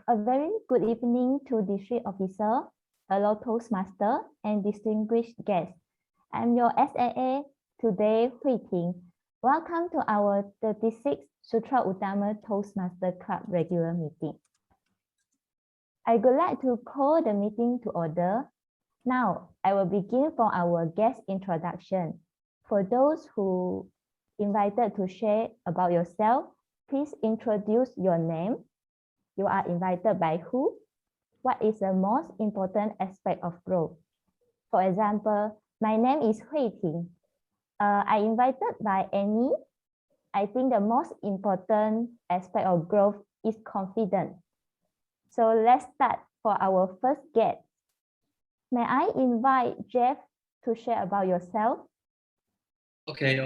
A very good evening to district officer, fellow Toastmaster, and distinguished guests. I'm your SAA today, Hui Ting. Welcome to our 36th Sutera Utama Toastmasters Club regular meeting. I would like to call the meeting to order. Now, I will begin from our guest introduction. For those who invited to share about yourself, please introduce your name. You are invited by who? What is the most important aspect of growth? For example, my name is Hui Ting. I invited by Annie. I think the most important aspect of growth is confidence. So let's start for our first guest. May I invite Jeff to share about yourself? Okay.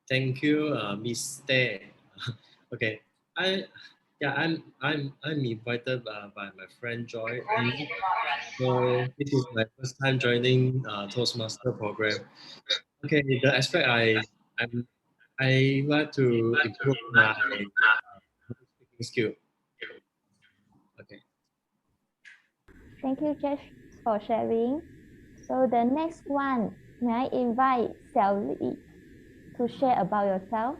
Thank you, Miss Tay. Okay, I'm invited by my friend Joy. So this is my first time joining Toastmaster program. Okay, the aspect I want to improve my speaking skill. Okay. Thank you, Jeff, for sharing. So the next one, may I invite Xiaoli to share about yourself?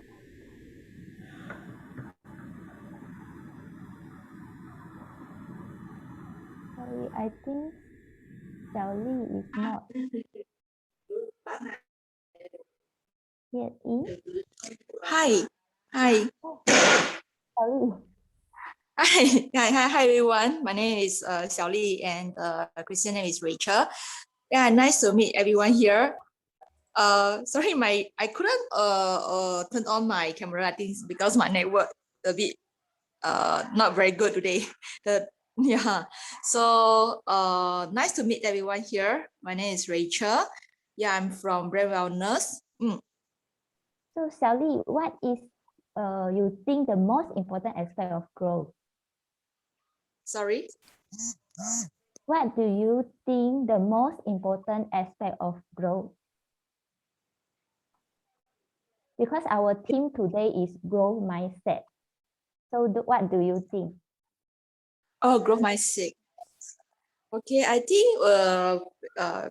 Sorry, I think Xiaoli is not yet in. Hi. Xiaoli. Hi everyone. My name is Xiaoli and Christian name is Rachel. Yeah, nice to meet everyone here. Sorry, I couldn't turn on my camera. I think it's because my network a bit not very good today. So nice to meet everyone here. My name is Rachel. Yeah, I'm from Brain Wellness. So Xiaoli, what is you think the most important aspect of growth? Sorry? What do you think the most important aspect of growth? Because our theme today is growth mindset. So what do you think? Oh, growth mindset. Okay, I think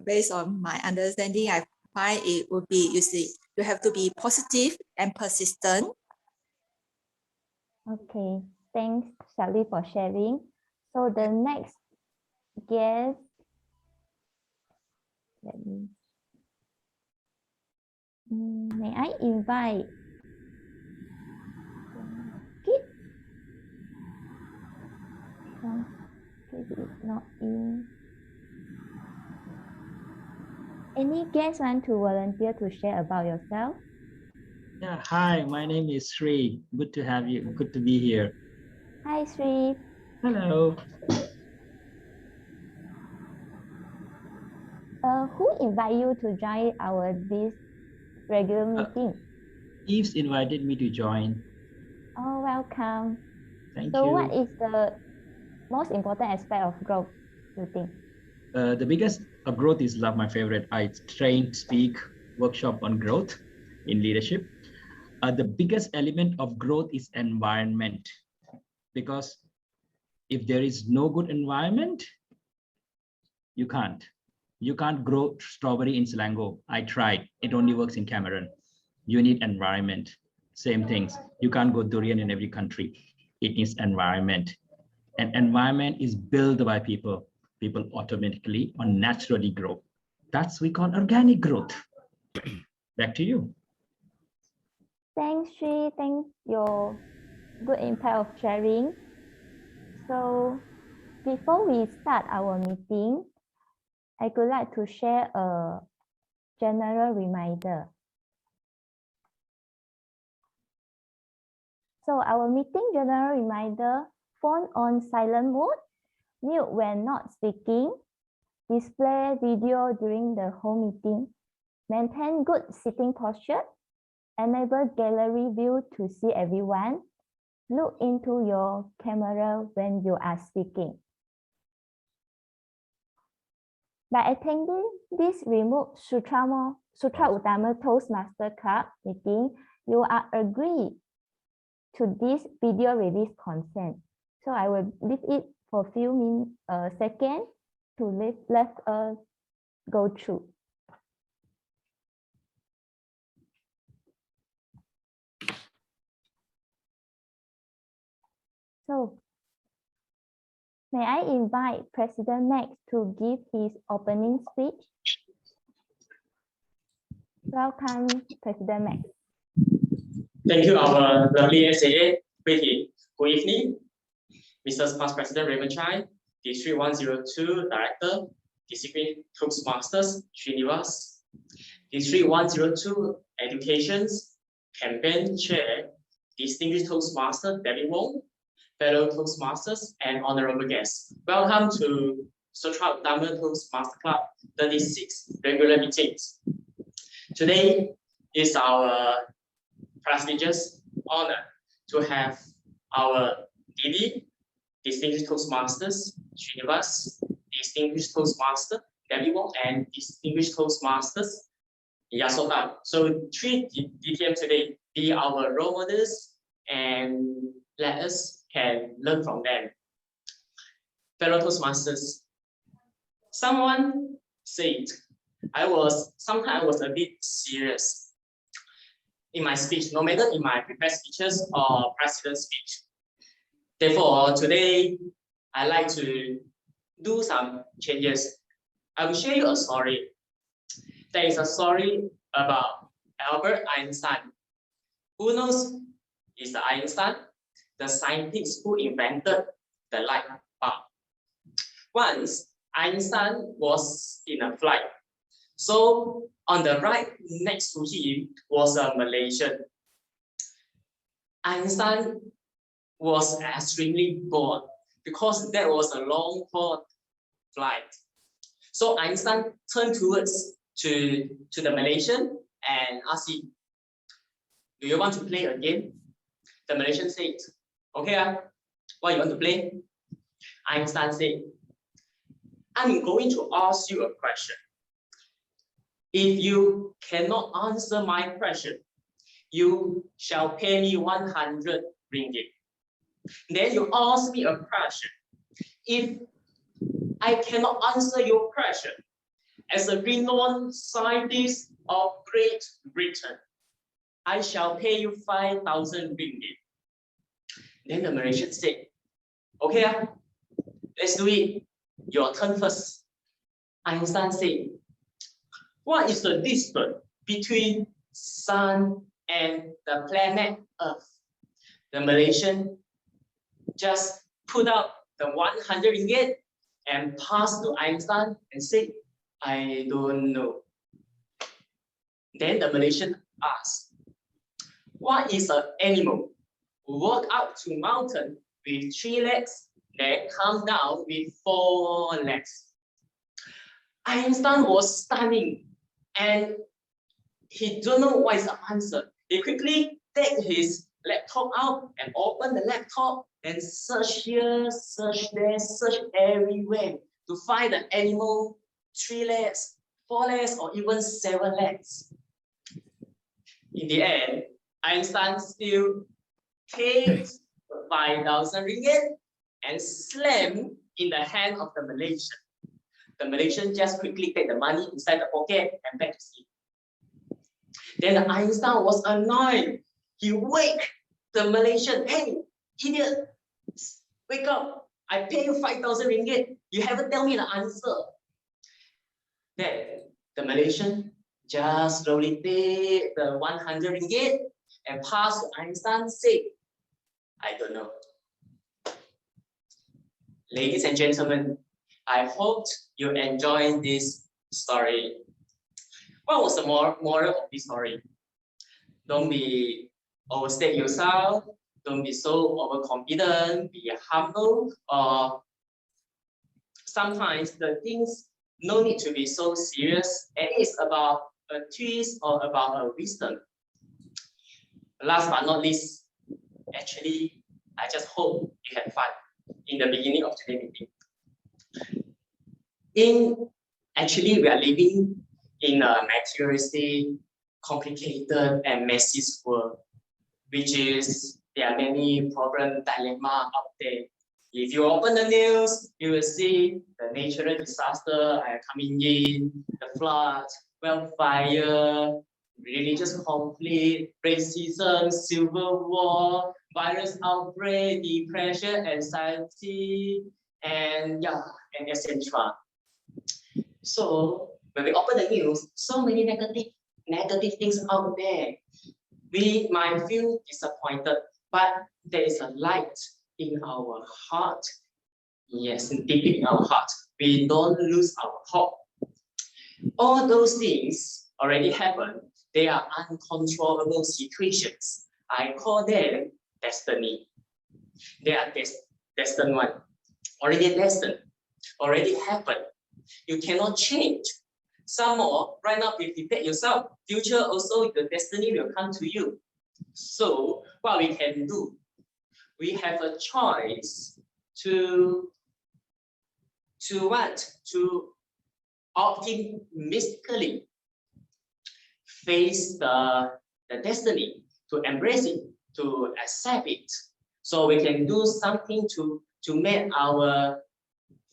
based on my understanding, I find it would be, you have to be positive and persistent. Okay, thanks, Xiaoli, for sharing. So the next guest, may I invite Kit? Kit is not in. Any guests want to volunteer to share about yourself? Yeah, hi, my name is Sri. Good to have you. Good to be here. Hi, Sri. Hello. Who invite you to join this regular meeting? Eve's invited me to join. Oh, welcome. Thank So you. what is the most important aspect of growth, you think? The biggest growth is my favorite. I train, speak, workshop on growth in leadership. The biggest element of growth is environment, because if there is no good environment, you can't grow strawberry in Selangor. I tried. It only works in Cameroon. You need environment. Same things. You can't go durian in every country. It needs environment. And environment is built by people. People automatically or naturally grow. That's we call organic growth. Back to you. Thanks, Sri. Thanks your good impact of sharing. So before we start our meeting, I would like to share a general reminder. So our meeting general reminder: phone on silent mode, mute when not speaking, display video during the whole meeting, maintain good sitting posture, enable gallery view to see everyone, look into your camera when you are speaking. By attending this remote Sutera Utama Toastmasters Club meeting, you are agreed to this video release consent. So I will leave it for a few seconds to let us go through. So may I invite President Max to give his opening speech? Welcome, President Max. Thank you, our lovely SAA. Good evening, Mr. Past President Raymond Chai, District 102 Director, Discipline Toastmasters Srivinas, District 102 Education's Campaign Chair, Distinguished Toastmaster Debbie Wong, fellow Toastmasters, and honorable guests. Welcome to Sutera Utama Toastmasters Club 36 regular meetings. Today is our prestigious honor to have our DD, Distinguished Toastmasters Srivinas, Distinguished Toastmaster Debbie Wong, and Distinguished Toastmasters Yasotha. So 3 DTM today be our role models and let us can learn from them. Fellow Toastmasters, someone said sometimes I was a bit serious in my speech, no matter in my prepared speeches or president speech. Therefore, today I like to do some changes. I will share you a story. There is a story about Albert Einstein. Who knows is the Einstein, the scientist who invented the light bulb. Once, Einstein was in a flight. So on the right next to him was a Malaysian. Einstein was extremely bored because that was a long-haul flight. So Einstein turned towards to the Malaysian and asked him, "Do you want to play a game?" The Malaysian said, "Okay, what you want to play?" Einstein said, "I'm going to ask you a question. If you cannot answer my question, you shall pay me 100 ringgit. Then you ask me a question. If I cannot answer your question, as a renowned scientist of Great Britain, I shall pay you 5,000 ringgit." Then the Malaysian said, "Okay, let's do it. Your turn first." Einstein said, "What is the distance between Sun and the planet Earth?" The Malaysian just put out the 100 ringgit and passed to Einstein and said, "I don't know." Then the Malaysian asked, "What is an animal who walk up to mountain with 3 legs, then come down with 4 legs?" Einstein was stunning and he don't know what is the answer. He quickly take his laptop out and open the laptop and search here, search there, search everywhere to find the animal 3 legs, 4 legs, or even 7 legs. In the end, Einstein still takes 5,000 ringgit and slam in the hand of the Malaysian. The Malaysian just quickly take the money inside the pocket and back to sleep. Then the Einstein was annoyed. He wake the Malaysian, "Hey, idiot, wake up. I pay you 5,000 ringgit. You haven't tell me the answer." Then the Malaysian just slowly take the 100 ringgit and pass to Einstein, say, "I don't know." Ladies and gentlemen, I hope you enjoy this story. What was the moral of this story? Don't be overstate yourself. Don't be so overconfident. Be humble. Or sometimes the things no need to be so serious. It is about a twist or about a wisdom. Last but not least, actually, I just hope you had fun in the beginning of today's meeting. Actually, we are living in a materialistic, complicated, and messy world, which is there are many problem dilemma out there. If you open the news, you will see the natural disaster are coming in, the floods, wildfire, religious conflict, racism, civil war, virus outbreak, depression, anxiety, and yeah, and etc. So when we open the news, so many negative things out there. We might feel disappointed, but there is a light in our heart. Yes, deep in our heart. We don't lose our hope. All those things already happened. They are uncontrollable situations. I call them destiny. They are destined one. Already destined. Already happened. You cannot change. Some more, right now, if you prepare yourself, future also the destiny will come to you. So what we can do, we have a choice to what? To optimistically face the destiny, to embrace it, to accept it. So we can do something to make our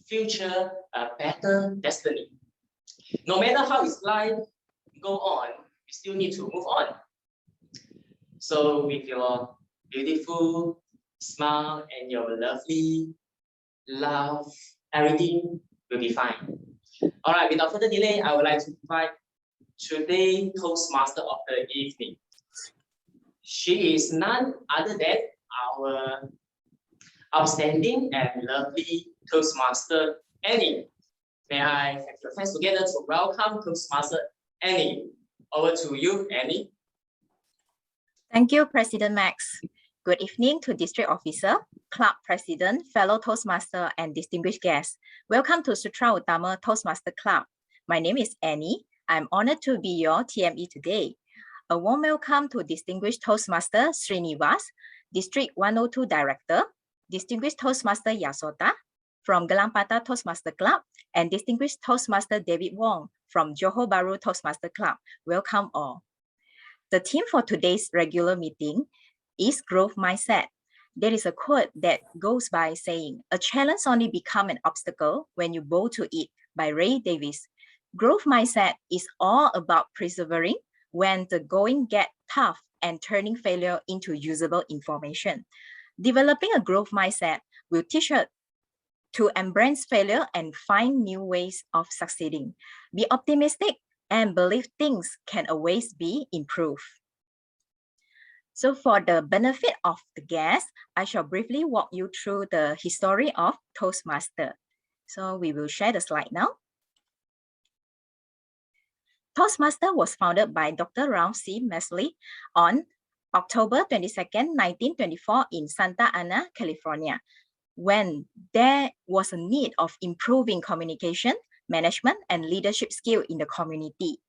future a better destiny. No matter how his life go on, we still need to move on. So with your beautiful smile and your lovely love, everything will be fine. All right, without further delay, I would like to invite today's Toastmaster of the evening. She is none other than our outstanding and lovely Toastmaster, Annie. May I have your hands together to welcome Toastmaster Annie. Over to you, Annie. Thank you, President Max. Good evening to District Officer, Club President, fellow Toastmaster, and distinguished guests. Welcome to Sutera Utama Toastmasters Club. My name is Annie. I'm honored to be your TME today. A warm welcome to distinguished Toastmaster Srivinas, District 102 Director, distinguished Toastmaster Yasotha from Galampata Toastmaster Club, and distinguished Toastmaster David Wong from Johor Bahru Toastmaster Club. Welcome all. The theme for today's regular meeting is growth mindset. There is a quote that goes by saying, "A challenge only becomes an obstacle when you bow to it," by Ray Davis. Growth mindset is all about persevering when the going gets tough and turning failure into usable information. Developing a growth mindset will teach us to embrace failure and find new ways of succeeding. Be optimistic and believe things can always be improved. So for the benefit of the guests, I shall briefly walk you through the history of Toastmaster. So we will share the slide now. Toastmaster was founded by Dr. Ralph C. Mesley on October 22nd, 1924 in Santa Ana, California, when there was a need of improving communication, management, and leadership skill in the community.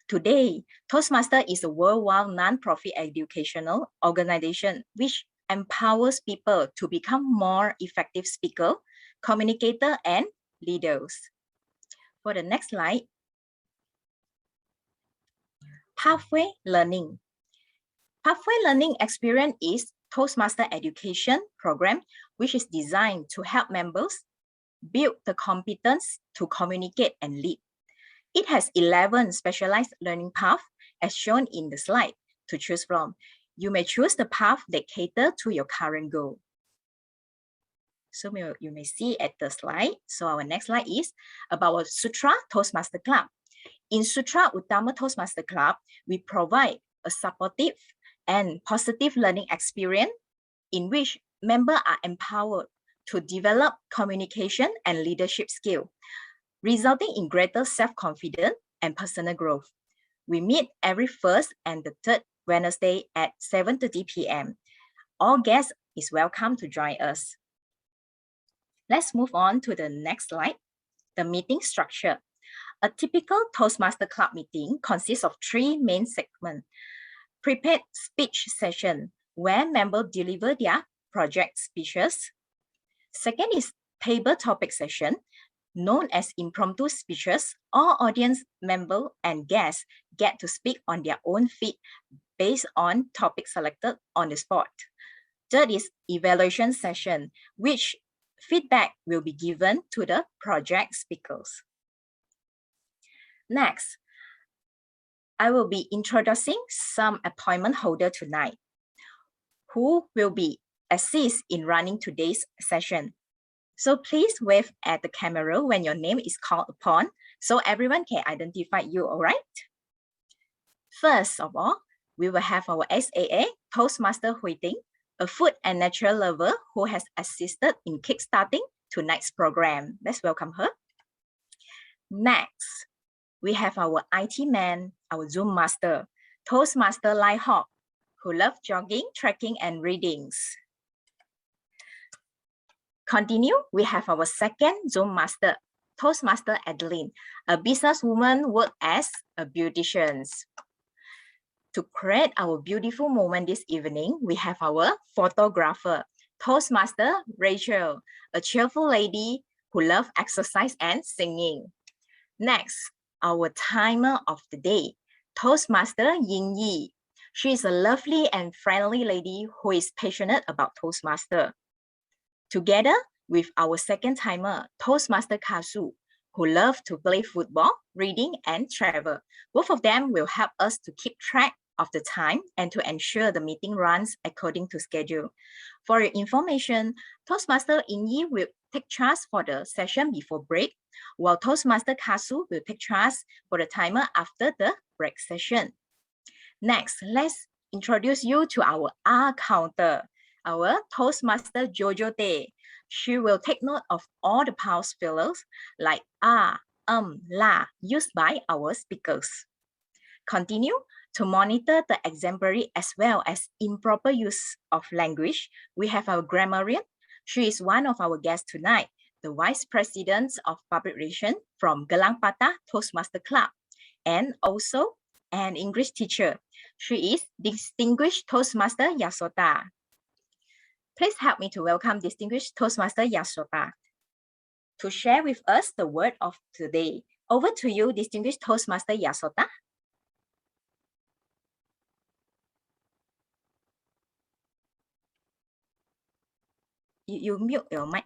Today, Toastmaster is a worldwide non-profit educational organization which empowers people to become more effective speakers, communicators, and leaders. For the next slide, Pathway Learning. Pathway Learning Experience is Toastmaster education program which is designed to help members build the competence to communicate and lead. It has 11 specialized learning paths as shown in the slide to choose from. You may choose the path that caters to your current goal. So you may see at the slide. So our next slide is about our Sutera Toastmaster Club. In Sutera Utama Toastmaster Club, we provide a supportive and positive learning experience in which members are empowered to develop communication and leadership skills, resulting in greater self-confidence and personal growth. We meet every first and the third Wednesday at 7:30 p.m. All guests is welcome to join us. Let's move on to the next slide, the meeting structure. A typical Toastmaster Club meeting consists of 3 main segments. Prepared speech session, where members deliver their project speeches. Second is table topic session, known as impromptu speeches. All audience members and guests get to speak on their own feet based on topics selected on the spot. Third is evaluation session, which Feedback will be given to the project speakers. Next, I will be introducing some appointment holder tonight who will be assist in running today's session. So please wave at the camera when your name is called upon so everyone can identify you, all right? First of all, we will have our SAA, Toastmaster Hui Ting, a food and natural lover who has assisted in kickstarting tonight's program. Let's welcome her. Next, we have our IT man, our Zoom master, Toastmaster Lai Hawk, who loves jogging, trekking, and readings. Continue, we have our second Zoom master, Toastmaster Adeline, a businesswoman work as a beautician. To create our beautiful moment this evening, we have our photographer, Toastmaster Rachel, a cheerful lady who loves exercise and singing. Next, our timer of the day, Toastmaster Ying Yi. She is a lovely and friendly lady who is passionate about Toastmaster. Together with our second timer, Toastmaster Kasu, who loves to play football, reading, and travel. Both of them will help us to keep track of the time and to ensure the meeting runs according to schedule. For your information, Toastmaster Inyi will take charge for the session before break, while Toastmaster Kasu will take charge for the timer after the break session. Next, let's introduce you to our R counter, our Toastmaster Jojo Day. She will take note of all the pause fillers like la used by our speakers. Continue to monitor the exemplary as well as improper use of language. We have our grammarian. She is one of our guests tonight, the Vice President of Public Relations from Gelang Patah Toastmaster Club, and also an English teacher. She is Distinguished Toastmaster Yasotha. Please help me to welcome Distinguished Toastmaster Yasotha to share with us the word of today. Over to you, Distinguished Toastmaster Yasotha. You mute your mic.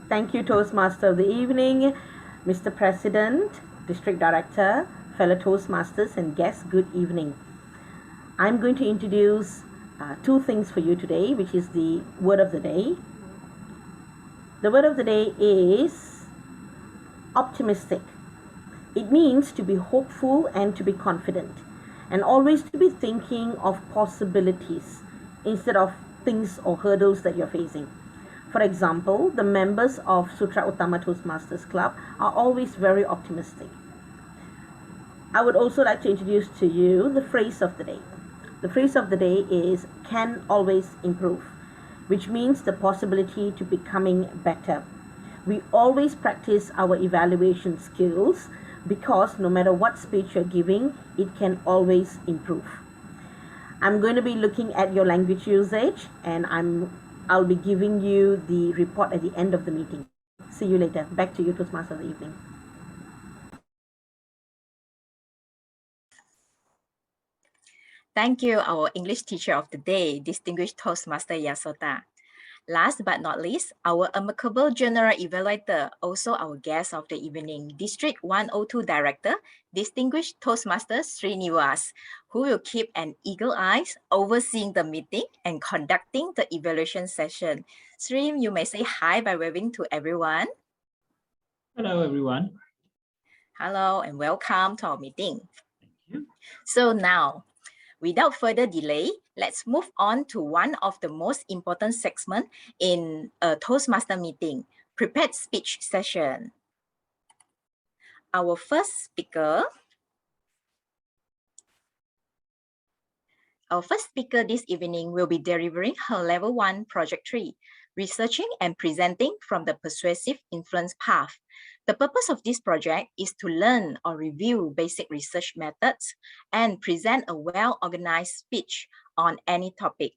Thank you, Toastmaster of the evening, Mr. President, District Director, fellow Toastmasters and guests, good evening. I'm going to introduce two things for you today, which is the word of the day. The word of the day is optimistic. It means to be hopeful and to be confident, and always to be thinking of possibilities instead of things or hurdles that you're facing. For example, the members of Sutera Utama Toastmasters Club are always very optimistic. I would also like to introduce to you the phrase of the day. The phrase of the day is can always improve, which means the possibility to becoming better. We always practice our evaluation skills because no matter what speech you're giving, it can always improve. I'm going to be looking at your language usage, and I'll be giving you the report at the end of the meeting. See you later. Back to you, Toastmaster of the evening. Thank you, our English teacher of the day, Distinguished Toastmaster Yasotha. Last but not least, our amicable general evaluator, also our guest of the evening, District 102 Director, Distinguished Toastmaster Srivinas, who will keep an eagle eye overseeing the meeting and conducting the evaluation session. Sri, you may say hi by waving to everyone. Hello, everyone. Hello and welcome to our meeting. Thank you. So now, without further delay, let's move on to one of the most important segments in a Toastmaster meeting, prepared speech session. Our first speaker this evening will be delivering her Level 1 Project 3, researching and presenting from the persuasive influence path. The purpose of this project is to learn or review basic research methods and present a well-organized speech on any topic.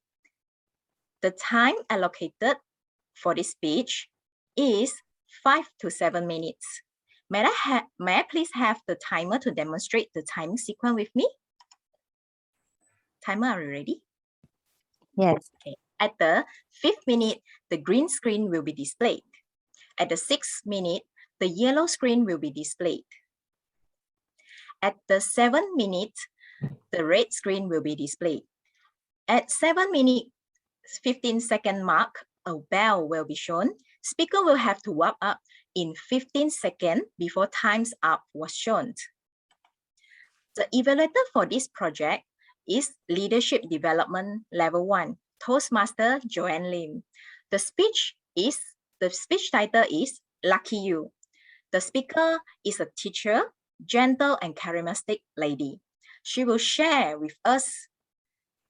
The time allocated for this speech is 5 to 7 minutes. May I please have the timer to demonstrate the timing sequence with me? Timer, are you ready? Yes. Okay. At the 5th minute, the green screen will be displayed. At the 6th minute, the yellow screen will be displayed. At the 7th minute, the red screen will be displayed. At 7 minute 15-second mark, a bell will be shown. Speaker will have to warm up in 15 seconds before time's up was shown. The evaluator for this project is Leadership Development Level 1, Toastmaster Joanne Lim. The speech title is Lucky You. The speaker is a teacher, gentle and charismatic lady. She will share with us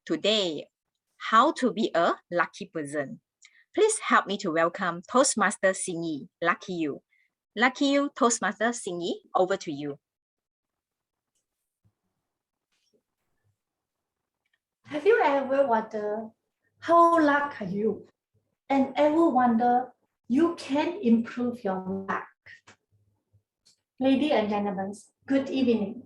today how to be a lucky person. Please help me to welcome Toastmaster Singi, Lucky You. Lucky You, Toastmaster Singi, over to you. Have you ever wondered how lucky are you? And ever wonder you can improve your luck? Ladies and gentlemen, good evening.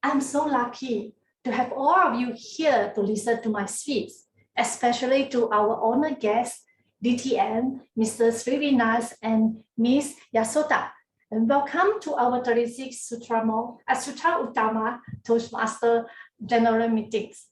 I'm so lucky to have all of you here to listen to my speech, especially to our honored guests, DTM, Mr. Srivinas and Ms. Yasotha. And welcome to our 36th Sutera Utama Toastmasters General Meetings.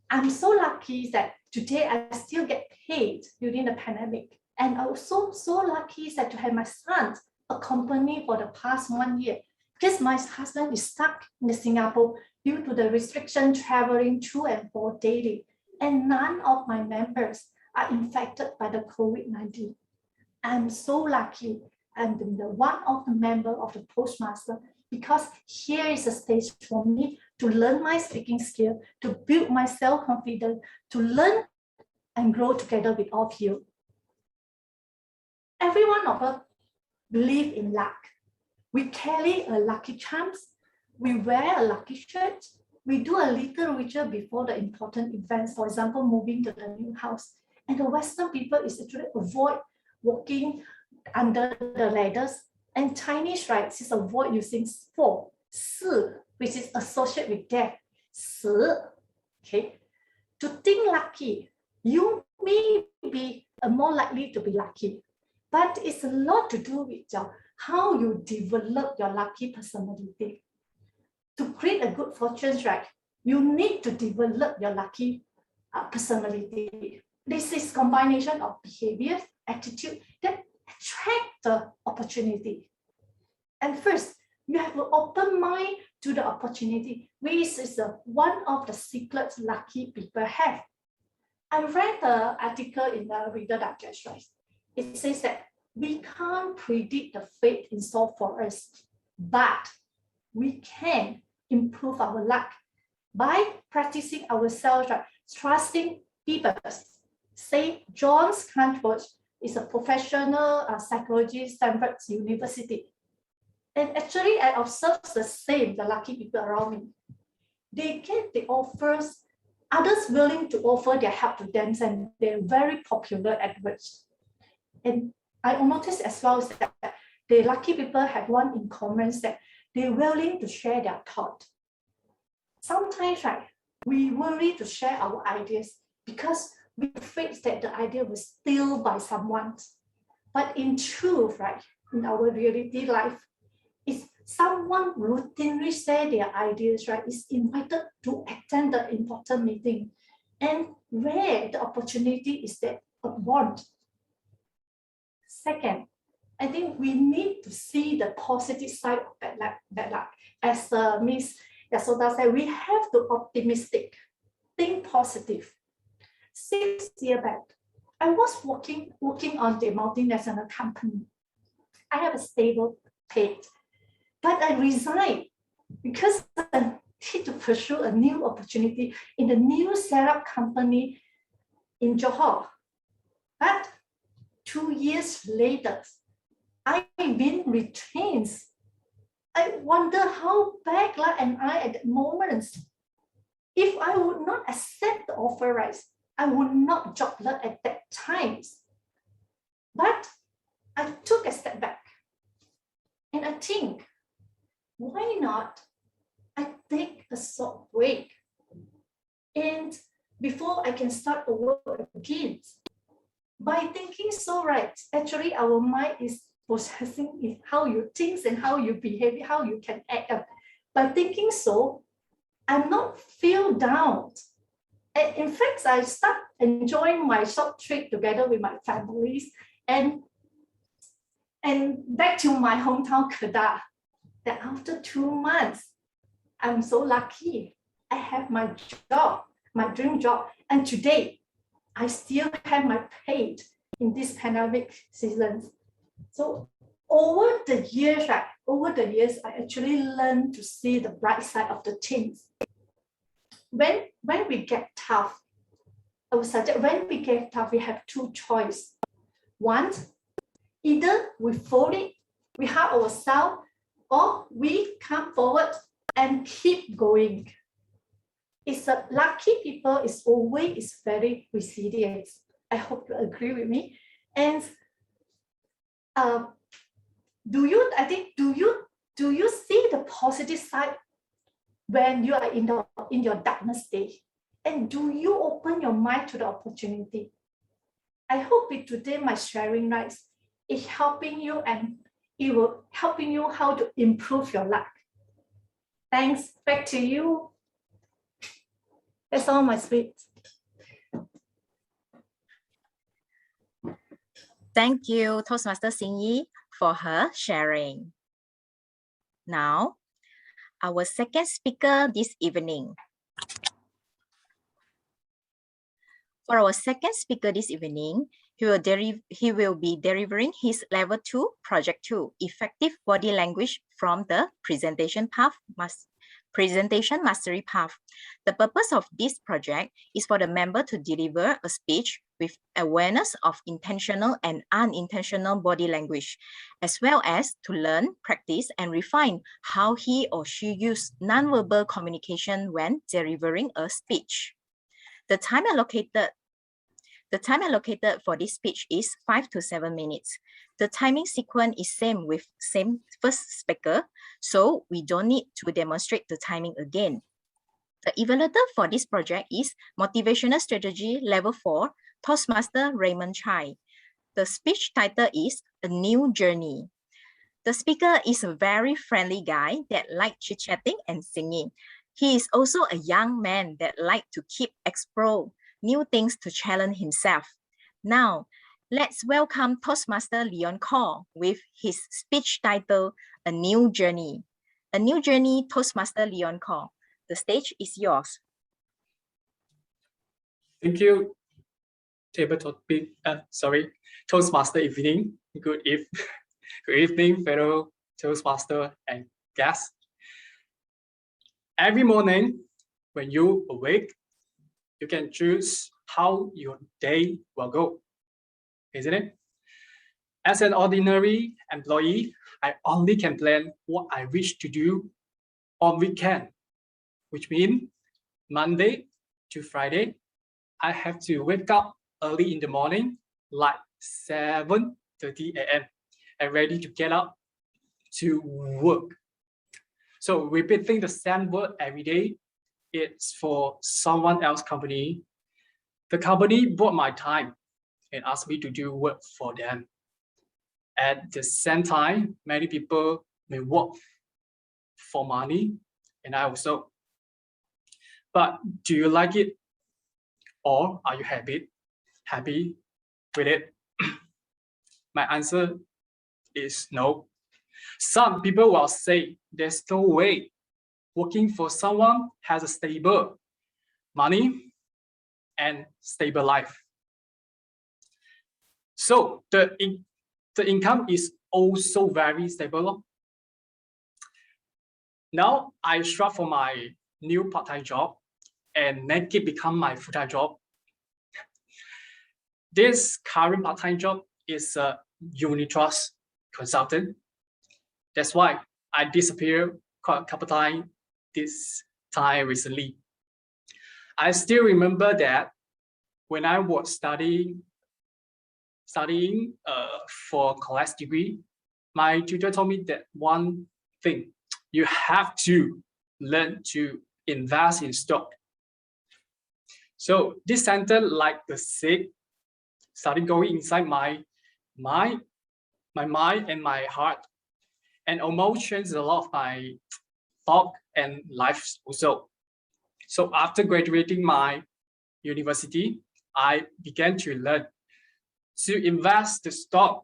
I'm so lucky that today I still get paid during the pandemic. And also so lucky that to have my son accompany for the past 1 year, because my husband is stuck in Singapore due to the restriction traveling to and for daily. And none of my members are infected by the COVID-19. I'm so lucky I'm the one of the member of the Toastmaster, because here is a stage for me to learn my speaking skill, to build my self-confidence, to learn and grow together with all of you. Every one of us believe in luck. We carry a lucky charms, we wear a lucky shirt, we do a little ritual before the important events, for example, moving to the new house. And the Western people is actually avoid walking under the ladders, and Chinese, right, is avoid using 4, 4, which is associated with death, 死, okay? To think lucky, you may be more likely to be lucky, but it's a lot to do with how you develop your lucky personality. To create a good fortune, right, you need to develop your lucky personality. This is combination of behavior, attitude that attract the opportunity. And first, you have an open mind to the opportunity, which is one of the secrets lucky people have. I read the article in the Reader Digest, right? It says that we can't predict the fate in store for us, but we can improve our luck by practicing ourselves, right? Trusting people. Say John Cantwell is a professional psychologist at Stanford University. And actually, I observed the same, the lucky people around me. They get the offers, others willing to offer their help to them, and they're very popular at work. And I noticed as well that the lucky people have one in common, that they're willing to share their thought. Sometimes, right, we worry to share our ideas because we're afraid that the idea was steal by someone. But in truth, right, in our reality life, if someone routinely share their ideas, right, is invited to attend the important meeting, and where the opportunity is that born. Second, I think we need to see the positive side of bad luck. As Ms. Yasotha said, we have to optimistic, think positive. 6 years back, I was working on the multinational company. I have a stable pay, but I resigned because I need to pursue a new opportunity in the new setup company in Johor. But 2 years later, I've been retained. I wonder how bad luck am I at the moment. If I would not accept the offer, right, I would not jobless at that time. But I took a step back and I think, why not I take a short break and before I can start over again. By thinking so, right, actually our mind is processing how you think and how you behave, how you can act. By thinking so, I'm not feel down. And in fact, I start enjoying my short trip together with my families and back to my hometown, Kedah. That after 2 months, I'm so lucky. I have my job, my dream job. And today, I still have my paid in this pandemic season. So over the years, I actually learned to see the bright side of the things. When we get tough, I would suggest when we get tough, we have two choices. One, either we fold it, we hurt ourselves, or we come forward and keep going. It's a lucky people is always very resilient. I hope you agree with me. And do you see the positive side when you are in your darkness stage? And do you open your mind to the opportunity? I hope today my sharing rights is helping you, and it will helping you how to improve your luck. Thanks. Back to you. That's all my speech. Thank you, Toastmaster Xingyi, for her sharing. Now, our second speaker this evening. For our second speaker this evening, he will be delivering his Level 2, Project 2, Effective Body Language from the Presentation Mastery Path. The purpose of this project is for the member to deliver a speech with awareness of intentional and unintentional body language, as well as to learn, practice, and refine how he or she uses nonverbal communication when delivering a speech. The time allocated for this speech is 5 to 7 minutes. The timing sequence is same with same first speaker, so we don't need to demonstrate the timing again. The evaluator for this project is Motivational Strategy Level 4, Toastmaster Raymond Chai. The speech title is A New Journey. The speaker is a very friendly guy that likes chit-chatting and singing. He is also a young man that likes to keep exploring new things to challenge himself. Now, let's welcome Toastmaster Leon Cole with his speech title, A New Journey. A New Journey, Toastmaster Leon Cole. The stage is yours. Thank you, Toastmaster evening. Good evening, fellow Toastmaster and guests. Every morning, when you awake, you can choose how your day will go, isn't it? As an ordinary employee, I only can plan what I wish to do on weekend, which means Monday to Friday, I have to wake up early in the morning, like 7:30 a.m. and ready to get up to work. So repeating the same word every day, it's for someone else's company. The company bought my time and asked me to do work for them. At the same time, many people may work for money, and I also. But do you like it? Or are you happy with it? My answer is no. Some people will say there's no way working for someone has a stable money and stable life. So the income is also very stable. Now I strive for my new part-time job and make it become my full-time job. This current part-time job is a unit trust consultant. That's why I disappeared quite a couple times this time recently. I still remember that when I was studying for college degree, my tutor told me that one thing, you have to learn to invest in stock. So this sentence, like the sick, started going inside my mind and my heart, and almost changed a lot of my thought and life also. So after graduating my university, I began to learn to invest the stock,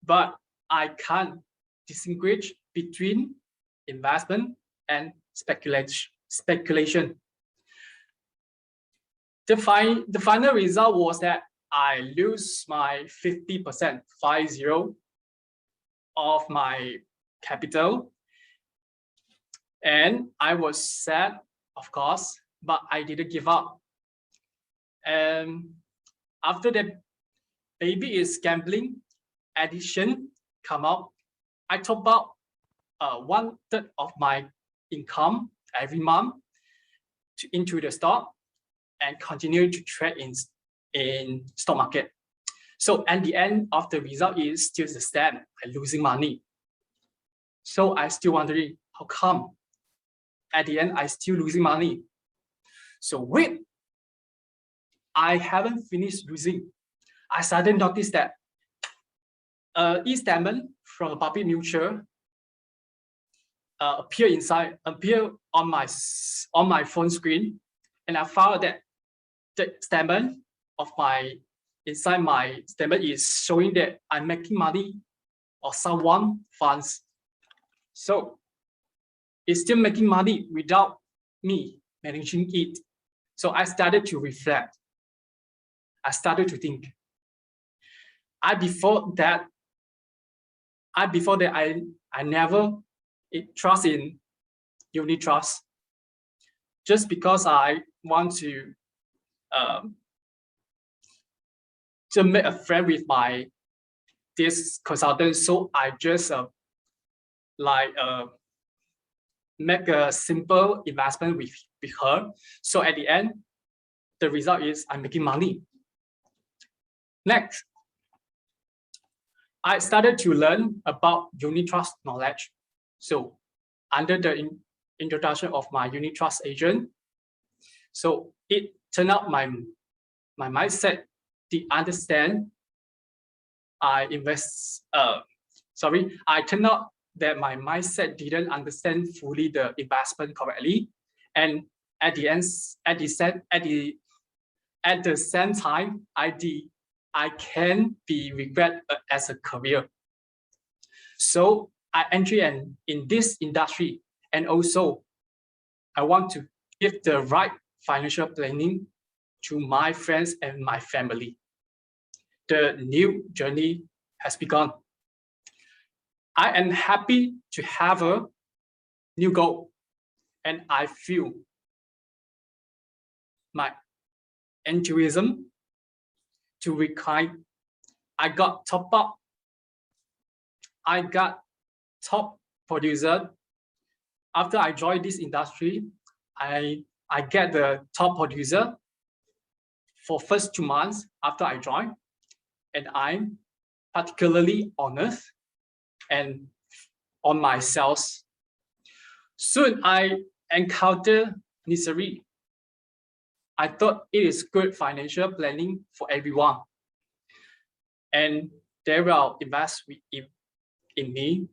but I can't distinguish between investment and speculation. The final result was that I lose my 50%, 50, of my capital. And I was sad, of course, but I didn't give up. And after that, baby is gambling addiction come out, I top up 1/3 of my income every month into the stock and continue to trade in stock market. So at the end of the result is still the same, I'm losing money. So I still wondering how come at the end I still losing money. So wait, I haven't finished losing. I suddenly noticed that e-statement from a public mutual appear on my phone screen, and I found that the statement of inside my statement is showing that I'm making money or someone funds. So it's still making money without me managing it. So I started to reflect. I started to think. Before that I never trust in unit trust, just because I want to make a friend with this consultant. So I just make a simple investment with her. So at the end, the result is I'm making money. Next, I started to learn about unit trust knowledge. So under the introduction of my unit trust agent, so it turned out my mindset to understand I turned out that my mindset didn't understand fully the investment correctly, and at the same time I can be regret as a career. So I enter in this industry, and also I want to give the right financial planning to my friends and my family. The new journey has begun. I am happy to have a new goal, and I feel my enthusiasm to recline. I got top producer. After I joined this industry, I get the top producer for first 2 months after I joined, and I'm particularly honored and on my sales. Soon I encountered misery. I thought it is good financial planning for everyone, and they will invest in me.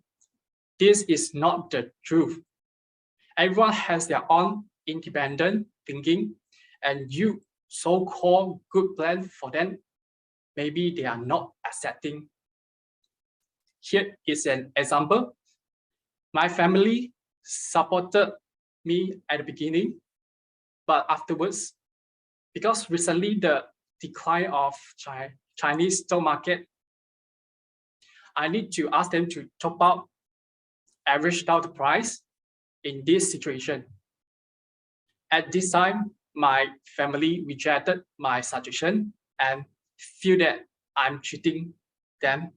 This is not the truth. Everyone has their own independent thinking, and you so-called good plan for them, maybe they are not accepting. Here is an example. My family supported me at the beginning, but afterwards, because recently the decline of Chinese stock market, I need to ask them to top up, average out the price in this situation. At this time, my family rejected my suggestion and feel that I'm cheating them.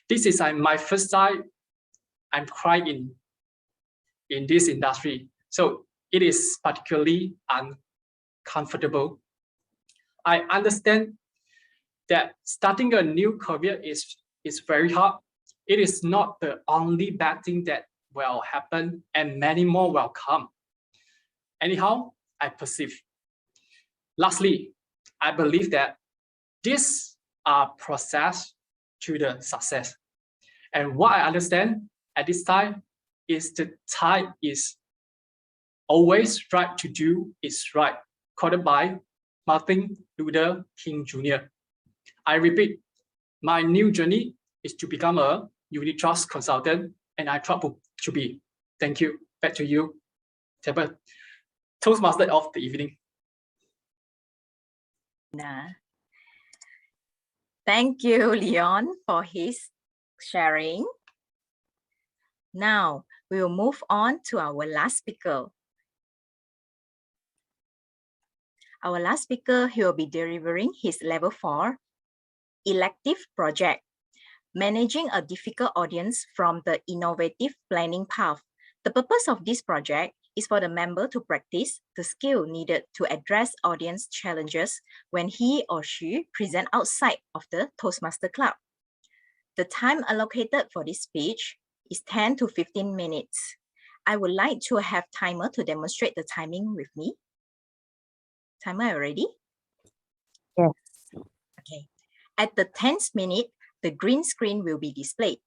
This is my first time I'm crying in this industry. So it is particularly uncomfortable. I understand that starting a new career is very hard. It is not the only bad thing that will happen, and many more will come. Anyhow, I perceive. Lastly, I believe that these are process to the success. And what I understand at this time is the time is always right to do is right, quoted by Martin Luther King Jr. I repeat, my new journey is to become a unit trust consultant, and I try to be. Thank you. Back to you, Table. Toastmaster of the evening. Thank you, Leon, for his sharing. Now, we will move on to our last speaker. Our last speaker, he will be delivering his level 4 elective project, managing a difficult audience from the innovative planning path. The purpose of this project is for the member to practice the skill needed to address audience challenges when he or she present outside of the Toastmaster Club. The time allocated for this speech is 10 to 15 minutes. I would like to have timer to demonstrate the timing with me. Timer ready? Yes. Okay. At the 10th minute, the green screen will be displayed.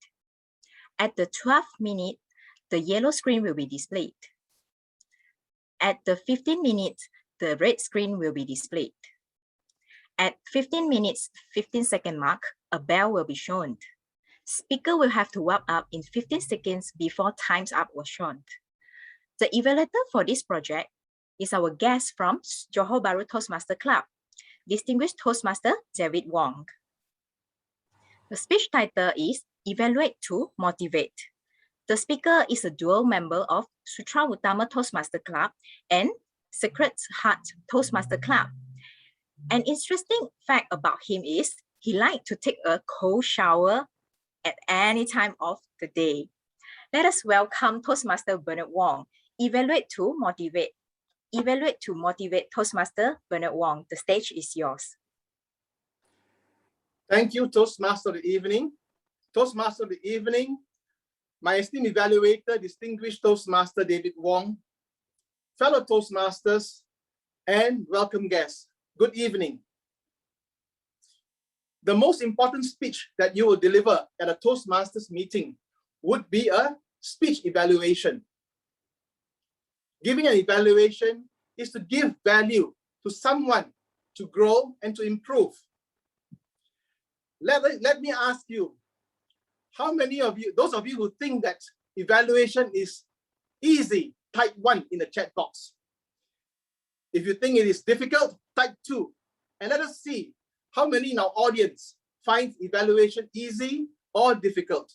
At the 12th minute, the yellow screen will be displayed. At the 15 minutes, the red screen will be displayed. At 15 minutes, 15-second mark, a bell will be shown. Speaker will have to wrap up in 15 seconds before time's up was shown. The evaluator for this project is our guest from Johor Bahru Toastmaster Club, Distinguished Toastmaster David Wong. The speech title is Evaluate to Motivate. The speaker is a dual member of Sutera Utama Toastmasters Club and Sacred Heart Toastmaster Club. An interesting fact about him is he likes to take a cold shower at any time of the day. Let us welcome Toastmaster Bernard Wong. Evaluate to motivate. Evaluate to motivate Toastmaster Bernard Wong. The stage is yours. Thank you, Toastmaster of the evening. Toastmaster of the evening, my esteemed evaluator, distinguished Toastmaster David Wong, fellow Toastmasters, and welcome guests. Good evening. The most important speech that you will deliver at a Toastmasters meeting would be a speech evaluation. Giving an evaluation is to give value to someone to grow and to improve. Let me ask you, how many of you, those of you who think that evaluation is easy, type 1 in the chat box. If you think it is difficult, type 2. And let us see how many in our audience finds evaluation easy or difficult.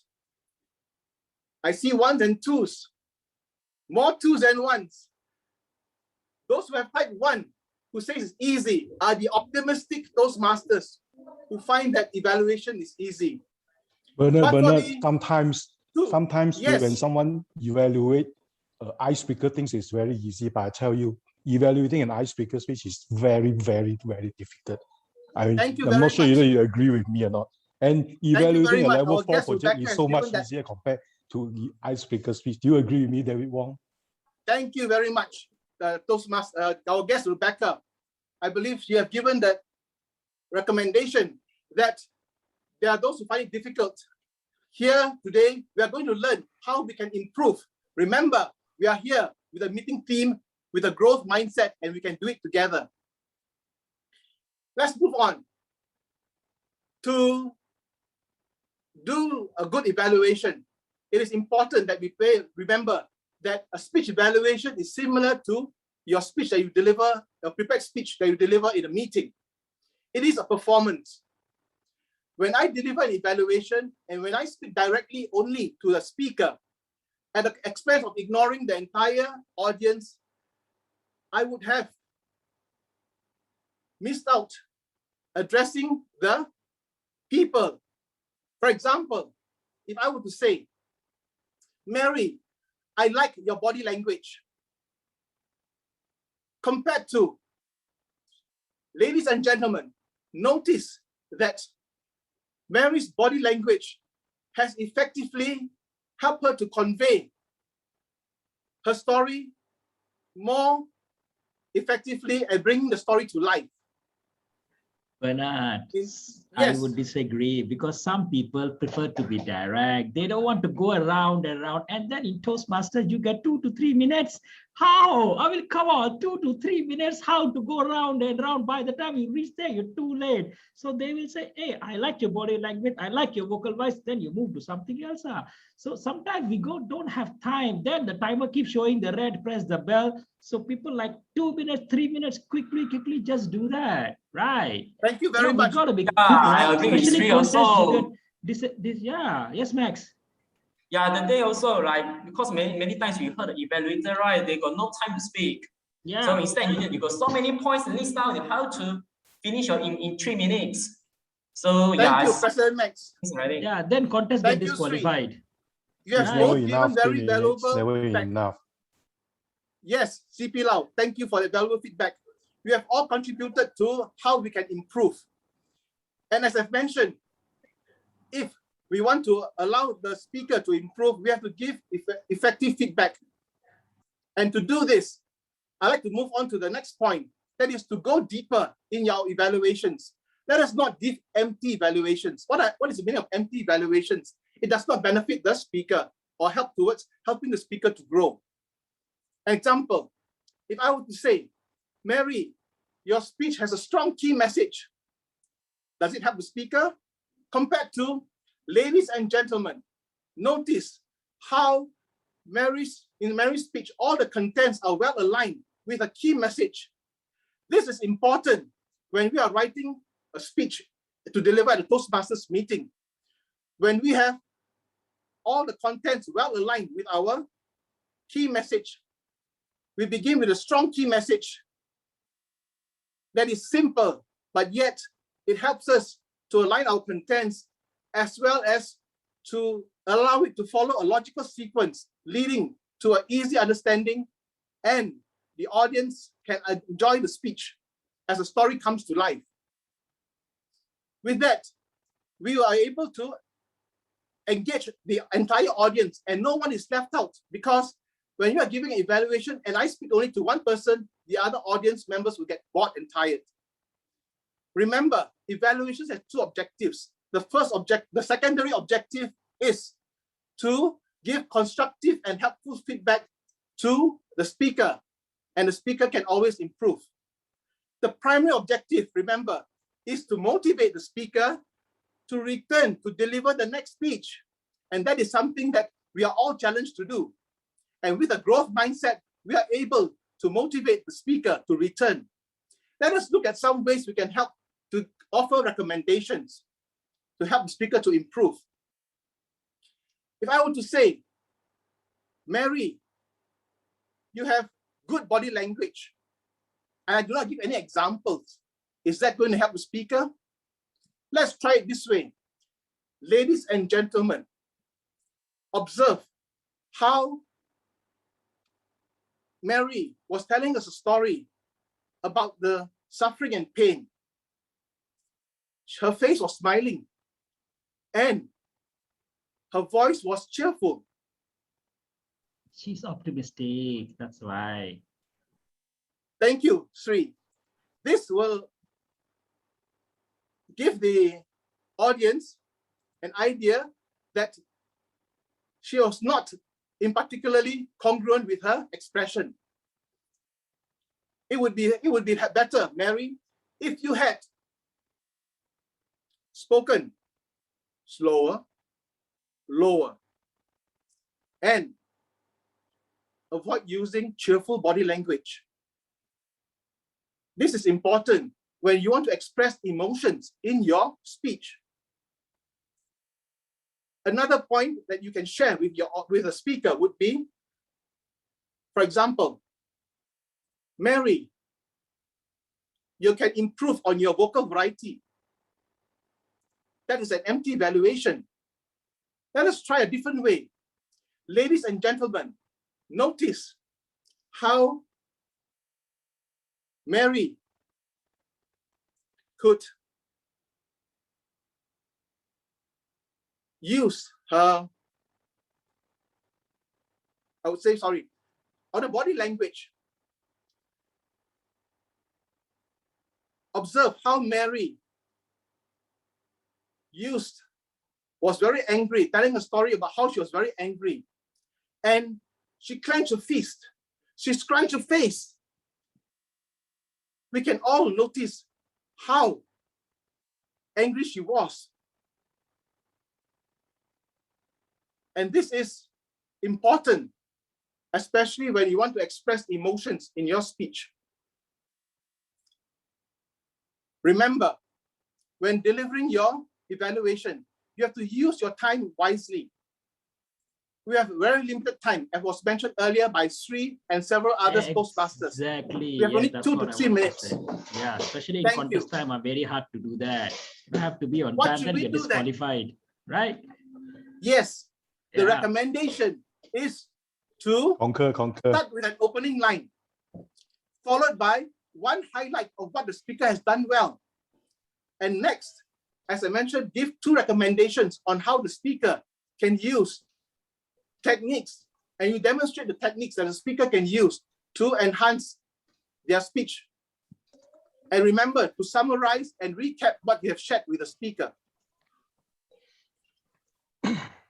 I see ones and twos, more twos than ones. Those who have type 1, who says it's easy, are the optimistic Toastmasters who find that evaluation is easy. Bernard, sometimes yes, when someone evaluate icebreaker thinks it's very easy, but I tell you, evaluating an icebreaker speech is very, very, very difficult. I'm not sure whether you agree with me or not. And evaluating a level 4 project is so much easier compared to the icebreaker speech. Do you agree with me, David Wong? Thank you very much, Toastmaster, our guest Rebecca. I believe you have given that recommendation that there are those who find it difficult. Here today, we are going to learn how we can improve. Remember, we are here with a meeting team, with a growth mindset, and we can do it together. Let's move on. To do a good evaluation, it is important that we remember that a speech evaluation is similar to your speech that you deliver, a prepared speech that you deliver in a meeting. It is a performance. When I deliver an evaluation and when I speak directly only to the speaker at the expense of ignoring the entire audience, I would have missed out addressing the people. For example, if I were to say, Mary, I like your body language, compared to, ladies and gentlemen, notice that Mary's body language has effectively helped her to convey her story more effectively and bringing the story to life. Bernard, Yes. I would disagree because some people prefer to be direct. They don't want to go around and around. And then in Toastmasters, you get 2 to 3 minutes. How? I mean, come on, 2 to 3 minutes, how to go around and around. By the time you reach there, you're too late. So they will say, hey, I like your body language. I like your vocal voice. Then you move to something else. So sometimes we don't have time. Then the timer keeps showing the red, press the bell. So people like 2 minutes, 3 minutes, quickly, just do that. Right. Thank you very much. We got to be quick, I right? agree with Especially Sri contest, also. you get this, yeah. Yes, Max. Yeah, the day also, like, because many times we heard the evaluator, right? They got no time to speak. Yeah. So instead, you got so many points list down how to finish your in 3 minutes. So Thank you, President Max. Yeah, then contest get disqualified. You have never both given very valuable never feedback. enough. Yes, CP Lau, thank you for the valuable feedback. We have all contributed to how we can improve. And as I've mentioned, if we want to allow the speaker to improve, we have to give effective feedback. And to do this, I'd like to move on to the next point. That is to go deeper in your evaluations. Let us not give empty evaluations. What is the meaning of empty evaluations? It does not benefit the speaker or help towards helping the speaker to grow. An example, if I were to say, Mary, your speech has a strong key message. Does it help the speaker? Compared to, ladies and gentlemen, notice how in Mary's speech, all the contents are well aligned with a key message. This is important when we are writing a speech to deliver at a Toastmasters meeting. When we have all the contents well aligned with our key message, we begin with a strong key message that is simple, but yet it helps us to align our contents as well as to allow it to follow a logical sequence leading to an easy understanding, and the audience can enjoy the speech as the story comes to life. With that, we are able to engage the entire audience and no one is left out, because when you are giving an evaluation and I speak only to one person, the other audience members will get bored and tired. Remember, evaluations have two objectives. The secondary objective is to give constructive and helpful feedback to the speaker, and the speaker can always improve. The primary objective, remember, is to motivate the speaker to return to deliver the next speech. And that is something that we are all challenged to do. And with a growth mindset, we are able to motivate the speaker to return. Let us look at some ways we can help to offer recommendations to help the speaker to improve. If I were to say, Mary, you have good body language, and I do not give any examples, is that going to help the speaker? Let's try it this way. Ladies and gentlemen, observe how Mary was telling us a story about the suffering and pain. Her face was smiling and her voice was cheerful. She's optimistic, that's why. Thank you, Sri. This will give the audience an idea that she was not in particularly congruent with her expression. It would be better, Mary, if you had spoken slower, lower, and avoid using cheerful body language. This is important when you want to express emotions in your speech. Another point that you can share with a speaker would be, for example, Mary, you can improve on your vocal variety. That is an empty evaluation. Let us try a different way. Ladies and gentlemen, notice how Mary could use her, on the body language. observe how Mary was very angry, telling a story about how she was very angry. And she clenched her fist. She scrunched her face. We can all notice how angry she was. And this is important, especially when you want to express emotions in your speech. Remember, when delivering your evaluation, you have to use your time wisely. We have very limited time, as was mentioned earlier by Sri and several other Toastmasters. Exactly. We have only 2 to 3 minutes. Yeah, especially in contest time, are very hard to do that. You have to be on time, then get disqualified, right? Yes. The recommendation is to start with an opening line, followed by one highlight of what the speaker has done well. And next, as I mentioned, give 2 recommendations on how the speaker can use techniques, and you demonstrate the techniques that the speaker can use to enhance their speech. And remember to summarize and recap what you have shared with the speaker.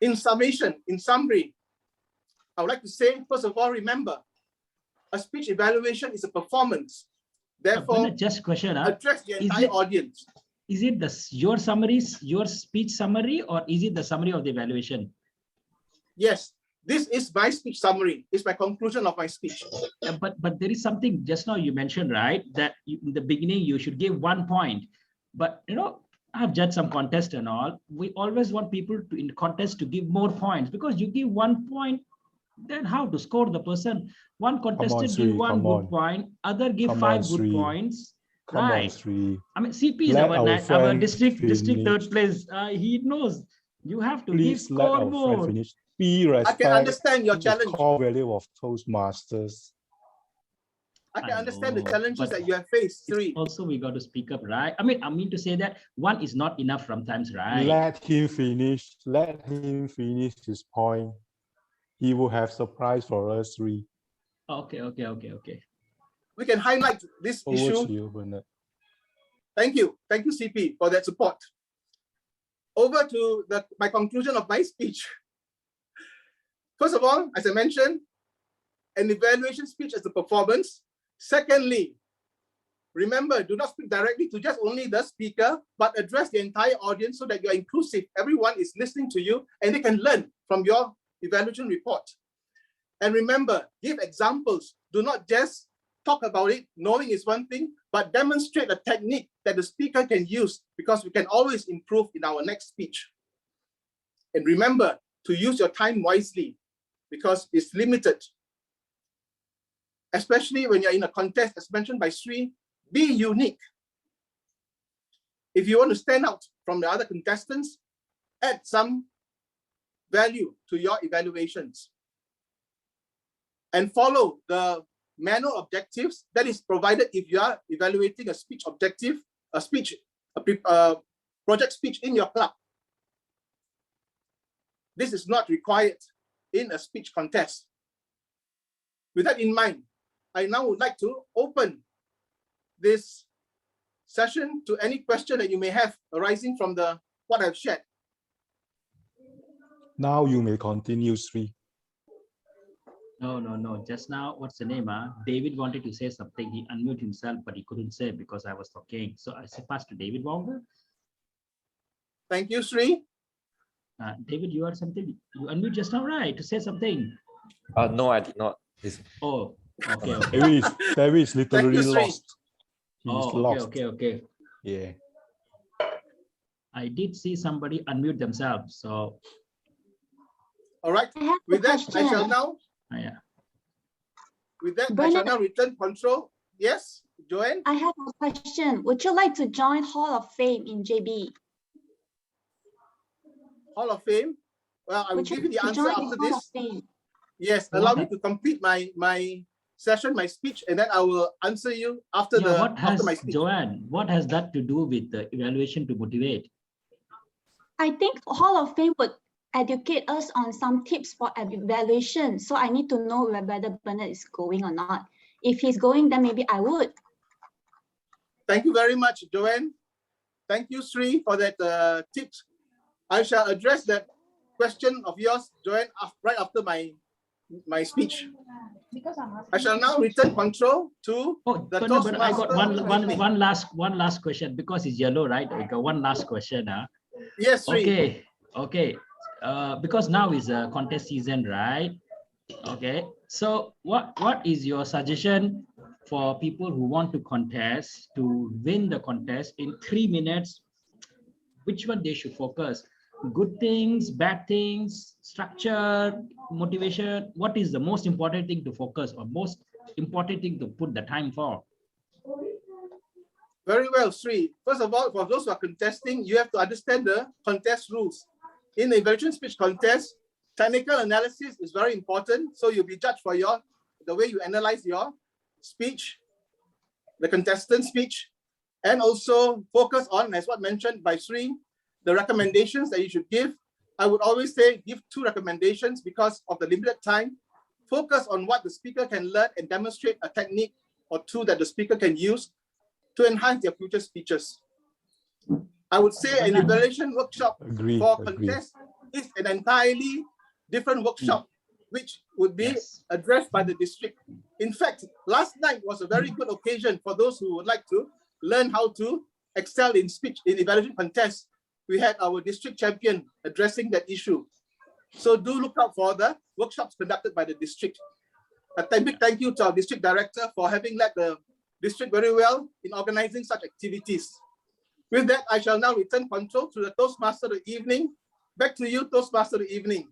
In summation, in summary, I would like to say, first of all, remember, a speech evaluation is a performance. Therefore, just question, address the entire audience. Is it your summaries, your speech summary, or is it the summary of the evaluation? Yes, this is my speech summary. It's my conclusion of my speech. But there is something just now you mentioned, right? That in the beginning you should give 1 point. But you know, I've judged some contest and all. We always want people to in contest to give more points, because you give 1 point, then how to score the person? One contestant give 1 good point, other give 5 good points. Right. I mean, CP is our district 3rd place. He knows you have to give scoreboard. I can understand your challenge. The core value of Toastmasters. I can understand the challenges that you have faced. Also, we got to speak up, right? I mean to say that 1 is not enough sometimes, right? Let him finish. Let him finish his point. He will have surprise for us 3. Okay. We can highlight this issue. To you, Bernard. Thank you, CP, for that support. Over to my conclusion of my speech. First of all, as I mentioned, an evaluation speech is a performance. Secondly, remember, do not speak directly to just only the speaker, but address the entire audience so that you're inclusive. Everyone is listening to you and they can learn from your evaluation report. And remember, give examples. Do not just talk about it. Knowing is one thing, but demonstrate a technique that the speaker can use, because we can always improve in our next speech. And remember to use your time wisely, because it's limited. Especially when you're in a contest, as mentioned by Sri, be unique. If you want to stand out from the other contestants, add some value to your evaluations. And follow the manual objectives that is provided if you are evaluating a speech objective, a project speech in your club. This is not required in a speech contest. With that in mind, I now would like to open this session to any question that you may have arising from what I've shared. Now you may continue, Sri. No. Just now, what's the name? David wanted to say something. He unmuted himself, but he couldn't say because I was talking. So I pass to David Wong. Thank you, Sri. David, you had something. You unmute just now, right? To say something. No, I did not. Oh, okay. David is literally lost. He's lost. Okay. Yeah. I did see somebody unmute themselves. So. All right. With that, I shall now. Yeah. With that, I shall now return control. Yes, Joanne? I have a question. Would you like to join Hall of Fame in JB? Hall of Fame? Well, I will give you the answer after this. Yes, allow me to complete my session, my speech, and then I will answer you after after my speech. Joanne, what has that to do with the evaluation to motivate? I think Hall of Fame would educate us on some tips for evaluation. So I need to know whether Bernard is going or not. If he's going, then maybe I would. Thank you very much, Joanne. Thank you, Sri, for that tips. I shall address that question of yours, Joanne, right after my speech. I shall now return control to the But I got Toastmasters. one last question because it's yellow, right? I got one last question. Yes, Sri. Okay. Because now is a contest season, right? Okay. So what is your suggestion for people who want to contest to win the contest in 3 minutes? Which one they should focus? Good things, bad things, structure, motivation. What is the most important thing to focus or most important thing to put the time for? Very well, Sri. First of all, for those who are contesting, you have to understand the contest rules. In the evaluation speech contest, technical analysis is very important. So you'll be judged for the way you analyze your speech, the contestant speech, and also focus on, as what mentioned by Sri, the recommendations that you should give. I would always say give 2 recommendations because of the limited time. Focus on what the speaker can learn and demonstrate a technique or 2 that the speaker can use to enhance their future speeches. I would say an evaluation workshop for contest is an entirely different workshop, which would be addressed by the district. In fact, last night was a very good occasion for those who would like to learn how to excel in speech in evaluation contest. We had our district champion addressing that issue. So do look out for the workshops conducted by the district. A big thank you to our district director for having led the district very well in organizing such activities. With that, I shall now return control to the Toastmaster of the evening. Back to you, Toastmaster of the evening.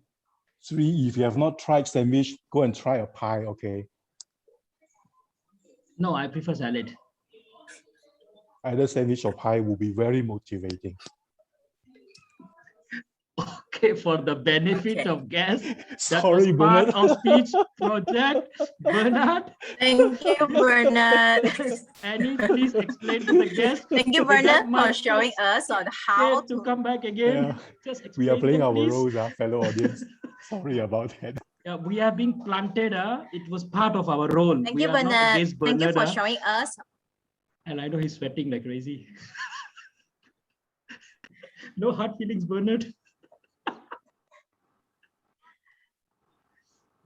Sri, if you have not tried sandwich, go and try a pie, okay? No, I prefer salad. Either sandwich or pie will be very motivating. Okay, for the benefit of guests, sorry, that was part Bernard. of speech project. Bernard. Thank you, Bernard. Annie, please explain to the guests. Thank you, Bernard, for showing us on how to come back again. Yeah. Just We are playing them, our please. roles, fellow audience. Sorry about that. Yeah, we have been planted. It was part of our role. Thank we you, are not Bernard. against Thank you Bernard, for showing us. And I know he's sweating like crazy. No hard feelings, Bernard.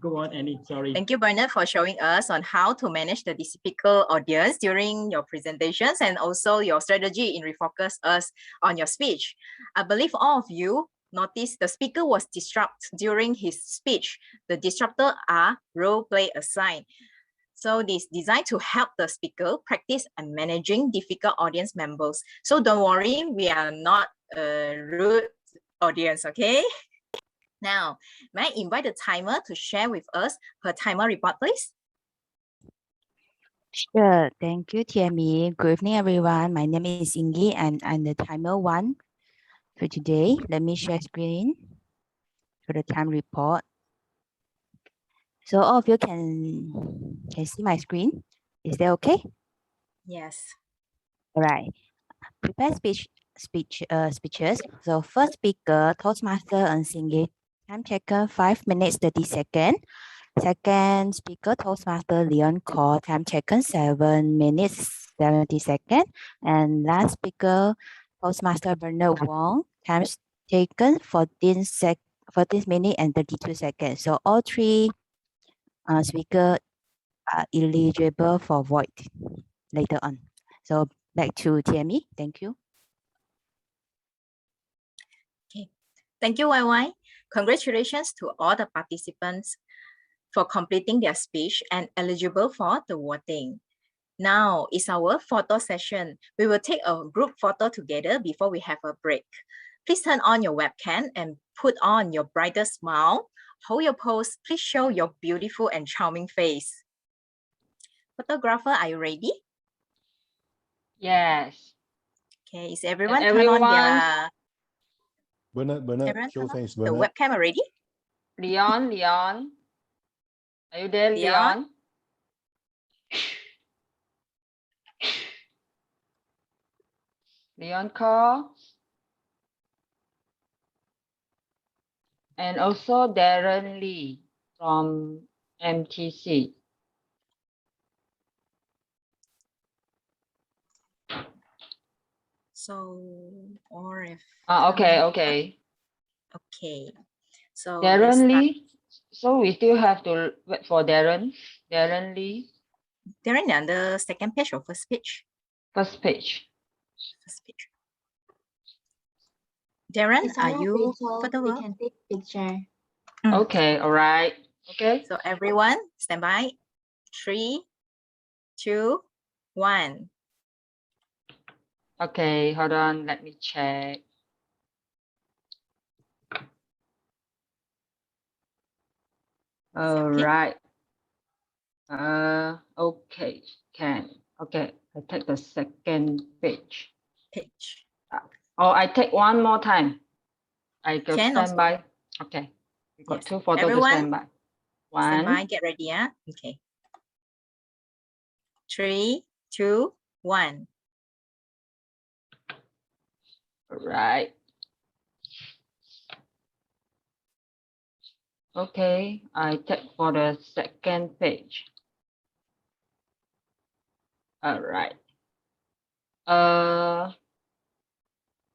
Go on, Annie, sorry. Thank you, Bernard, for showing us on how to manage the typical audience during your presentations and also your strategy in refocus us on your speech. I believe all of you noticed the speaker was disrupted during his speech. The disruptor are role play assigned. So this is designed to help the speaker practice and managing difficult audience members. So don't worry, we are not a rude audience, okay? Now, may I invite the timer to share with us her timer report, please? Sure, thank you, TME. Good evening, everyone. My name is Ingi, and I'm the timer 1 for today. Let me share screen for the time report. So all of you can see my screen. Is that okay? Yes. All right. Prepare speeches. So first speaker, Toastmaster and singing. Time taken 5 minutes 30 seconds. Second speaker, Toastmaster Leon Call. Time taken 7 minutes 70 seconds. And last speaker, Toastmaster Bernard Wong. Time taken 14 minutes and 32 seconds. So all 3 speakers are eligible for void later on. So back to TME. Thank you. Okay. Thank you, YY. Congratulations to all the participants for completing their speech and eligible for the voting. Now is our photo session. We will take a group photo together before we have a break. Please turn on your webcam and put on your brightest smile. Hold your pose. Please show your beautiful and charming face. Photographer, are you ready? Yes. Okay, is everyone And turn on their Bernard, show thanks, the Bernard. webcam already? Leon, are you there, Leon? Leon call. And also Darren Lee from MTC. So, or if. Okay. Okay. So Darren Lee. So we still have to wait for Darren. Darren Lee. Darren on the second page or first page? First page. First page. Darren, It's are alright, you Rachel. for the We work? can take picture. Okay, all right. Okay. So everyone, stand by. 3, 2, 1. Okay, hold on. Let me check. All right. Okay. Okay. I take the second page. Oh, I take one more time. I go stand by. Okay. We got 2 photos to stand by. Stand by, One. get ready, yeah? Okay. 3, 2, 1. All right. Okay, I take for the second page. All right.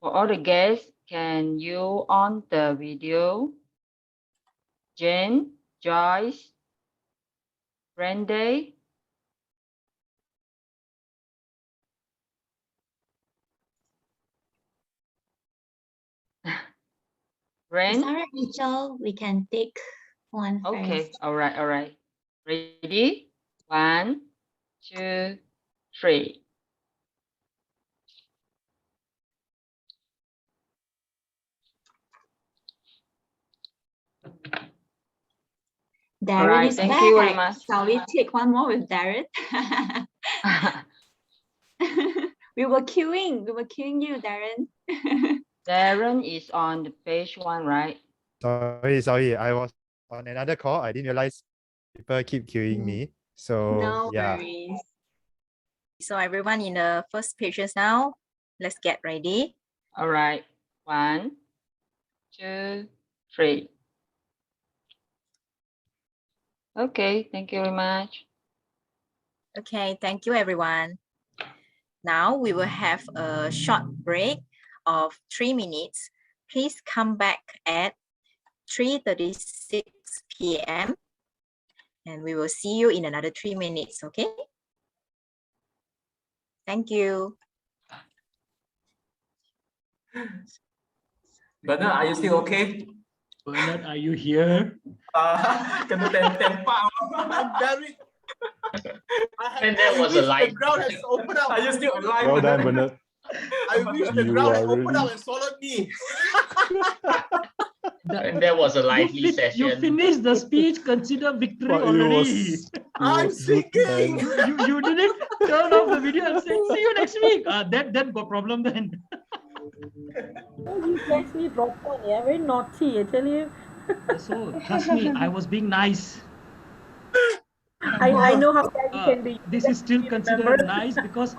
For all the guests, can you on the video? Jane, Joyce, Brandy. Ren? It's alright, Rachel. We can take one Okay, first. all right. Ready? 1, 2, 3. Darren is thank back. you very much. Shall we take one more with Darren? We were queuing you, Darren. Darren is on the page 1, right? Sorry. I was on another call. I didn't realize people keep queuing me. So No yeah. worries. So everyone in the first pages now, let's get ready. All right. 1, 2, 3. Okay, thank you very much. Okay, thank you everyone. Now we will have a short break of 3 minutes. Please come back at 3:36 p.m. and we will see you in another 3 minutes, okay? Thank you. Bernard, are you still okay? Bernard, are you here? Kena tempang. I'm very. And that was a The light. ground has opened up. Are you still alive? Well done, Bernard. I wish the You ground had are opened up really- and swallowed me. And that was a lively You session. finished the speech, consider victory But already. I'm was good, sinking. man. You didn't turn off the video and say, see you next week. That got problem then. You guys me drop on, yeah, very naughty, I tell you. So trust me, I was being nice. I know how bad you can be. This is still considered nice because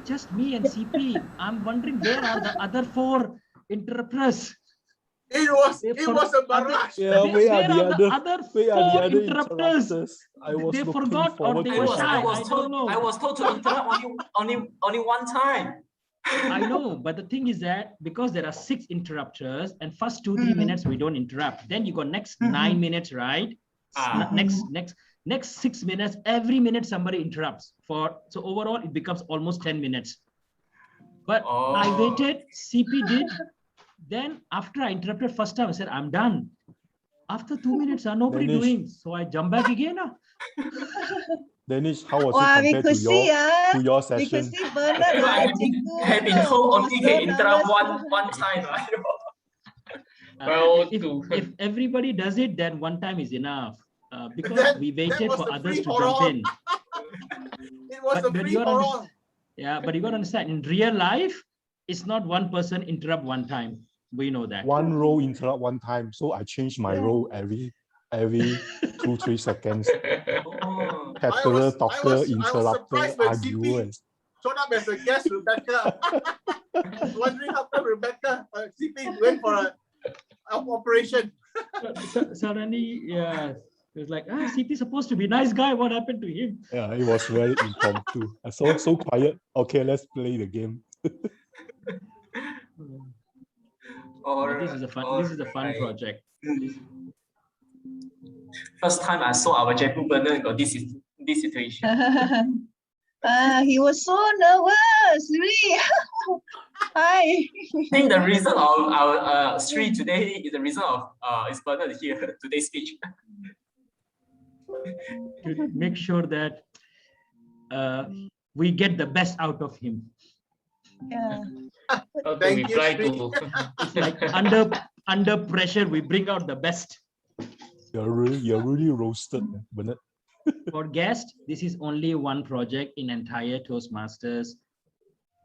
just me and CP. I'm wondering where are the other 4 interrupters? It was a barrage. Yeah, where are the other where are the 4 other interrupters? I was They looking forgot or forward they to were that. shy. I don't know. I was told to interrupt only one time. I know, but the thing is that because there are 6 interrupters and first 2-3 minutes we don't interrupt, then you got next 9 minutes, right? Next 6 minutes, every minute somebody interrupts so overall it becomes almost 10 minutes. But I waited, CP did. Then after I interrupted first time, I said, I'm done. After 2 minutes, nobody Danish. doing. So I jump back again. Danish, how was Wow, it we compared could to see, your we could session? see Bernard I watching too. have been told only So can interrupt nervous. one time. If everybody does it, then one time is enough. Because we waited for others to jump in. It was a free for all. Yeah, but you got to understand, in real life, it's not one person interrupt one time. We know that. One row interrupt one time, so I changed my row every 2-3 seconds. Pepperer, talker, interrupter, arguer. Showed up as a guest, Rebecca. Wondering how come Rebecca, CP went for a operation. Suddenly, yeah, it was like, CP supposed to be nice guy. What happened to him? Yeah, it was very impromptu. So quiet. Okay, let's play the game. This is a fun project. First time I saw our Jaipur burner got this situation. He was so nervous, really. Hi. I think the reason of our Sri today is the reason of his burner here, today's speech. To make sure that we get the best out of him. Yeah. Thank you, Sri. It's like under pressure, we bring out the best. You're really roasted, Bernard. For guest, this is only one project in entire Toastmasters.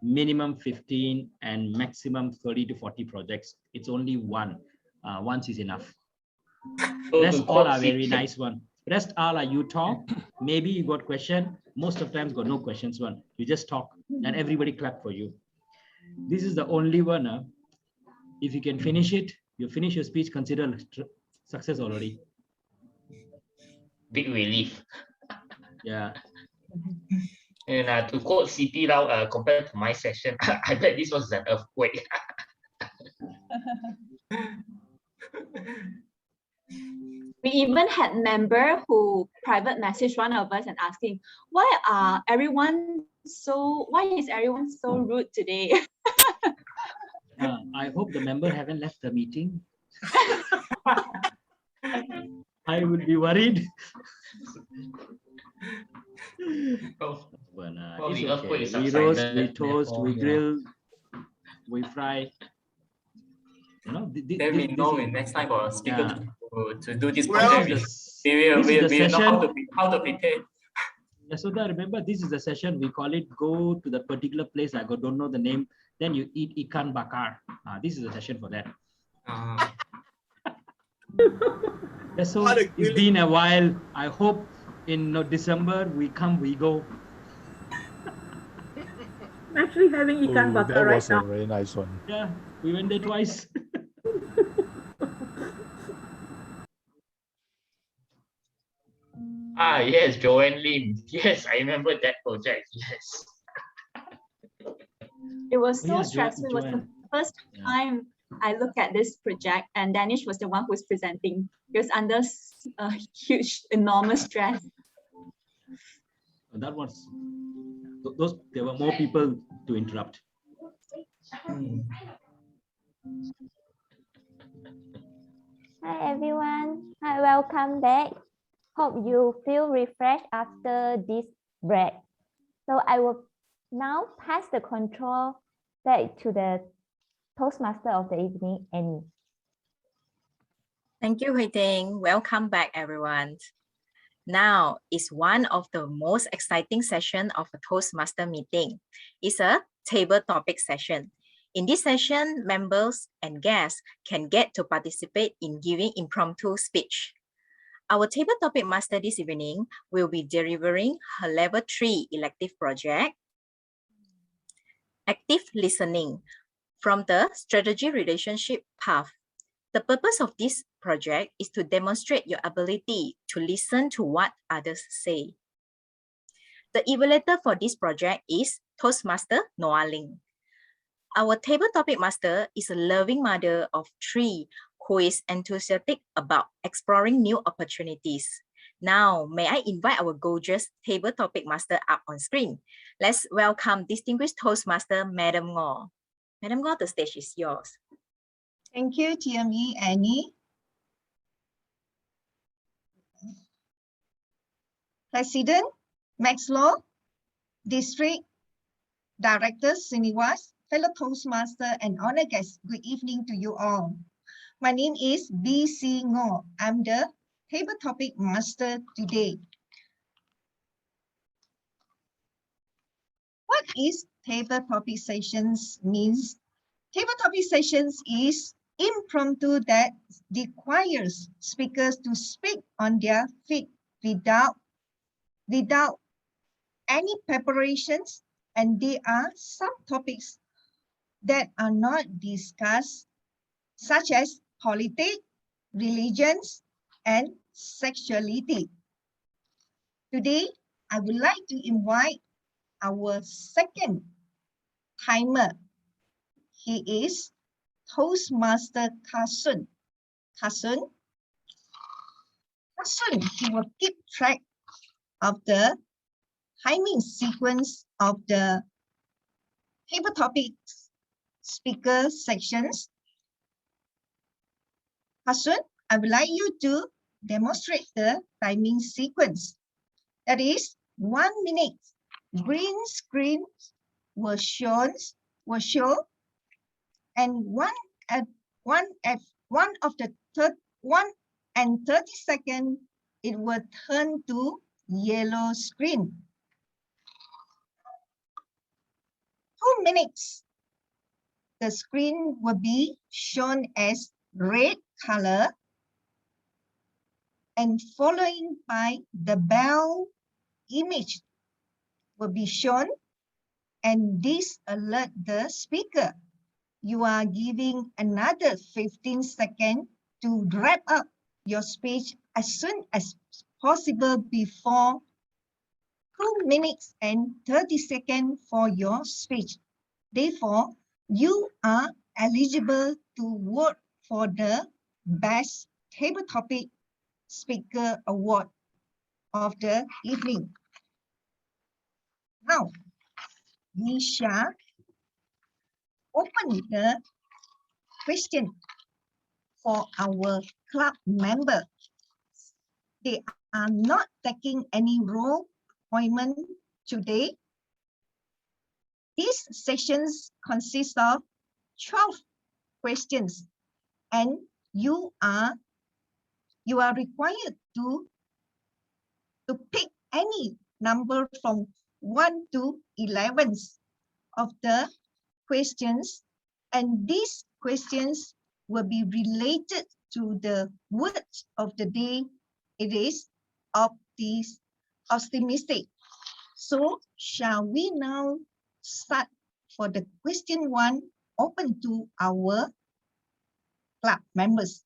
Minimum 15 and maximum 30 to 40 projects. It's only one. Once is enough. Rest all are very nice one. Rest all are you talk. Maybe you got question. Most of times got no questions one. You just talk and everybody clap for you. This is the only one. If you can finish it, you finish your speech, consider success already. Big relief. Yeah. And to quote CP Rao, compared to my session, I bet this was an earthquake. We even had member who private message one of us and asking, why is everyone so rude today? I hope the member haven't left the meeting. I would be worried. But it's okay. We roast, we toast, we grill, we fry. You know, Then we know next time for a speaker to do this Well, project. We know how to prepare. Yasotha, remember, this is the session we call it. Go to the particular place. I don't know the name. Then you eat ikan bakar. This is a session for that. So it's been a while. I hope in December we come, we go. I'm actually having ikan bakar right now. That was a very nice one. Yeah, we went there twice. Yes, Joanne Lim. Yes, I remember that project. Yes. It was so Yeah, stressful. It was the first time I looked at this project, and Danish was the one who was presenting. He was under a huge, enormous stress. That was there were more people to interrupt. Hi everyone. Hi, welcome back. Hope you feel refreshed after this break. So I will now pass the control back to the Toastmaster of the evening, Annie. Thank you, Hui Ting. Welcome back, everyone. Now is one of the most exciting sessions of a Toastmaster meeting. It's a table topic session. In this session, members and guests can get to participate in giving impromptu speech. Our table topic master this evening will be delivering her level 3 elective project, Active Listening, from the Strategy Relationship Path. The purpose of this project is to demonstrate your ability to listen to what others say. The evaluator for this project is Toastmaster Noah Ling. Our table topic master is a loving mother of 3 who is enthusiastic about exploring new opportunities. Now, may I invite our gorgeous table topic master up on screen. Let's welcome distinguished Toastmaster, Madam Ngo. Madam Ngo, the stage is yours. Thank you, TME Annie. President, Max Law, District Director Srinivas, fellow Toastmaster and honor guests, good evening to you all. My name is B.C. Ngo. I'm the table topic master today. What is table topic sessions means? Table topic sessions is impromptu that requires speakers to speak on their feet without any preparations, and there are some topics that are not discussed, such as politics, religions, and sexuality. Today, I would like to invite our second timer. He is Toastmaster Carson. Carson, he will keep track of the timing sequence of the table topics speaker sections. Carson, I would like you to demonstrate the timing sequence. That is 1 minute. Green screen will show, and 1 and 30 seconds, it will turn to yellow screen. 2 minutes, the screen will be shown as red color, and following by the bell image will be shown, and this alert the speaker. You are giving another 15 seconds to wrap up your speech as soon as possible before 2 minutes and 30 seconds for your speech. Therefore, you are eligible to vote for the Best Table Topic Speaker Award of the evening. Now, we shall open the question for our club member. They are not taking any role appointment today. These sessions consist of 12 questions, and you are required to pick any number from 1 to 11 of the questions, and these questions will be related to the word of the day. It is optimistic. So shall we now start for the question 1 open to our club members.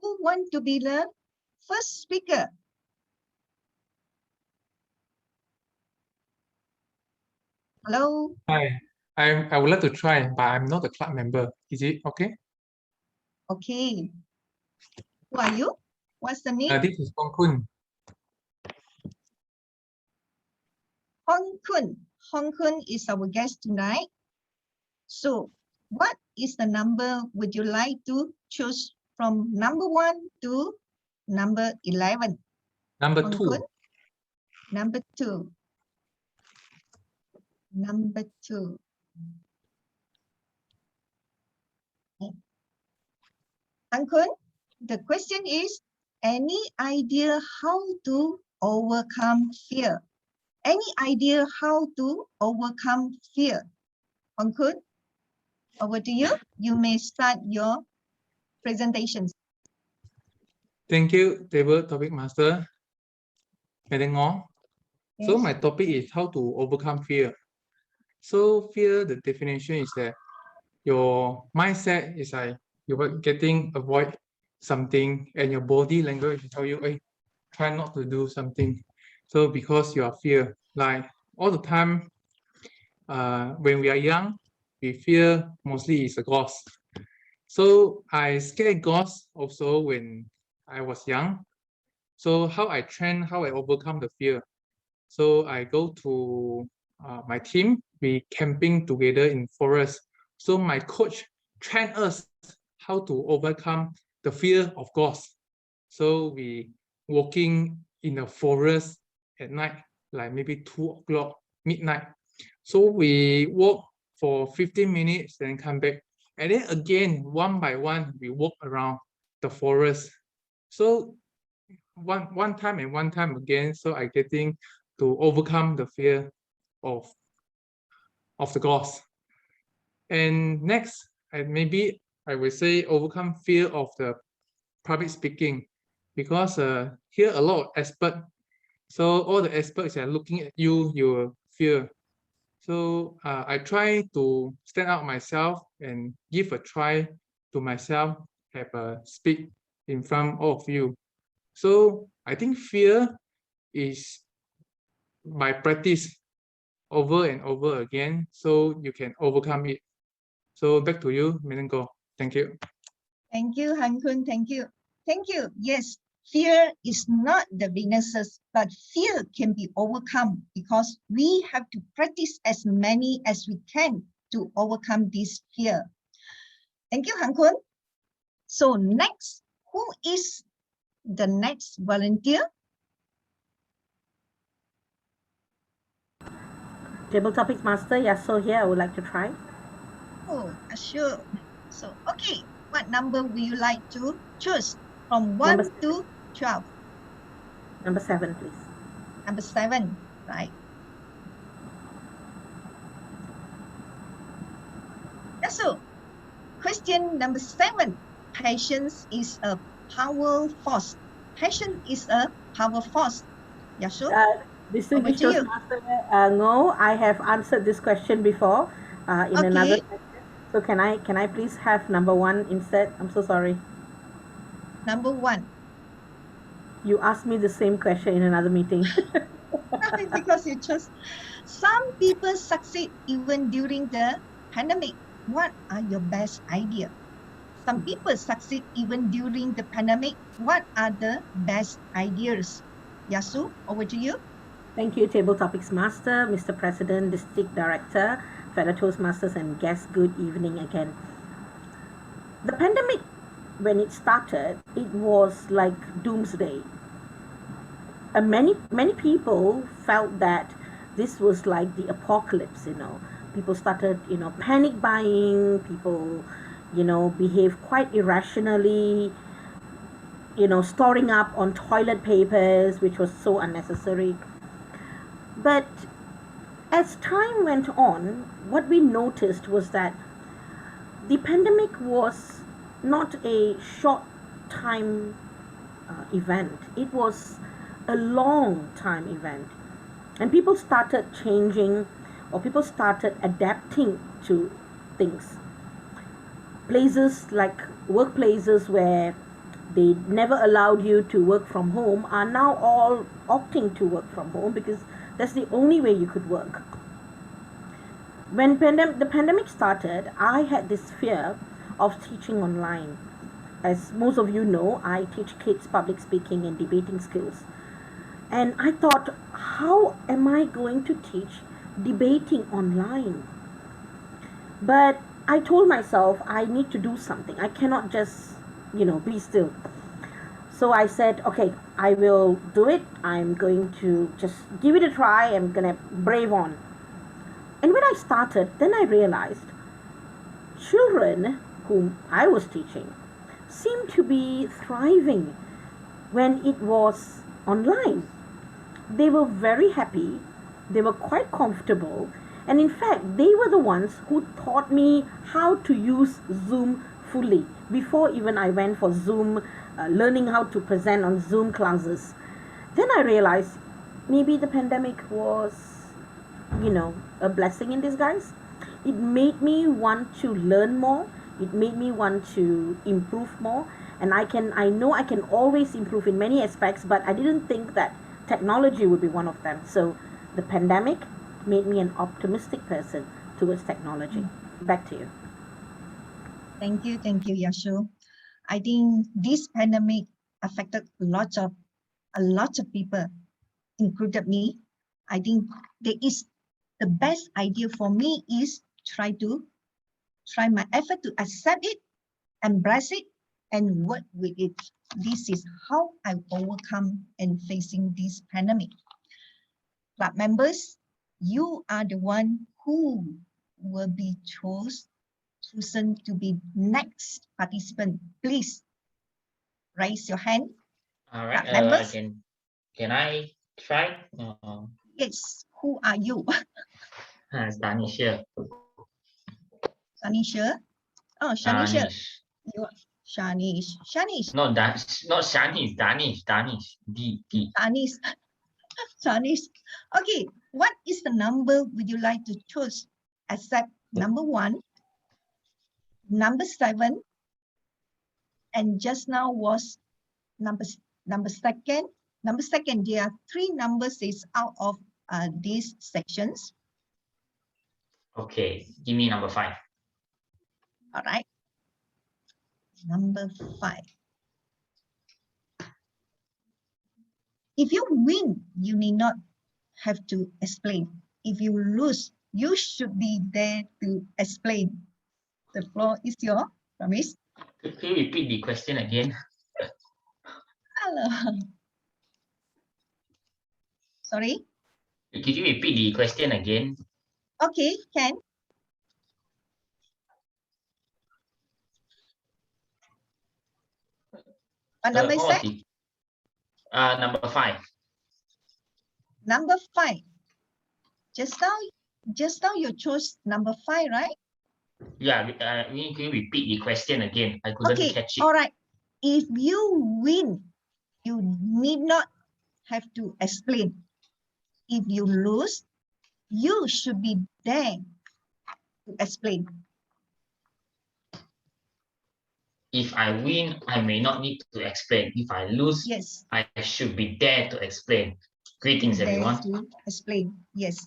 Who want to be the first speaker? Hello. Hi, I would like to try, but I'm not a club member. Is it okay? Okay. Who are you? What's the name? This is Hong Kun. Hong Kun. Hong Kun is our guest tonight. So, what is the number would you like to choose from number 1 to number 11? Number Hong 2. Kun? Number 2. Number 2. Okay. Hong Kun, the question is, any idea how to overcome fear? Any idea how to overcome fear? Hong Kun, over to you. You may start your presentations. Thank you, Table Topic Master. So my topic is how to overcome fear. So fear, the definition is that your mindset is like you're avoid something, and your body language will tell you, hey, try not to do something. So because you are fear, like all the time, when we are young, we fear mostly is a ghost. So I scared ghosts also when I was young. So how I overcome the fear. So I go to my team, we camping together in forest. So my coach trained us how to overcome the fear of ghosts. So we walking in the forest at night, like maybe 2 o'clock, midnight. So we walk for 15 minutes, then come back. And then again, one by one, we walk around the forest. So one time and one time again, so I getting to overcome the fear of the ghost. And next, maybe I will say overcome fear of the public speaking, because here a lot of experts. So all the experts are looking at you, your fear. So I try to stand out myself and give a try to myself, have a speak in front of you. So I think fear is by practice. over and over again so you can overcome it. So back to you, Minango. Thank you. Thank you, Han Kun. Thank you. Thank you. Yes, fear is not the weaknesses, but fear can be overcome because we have to practice as many as we can to overcome this fear. Thank you, Han Kun. So next, who is the next volunteer? Table Topics Master Yaso here. I would like to try. Oh, sure. So, okay, what number will you like to choose from 1 to 12? Number 7, please. Number 7, right. So, question number 7. Patience is a power force. Patience is a power force. Yaso? Distinguished Toastmaster, no, I have answered this question before in another session. So can I please have number 1 instead? I'm so sorry. Number 1. You asked me the same question in another meeting. Because you chose. Some people succeed even during the pandemic. What are your best ideas? Some people succeed even during the pandemic. What are the best ideas? Yasu, over to you. Thank you, Table Topics Master, Mr. President, District Director, fellow Toastmasters and guests, good evening again. The pandemic, when it started, it was like doomsday. Many people felt that this was like the apocalypse, People started, panic buying, people, behave quite irrationally, storing up on toilet papers, which was so unnecessary. But as time went on, what we noticed was that the pandemic was not a short time event. It was a long time event. And people started changing, or people started adapting to things. Places like workplaces where they never allowed you to work from home are now all opting to work from home because that's the only way you could work. When the pandemic started, I had this fear of teaching online. As most of you know, I teach kids public speaking and debating skills. And I thought, how am I going to teach debating online? But I told myself I need to do something. I cannot just, be still. So I said, okay, I will do it. I'm going to just give it a try. I'm going to brave on. And when I started, then I realized children whom I was teaching seemed to be thriving when it was online. They were very happy. They were quite comfortable. And in fact, they were the ones who taught me how to use Zoom fully before even I went for Zoom, learning how to present on Zoom classes. Then I realized maybe the pandemic was, a blessing in disguise. It made me want to learn more. It made me want to improve more. And I know I can always improve in many aspects, but I didn't think that technology would be one of them. So the pandemic made me an optimistic person towards technology. Back to you. Thank you, Yashu. I think this pandemic affected a lot of people, included me. I think the best idea for me is try my effort to accept it, embrace it, and work with it. This is how I overcome and facing this pandemic. Club members, you are the one who will be chosen to be next participant. Please raise your hand. All right. Can I try? Yes. Who are you? It's Danish here. Shanish. Oh, Shanish. You are Shanish. Shanish. No, not Shanish. Danish. D. Shanish. Shanish. Okay. What is the number would you like to choose? Except number 1, number 7, and just now was number second. Number second, there are 3 numbers is out of these sections. Okay, give me number 5. All right. Number 5. If you win, you need not have to explain. If you lose, you should be there to explain. The floor is yours, Promise. Could you repeat the question again? Hello. Sorry? Could you repeat the question again? Okay, can. What number is that? Number 5. Number 5. Just now you chose number 5, right? Yeah, can you repeat the question again? I couldn't catch it. All right. If you win, you need not have to explain. If you lose, you should be there to explain. If I win, I may not need to explain. If I lose, yes, I should be there to explain. Greetings, everyone. To explain, yes.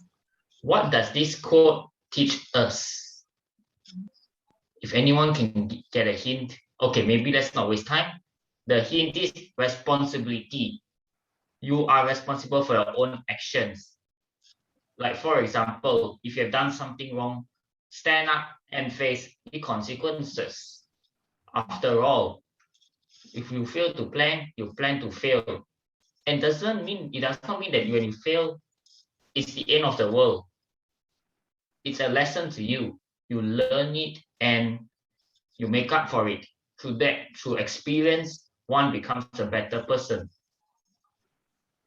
What does this quote teach us? If anyone can get a hint, okay, maybe let's not waste time. The hint is responsibility. You are responsible for your own actions. Like, for example, if you have done something wrong, stand up and face the consequences. After all, if you fail to plan, you plan to fail. And it does not mean that when you fail, it's the end of the world. It's a lesson to you. You learn it and you make up for it. Through that, through experience, one becomes a better person.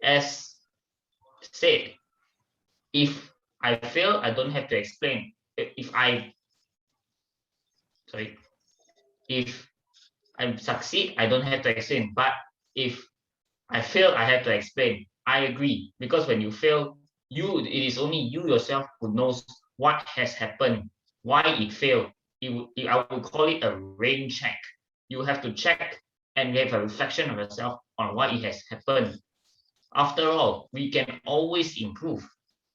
As said, if I fail, I don't have to explain. If I succeed, I don't have to explain. But if I fail, I have to explain. I agree, because when you fail, it is only you yourself who knows what has happened, why it failed. I would call it a rain check. You have to check and have a reflection of yourself on why it has happened. After all, we can always improve.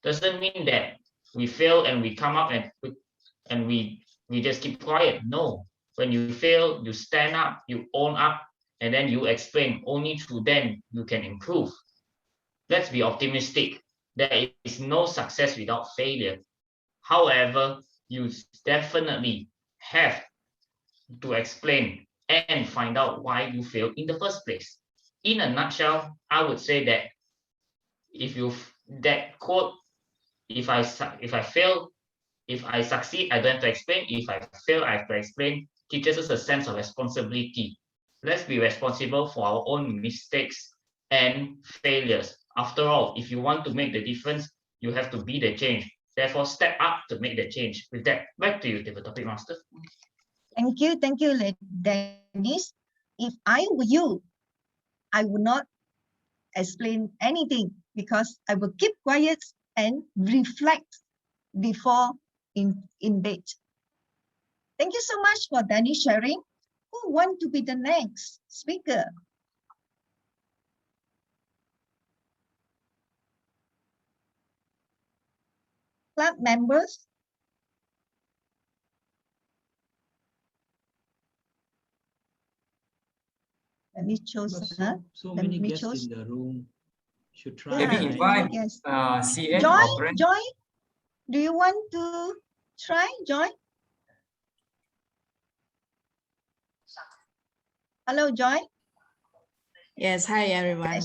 Doesn't mean that we fail and we come up and we just keep quiet. No, when you fail, you stand up, you own up, and then you explain. Only through then you can improve. Let's be optimistic. There is no success without failure. However, you definitely have to explain and find out why you failed in the first place. In a nutshell, I would say that that quote, if I fail, if I succeed, I don't have to explain. If I fail, I have to explain, teaches us a sense of responsibility. Let's be responsible for our own mistakes and failures. After all, if you want to make the difference, you have to be the change. Therefore, step up to make the change. With that, back to you, Table Topic Master. Thank you, Dennis. If I were you, I would not explain anything because I will keep quiet and reflect before in bed. Thank you so much for Dennis sharing. Who want to be the next speaker? Club members? Let me choose. So many guests in the room. Should try. Maybe invite CN Joy, do you want to try, Joy? Hello, Joy. Yes, hi everyone.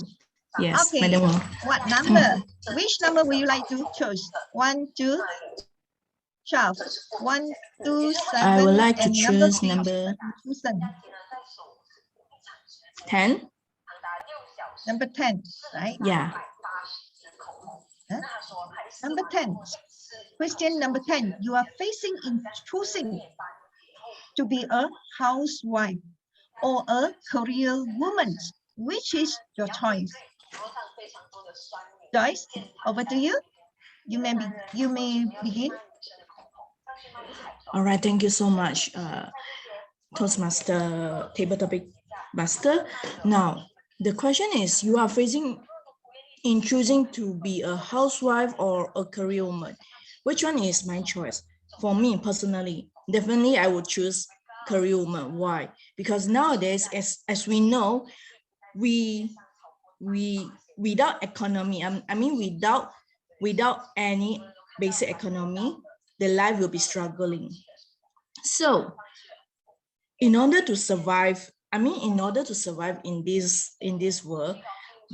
Yes, okay. Madam Wong. What number? Which number would you like to choose? 1, 2, 12. 1, 2, 7. I would like to and choose number 10. Number 10, right? Yeah. Huh? Number 10. Question number 10. You are facing in choosing to be a housewife or a career woman. Which is your choice? Joyce, over to you. You may begin. All right, thank you so much, Toastmaster, Table Topic Master. Now, the question is, you are facing in choosing to be a housewife or a career woman. Which one is my choice? for me personally, definitely I would choose career woman. Why? Because nowadays, as we know, we without economy, I mean without any basic economy, the life will be struggling. So in order to survive, in order to survive in this world,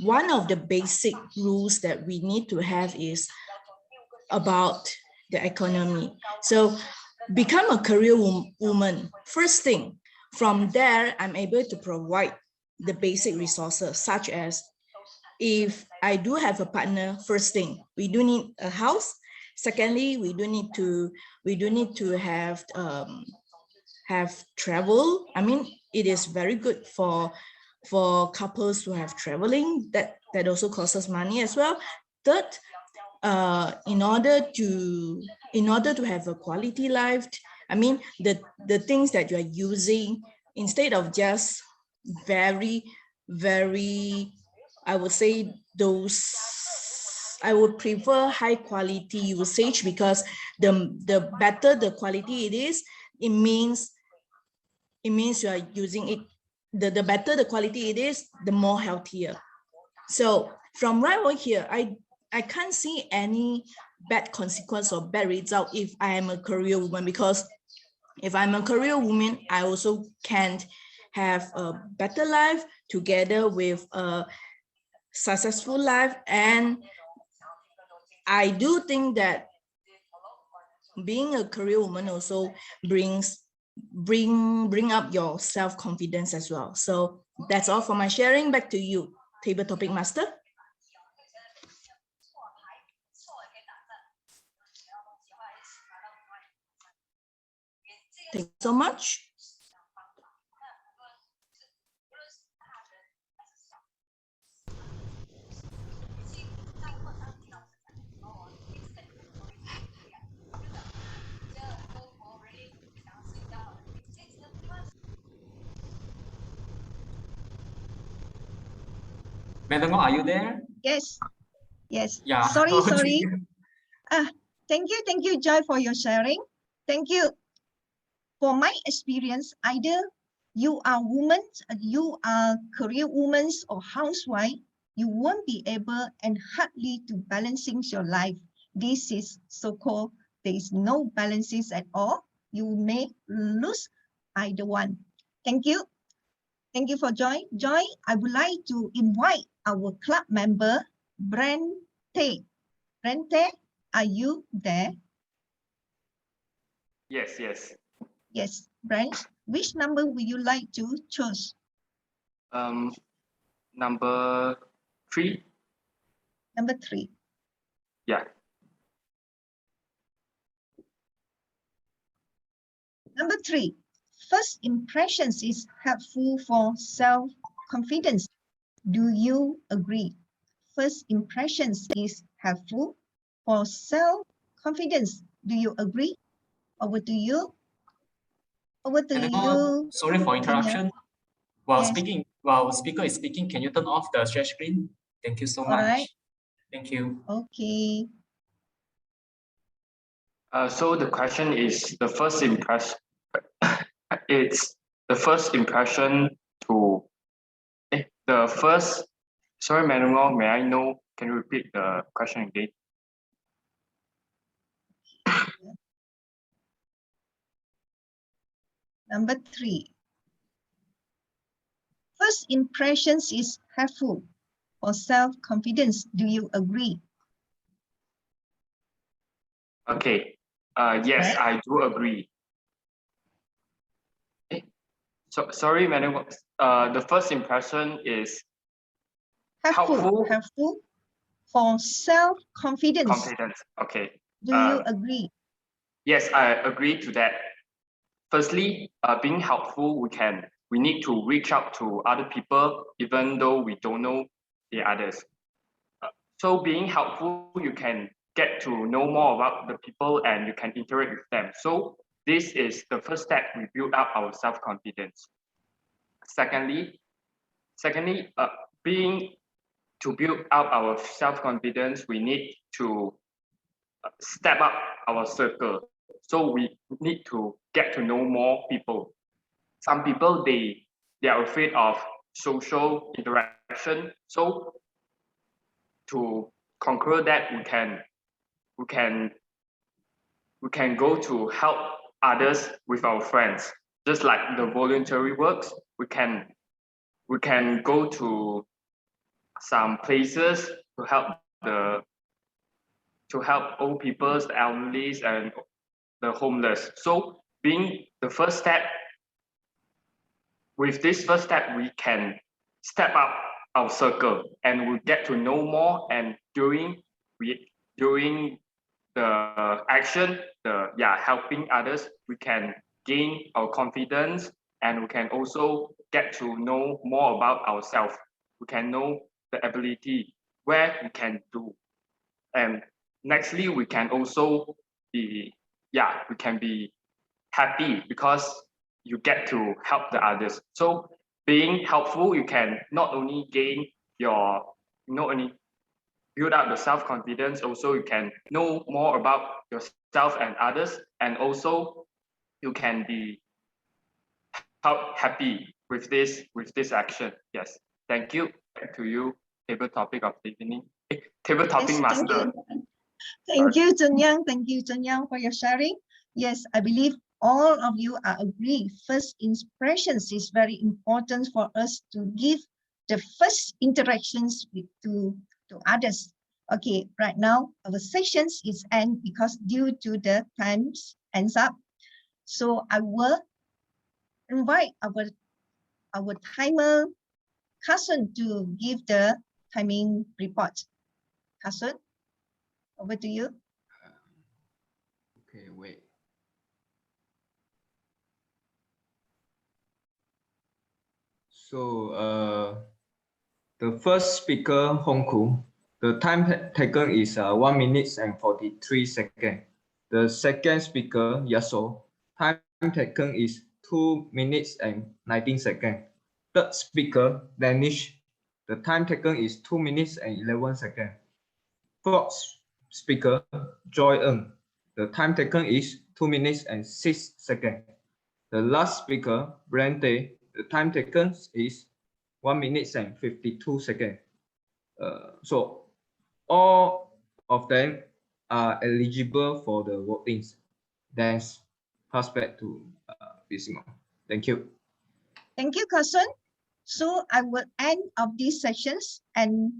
one of the basic rules that we need to have is about the economy. So become a career woman. First thing, from there, I'm able to provide the basic resources, such as if I do have a partner, first thing, we do need a house. Secondly, we do need to have travel. I mean, it is very good for couples who have traveling. That also costs money as well. Third, in order to have a quality life, I mean, the things that you are using, instead of just very, I would say I would prefer high quality usage, because the better the quality it is, it means you are using it, the better the quality it is, the more healthier. So from right over here, I can't see any bad consequence or bad result if I am a career woman, because if I'm a career woman, I also can have a better life together with a successful life. And I do think that being a career woman also bring up your self-confidence as well. So that's all for my sharing. Back to you, table topic master. Thank you so much. Madam, are you there? Yes. Yes. Yeah. Sorry. Thank you, Joy, for your sharing. Thank you. For my experience, either you are woman, you are career woman or housewife, you won't be able and hardly to balancing your life. This is so-called there is no balances at all. You may lose either one. Thank you. Thank you for Joy. Joy, I would like to invite our club member, Brente. Brente, are you there? Yes. Yes, Brent. Which number would you like to choose? Number 3. Number 3. Yeah. Number 3. First impressions is helpful for self-confidence. Do you agree? First impressions is helpful for self-confidence. Do you agree? Over to you. Over to you. Sorry for interruption. While Yes. speaker is speaking, can you turn off the share screen? Thank you so much. All right. Thank you. Okay. So the question is the first impression. It's the first impression to the first. Sorry, Madam Wong, may I know? Can you repeat the question again? Number 3. First impressions is helpful for self-confidence. Do you agree? Okay. Yes, Right. I do agree. So sorry, Madam. The first impression is helpful for self-confidence. Confidence. Okay. Do you agree? Yes, I agree to that. Firstly, being helpful, we need to reach out to other people, even though we don't know the others. So being helpful, you can get to know more about the people and you can interact with them. So this is the first step we build up our self-confidence. Secondly, to build up our self-confidence, we need to step up our circle. So we need to get to know more people. Some people, they are afraid of social interaction. So to conquer that, we can go to help others with our friends. Just like the voluntary works, we can go to some places to help old people, the elderly, and the homeless. So being the first step, with this first step, we can step up our circle and we get to know more. And during the action, helping others, we can gain our confidence, and we can also get to know more about ourselves. We can know the ability where we can do. And nextly, we can also be happy because you get to help the others. So being helpful, you can not only build up the self-confidence, also you can know more about yourself and others, and also you can be happy with this action. Yes, thank you. Back to you, table topic of the evening. Table topic master. Thank you, Chun Yang. Thank you, Chun Yang, for your sharing. Yes, I believe all of you are agree. First impressions is very important for us to give the first interactions to others. Okay, right now our sessions is end because due to the times ends up. So I will invite our timer, Carson, to give the timing report. Carson, over to you. Okay, wait. So the first speaker, Hongku, the time taken is 1 minute and 43 seconds. The second speaker, Yaso, time taken is 2 minutes and 19 seconds. Third speaker, Danish, the time taken is 2 minutes and 11 seconds. Fourth speaker, Joy Ng, the time taken is 2 minutes and 6 seconds. The last speaker, Brente, the time taken is 1 minute and 52 seconds. So all of them are eligible for the votings. Then pass back to Bisimo. Thank you. Thank you, Carson. So I will end of these sessions and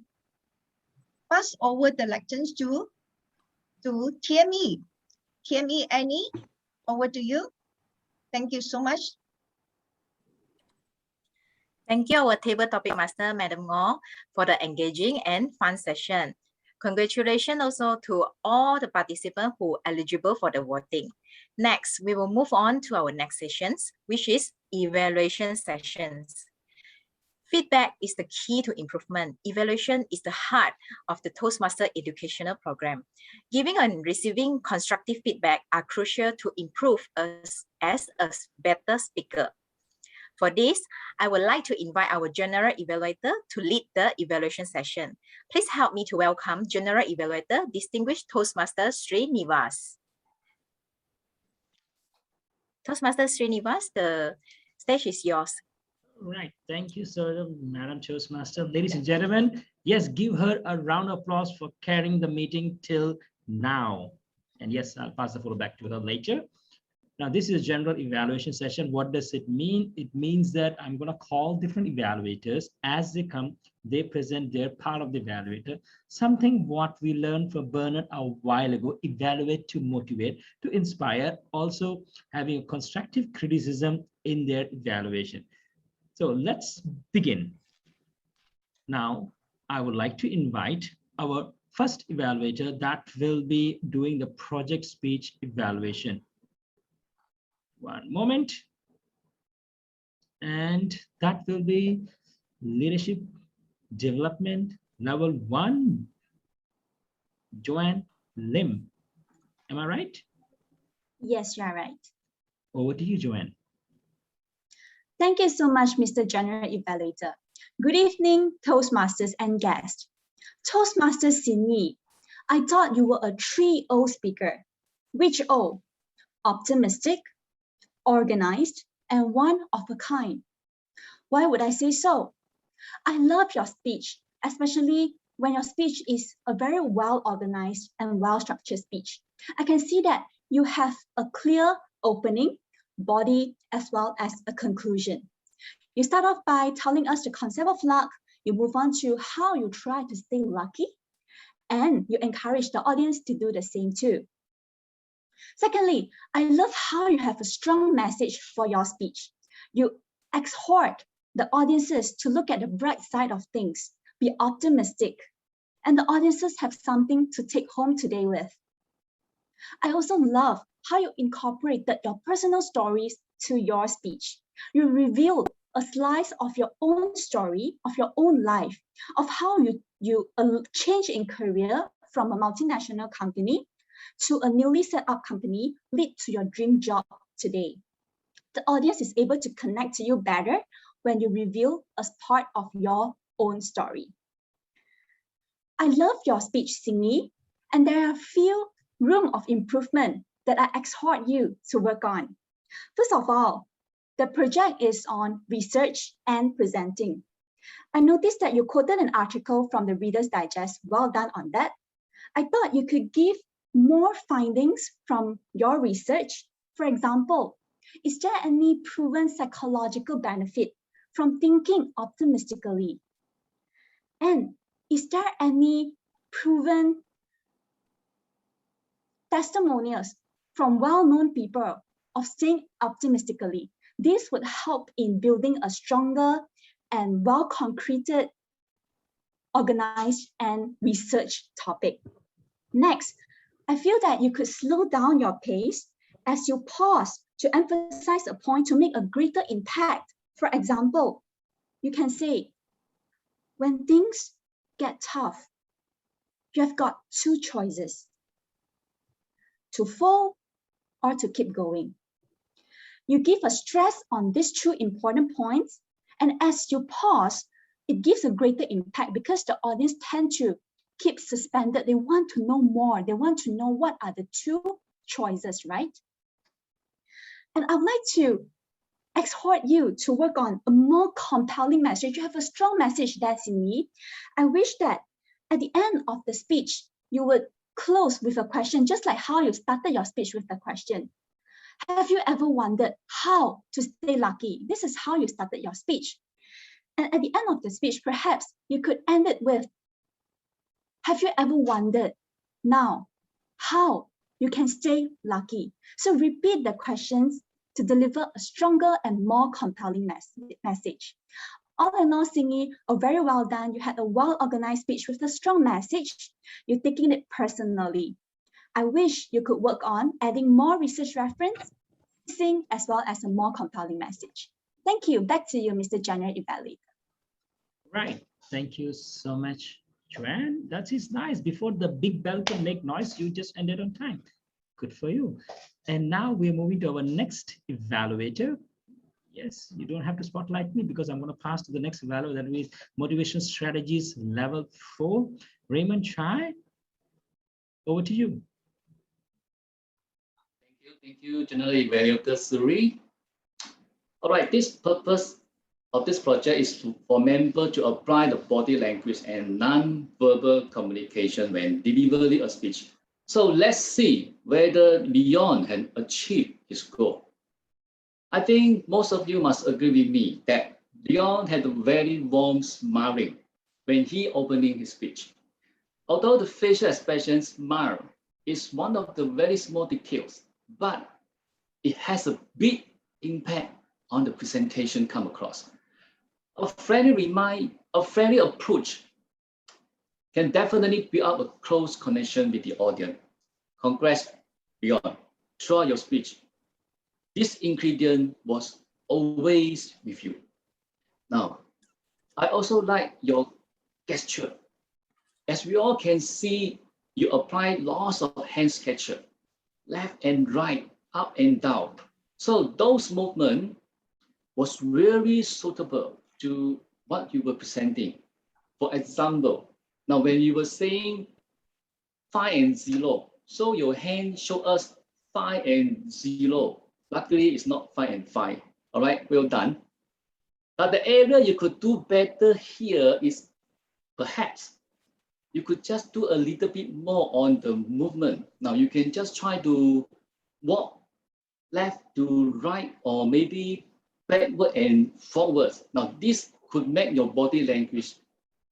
pass over the lectures to TME. TME Annie, over to you. Thank you so much. Thank you, our table topic master, Madam Ngo, for the engaging and fun session. Congratulations also to all the participants who are eligible for the voting. Next, we will move on to our next sessions, which is evaluation sessions. Feedback is the key to improvement. Evaluation is the heart of the Toastmaster educational program. Giving and receiving constructive feedback are crucial to improve us as a better speaker. For this, I would like to invite our General Evaluator to lead the evaluation session. Please help me to welcome General Evaluator, Distinguished Toastmaster Srivinas. Toastmaster Srivinas, the stage is yours. All right, thank you, sir, Madam Toastmaster. Ladies and gentlemen, yes, give her a round of applause for carrying the meeting till now. And yes, I'll pass the floor back to her later. Now, this is a general evaluation session. What does it mean? It means that I'm going to call different evaluators. As they come, they present their part of the evaluator. Something what we learned from Bernard a while ago, evaluate to motivate, to inspire, also having a constructive criticism in their evaluation. So let's begin. Now, I would like to invite our first evaluator that will be doing the project speech evaluation. One moment. And that will be leadership development level 1, Joanne Lim. Am I right? Yes, you are right. Over to you, Joanne. Thank you so much, Mr. General Evaluator. Good evening, Toastmasters and guests. Toastmaster Sydney, I thought you were a 3-0 speaker. Which O? optimistic, organized, and one of a kind. Why would I say so? I love your speech, especially when your speech is a very well-organized and well-structured speech. I can see that you have a clear opening, body, as well as a conclusion. You start off by telling us the concept of luck, you move on to how you try to stay lucky, and you encourage the audience to do the same too. Secondly, I love how you have a strong message for your speech. You exhort the audiences to look at the bright side of things, be optimistic, and the audiences have something to take home today with. I also love how you incorporated your personal stories to your speech. You revealed a slice of your own story, of your own life, of how you change in career from a multinational company to a newly set up company lead to your dream job today. The audience is able to connect to you better when you reveal as part of your own story. I love your speech, Singi, and there are few room of improvement that I exhort you to work on. First of all, the project is on research and presenting. I noticed that you quoted an article from the Reader's Digest. Well done on that. I thought you could give more findings from your research. For example, is there any proven psychological benefit from thinking optimistically? And is there any proven testimonials from well-known people of staying optimistically? This would help in building a stronger and well-concreted, organized, and research topic. Next, I feel that you could slow down your pace as you pause to emphasize a point to make a greater impact. For example, you can say, when things get tough, you have got two choices: to fall or to keep going. You give a stress on these two important points, and as you pause, it gives a greater impact because the audience tend to keep suspended. They want to know more. They want to know what are the two choices, right? And I'd like to exhort you to work on a more compelling message. You have a strong message that's in me. I wish that at the end of the speech, you would close with a question, just like how you started your speech with the question. Have you ever wondered how to stay lucky? This is how you started your speech. And at the end of the speech, perhaps you could end it with, have you ever wondered now how you can stay lucky? So repeat the questions to deliver a stronger and more compelling message. All in all, Singi, very well done. You had a well-organized speech with a strong message. You're taking it personally. I wish you could work on adding more research reference, as well as a more compelling message. Thank you. Back to you, Mr. General Evaluator. Right. Thank you so much, Joanne. That is nice. Before the big bell can make noise, you just ended on time. Good for you. And now we're moving to our next evaluator. Yes, you don't have to spotlight me because I'm going to pass to the next evaluator, that is Motivation Strategies Level 4. Raymond Chai, over to you. Thank you, General Evaluator Suri. All right, this purpose of this project is for members to apply the body language and non-verbal communication when delivering a speech. So let's see whether Leon can achieve his goal. I think most of you must agree with me that Leon had a very warm smiling when he opening his speech. Although the facial expression smile is one of the very small details, but it has a big impact on the presentation come across. A friendly approach can definitely build up a close connection with the audience. Congrats, Leon, throughout your speech. This ingredient was always with you. Now, I also like your gesture. As we all can see, you apply lots of hand gesture, left and right, up and down. So those movements was really suitable to what you were presenting. For example, now when you were saying 5 and 0, so your hand show us 5 and 0. Luckily, it's not 5 and 5. All right, well done. But the area you could do better here is perhaps you could just do a little bit more on the movement. Now you can just try to walk left to right or maybe backward and forwards. Now this could make your body language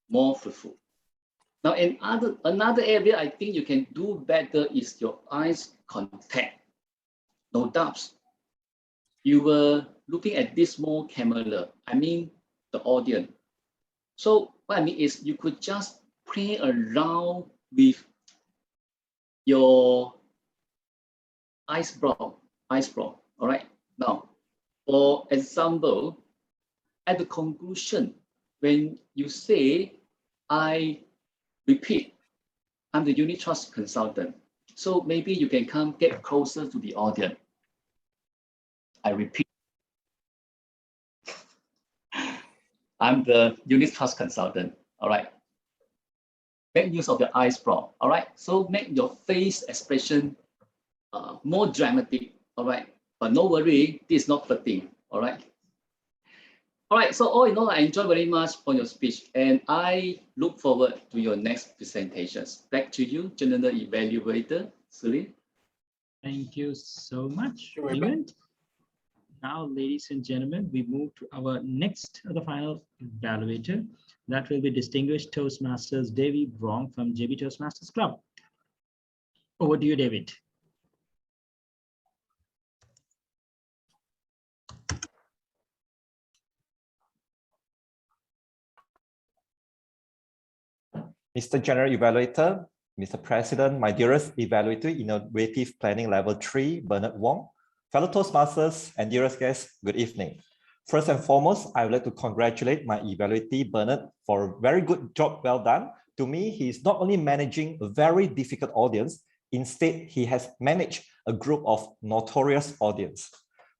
more fruitful. Now another area I think you can do better is your eyes contact. No doubts. You were looking at this small camera, I mean the audience. So what I mean is you could just play around with your eyebrow, all right? Now, for example, at the conclusion, when you say, I repeat, I'm the unit trust consultant. So maybe you can come get closer to the audience. I repeat, I'm the unit trust consultant, all right? Make use of your eyebrow, all right? So make your face expression more dramatic, all right? But no worry, this is not fatigue, all right? All right, so all in all, I enjoy very much for your speech and I look forward to your next presentations. Back to you, General Evaluator, Suri. Thank you so much, Raymond. Now, ladies and gentlemen, we move to our next, the final evaluator. That will be Distinguished Toastmasters David Wong from JB Toastmasters Club. Over to you, David. Mr. General Evaluator, Mr. President, my dearest evaluator, Innovative Planning Level 3, Bernard Wong, fellow Toastmasters and dearest guests, good evening. First and foremost, I would like to congratulate my evaluatee, Bernard, for a very good job well done. To me, he is not only managing a very difficult audience, instead, he has managed a group of notorious audience.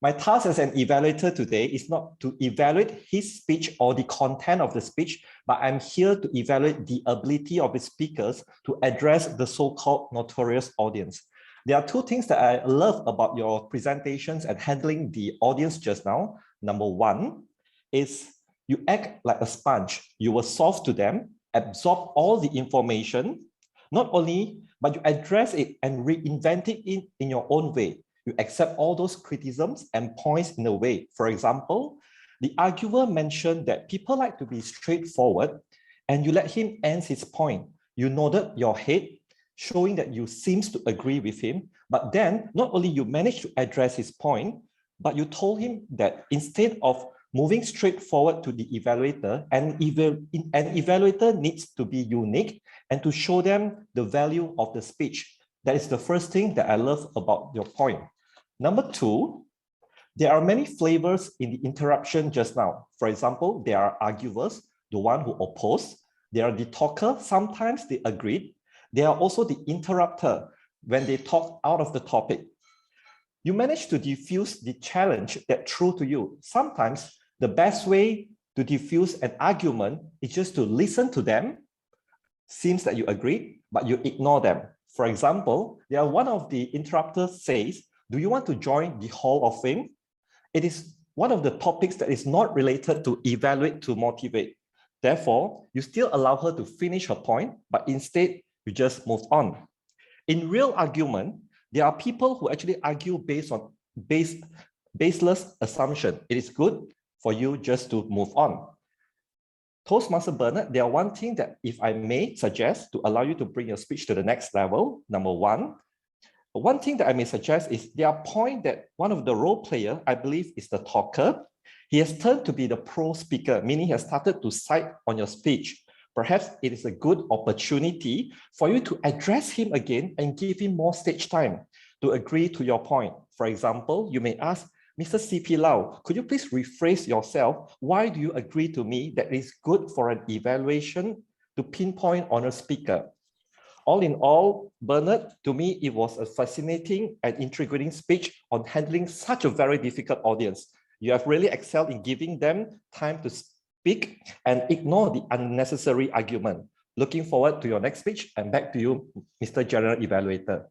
My task as an evaluator today is not to evaluate his speech or the content of the speech, but I'm here to evaluate the ability of the speakers to address the so-called notorious audience. There are two things that I love about your presentations and handling the audience just now. Number one is you act like a sponge. You will solve to them, absorb all the information, not only, but you address it and reinvent it in your own way. You accept all those criticisms and points in a way. For example, the arguer mentioned that people like to be straightforward and you let him end his point. You nodded your head, showing that you seems to agree with him, but then not only you managed to address his point, but you told him that instead of moving straight forward to the evaluator, an evaluator needs to be unique and to show them the value of the speech. That is the first thing that I love about your point. Number two, there are many flavors in the interruption just now. For example, there are arguers, the one who oppose. There are the talker, sometimes they agreed. There are also the interrupter when they talk out of the topic. You manage to diffuse the challenge that threw to you. Sometimes the best way to diffuse an argument is just to listen to them. Seems that you agree, but you ignore them. For example, one of the interrupters says, do you want to join the Hall of Fame? It is one of the topics that is not related to evaluate to motivate. Therefore, you still allow her to finish her point, but instead you just move on. In real argument, there are people who actually argue based on baseless assumption. It is good for you just to move on. Toastmaster Bernard, there are one thing that if I may suggest to allow you to bring your speech to the next level. Number one thing that I may suggest is there are points that one of the role player, I believe is the talker, he has turned to be the pro speaker, meaning he has started to cite on your speech. Perhaps it is a good opportunity for you to address him again and give him more stage time to agree to your point. For example, you may ask, Mr. CP Lau, could you please rephrase yourself? Why do you agree to me that it is good for an evaluation to pinpoint on a speaker? All in all, Bernard, to me, it was a fascinating and intriguing speech on handling such a very difficult audience. You have really excelled in giving them time to speak and ignore the unnecessary argument. Looking forward to your next speech and back to you, Mr. General Evaluator.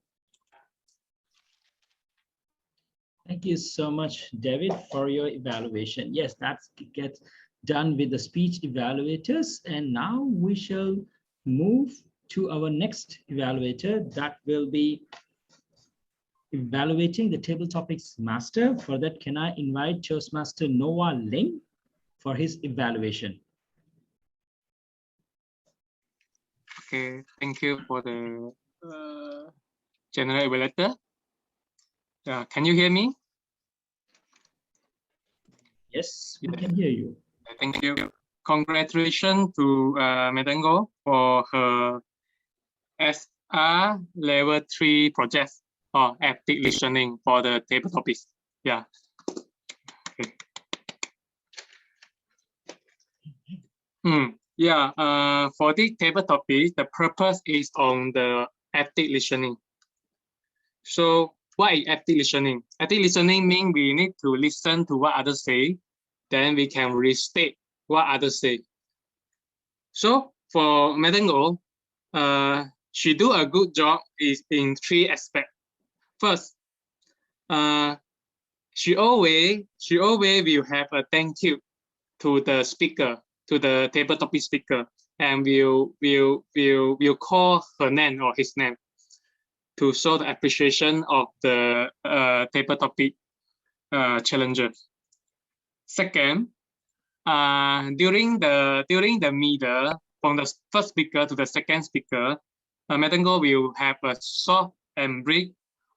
Thank you so much, David, for your evaluation. Yes, that gets done with the speech evaluators. And now we shall move to our next evaluator that will be evaluating the table topics master. For that, can I invite Toastmaster Noah Ling for his evaluation? Okay, thank you for the general evaluator. Can you hear me? Yes, we can hear you. Thank you. Congratulations to Madam Go for her SR level 3 project or active listening for the table topics. Yeah. Okay. For this table topic, the purpose is on the active listening. So what is active listening? Active listening means we need to listen to what others say, then we can restate what others say. So for Madam Go, she do a good job is in 3 aspects. First, she always will have a thank you to the speaker, to the table topic speaker, and will call her name or his name to show the appreciation of the table topic challenger. Second, during the middle, from the first speaker to the second speaker, Madam Go will have a short and brief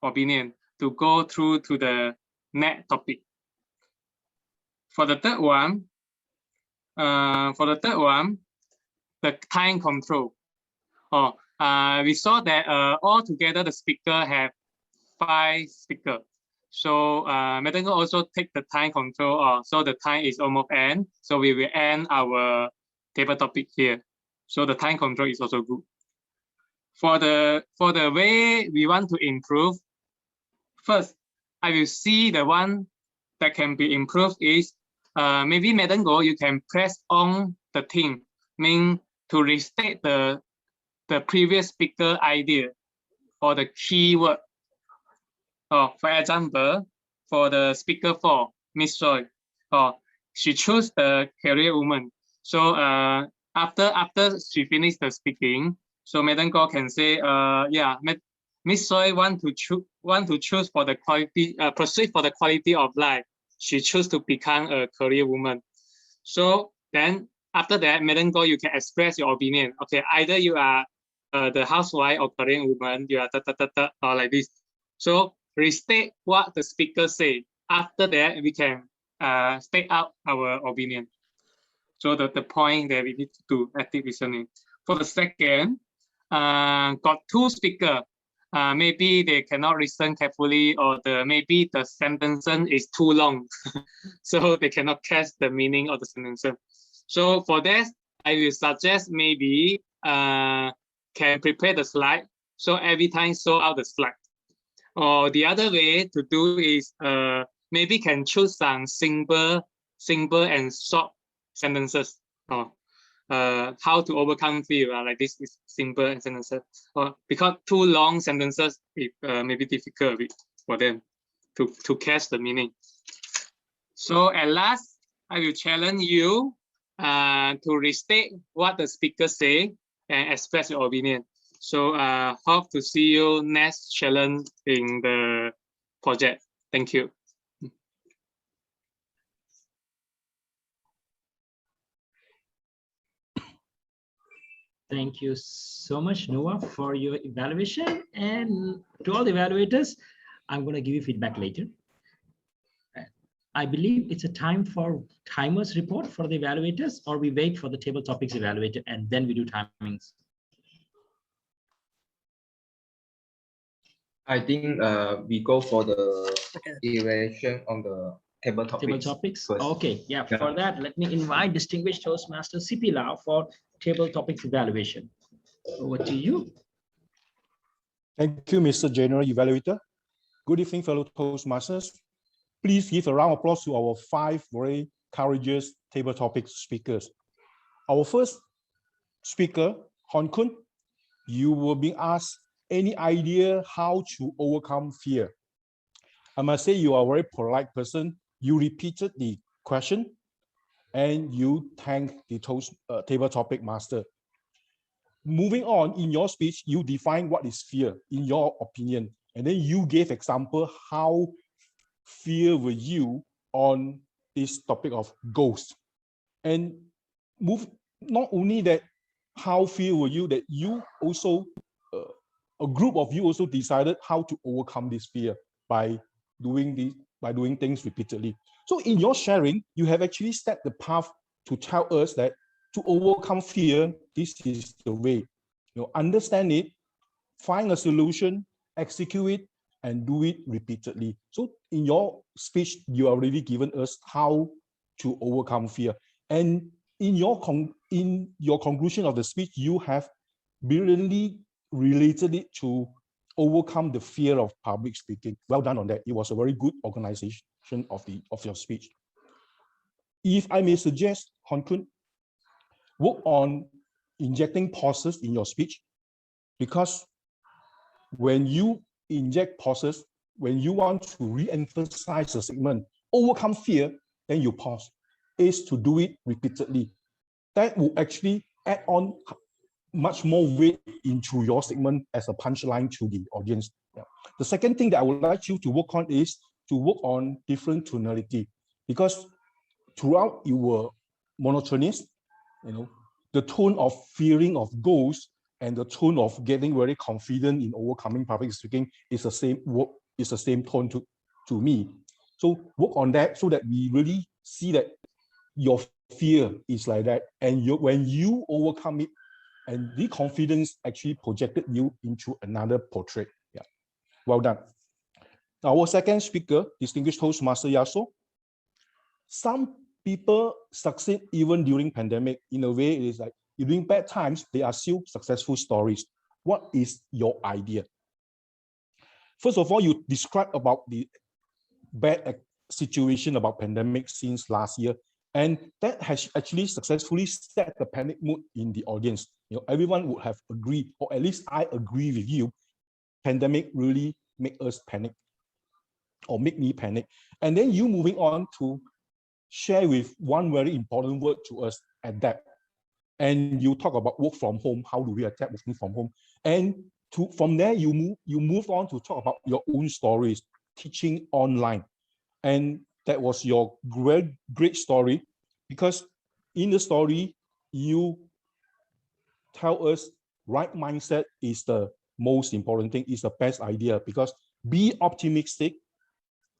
opinion to go through to the next topic. For the third one, the time control. We saw that altogether the speaker have 5 speakers. So Madam Go also take the time control. So the time is almost end. So we will end our table topic here. So the time control is also good. For the way we want to improve, first I will see the one that can be improved is maybe Madam Go, you can press on the thing, mean to restate the previous speaker idea or the keyword. For example, for the speaker 4, Miss Joy, she chose the career woman. So after she finished the speaking, so Madam Go can say, Miss Joy want to choose for the quality, proceed for the quality of life. She chose to become a career woman. So then after that, Madam Go, you can express your opinion. Okay, either you are the housewife or career woman, you are or like this. So restate what the speaker say. After that, we can state out our opinion. So the point that we need to do active listening. For the second, got 2 speakers. Maybe they cannot listen carefully, or maybe the sentence is too long, so they cannot catch the meaning of the sentence. So for that, I will suggest maybe can prepare the slide. So every time show out the slide. Or the other way to do is maybe can choose some simple and short sentences. How to overcome fear, like this is simple and sentences. Because too long sentences, it may be difficult for them to catch the meaning. So at last, I will challenge you to restate what the speaker say and express your opinion. So hope to see you next challenge in the project. Thank you. Thank you so much, Noah, for your evaluation. And to all the evaluators, I'm going to give you feedback later. I believe it's a time for timers report for the evaluators, or we wait for the table topics evaluator and then we do timings. I think we go for the evaluation on the table topics. First. Okay, yeah. For that, let me invite distinguished Toastmaster CP Lau for table topics evaluation. Over to you. Thank you, Mr. General Evaluator. Good evening, fellow Toastmasters. Please give a round of applause to our 5 very courageous table topics speakers. Our first speaker, Hon Kun, you will be asked any idea how to overcome fear. I must say you are a very polite person. You repeated the question and you thank the table topic master. Moving on, in your speech, you define what is fear in your opinion. And then you gave example how fear were you on this topic of ghosts. And not only that, how fear were you that you also, a group of you also decided how to overcome this fear by doing things repeatedly. So in your sharing, you have actually set the path to tell us that to overcome fear, this is the way. Understand it, find a solution, execute it, and do it repeatedly. So in your speech, you already given us how to overcome fear. And in your conclusion of the speech, you have brilliantly related it to overcome the fear of public speaking. Well done on that. It was a very good organization of your speech. If I may suggest, Hon-kun, work on injecting pauses in your speech, because when you inject pauses, when you want to re-emphasize a segment, overcome fear, then you pause. Is to do it repeatedly. That will actually add on much more weight into your segment as a punchline to the audience. Yeah. The second thing that I would like you to work on is to work on different tonality, because throughout you were monotonous, the tone of fearing of ghosts and the tone of getting very confident in overcoming public speaking is the same tone to me. So work on that so that we really see that your fear is like that, and when you overcome it, and the confidence actually projected you into another portrait. Yeah, well done. Our second speaker, distinguished Toastmaster Yaso. Some people succeed even during pandemic. In a way, it is like during bad times, they are still successful stories. What is your idea? First of all, you describe about the bad situation about pandemic since last year, and that has actually successfully set the panic mood in the audience. Everyone would have agreed, or at least I agree with you, pandemic really make us panic, or make me panic. And then you moving on to share with one very important word to us, adapt. And you talk about work from home, how do we adapt working from home? And from there, you move on to talk about your own stories, teaching online. And that was your great story, because in the story, you tell us right mindset is the most important thing, is the best idea, because be optimistic.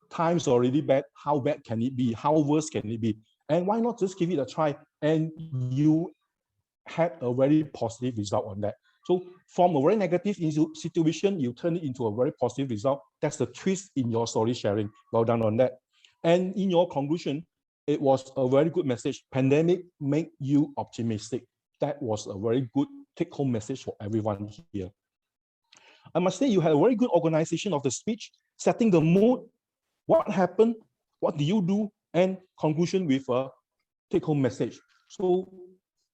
Time's already bad. How bad can it be? How worse can it be? And why not just give it a try? And you had a very positive result on that. So from a very negative situation, you turn it into a very positive result. That's the twist in your story sharing. Well done on that. And in your conclusion, it was a very good message. Pandemic make you optimistic. That was a very good take-home message for everyone here. I must say you had a very good organization of the speech, setting the mood, what happened, what do you do, and conclusion with a take-home message. So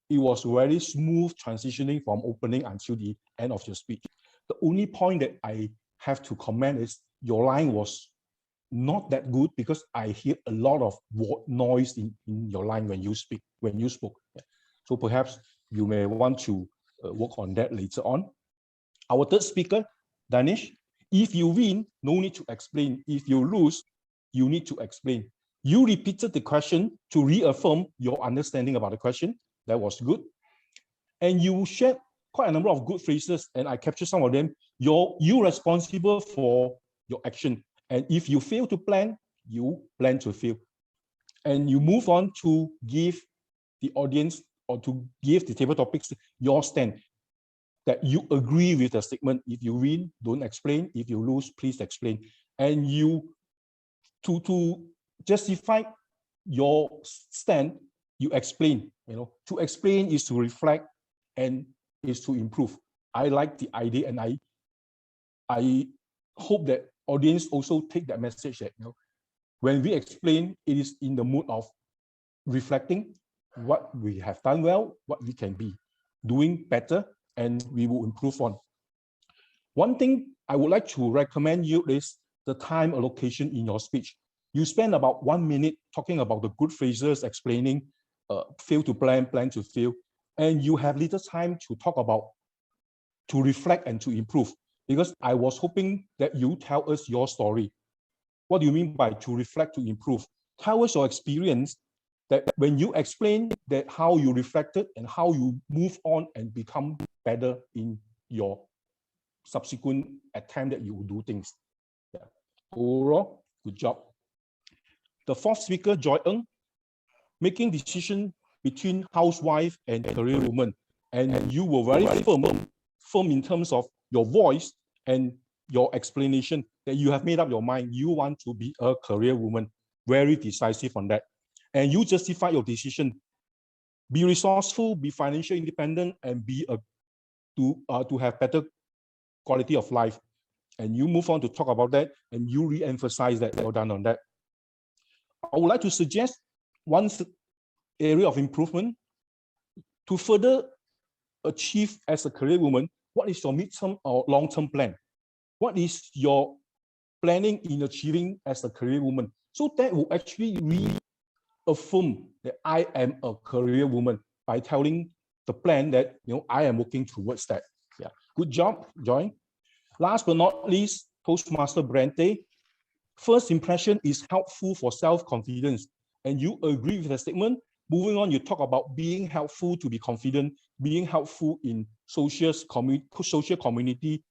it was very smooth transitioning from opening until the end of your speech. The only point that I have to comment is your line was not that good, because I hear a lot of noise in your line when you spoke. So perhaps you may want to work on that later on. Our third speaker, Danish. If you win, no need to explain. If you lose, you need to explain. You repeated the question to reaffirm your understanding about the question. That was good. And you shared quite a number of good phrases, and I captured some of them. You're responsible for your action. And if you fail to plan, you plan to fail. And you move on to give the audience, or to give the table topics your stand, that you agree with the statement. If you win, don't explain. If you lose, please explain. And you, to justify your stand, you explain. To explain is to reflect and is to improve. I like the idea, and I hope that audience also take that message that when we explain, it is in the mood of reflecting what we have done well, what we can be doing better, and we will improve on. One thing I would like to recommend you is the time allocation in your speech. You spend about 1 minute talking about the good phrases, explaining fail to plan, plan to fail, and you have little time to talk about, to reflect and to improve. Because I was hoping that you tell us your story. What do you mean by to reflect, to improve? Tell us your experience that when you explain that how you reflected and how you move on and become better in your subsequent attempt that you will do things. Yeah. Overall, good job. The fourth speaker, Joanne, making decision between housewife and career woman. And you were very firm in terms of your voice and your explanation that you have made up your mind. You want to be a career woman, very decisive on that. And you justify your decision. Be resourceful, be financially independent, and be to have better quality of life. And you move on to talk about that, and you re-emphasize that. Well done on that. I would like to suggest one area of improvement to further achieve as a career woman. What is your midterm or long-term plan? What is your planning in achieving as a career woman? So that will actually reaffirm that I am a career woman by telling the plan that I am working towards that. Yeah, good job, Joy. Last but not least, Toastmaster Brente. First impression is helpful for self-confidence, and you agree with the statement. Moving on, you talk about being helpful to be confident, being helpful in social community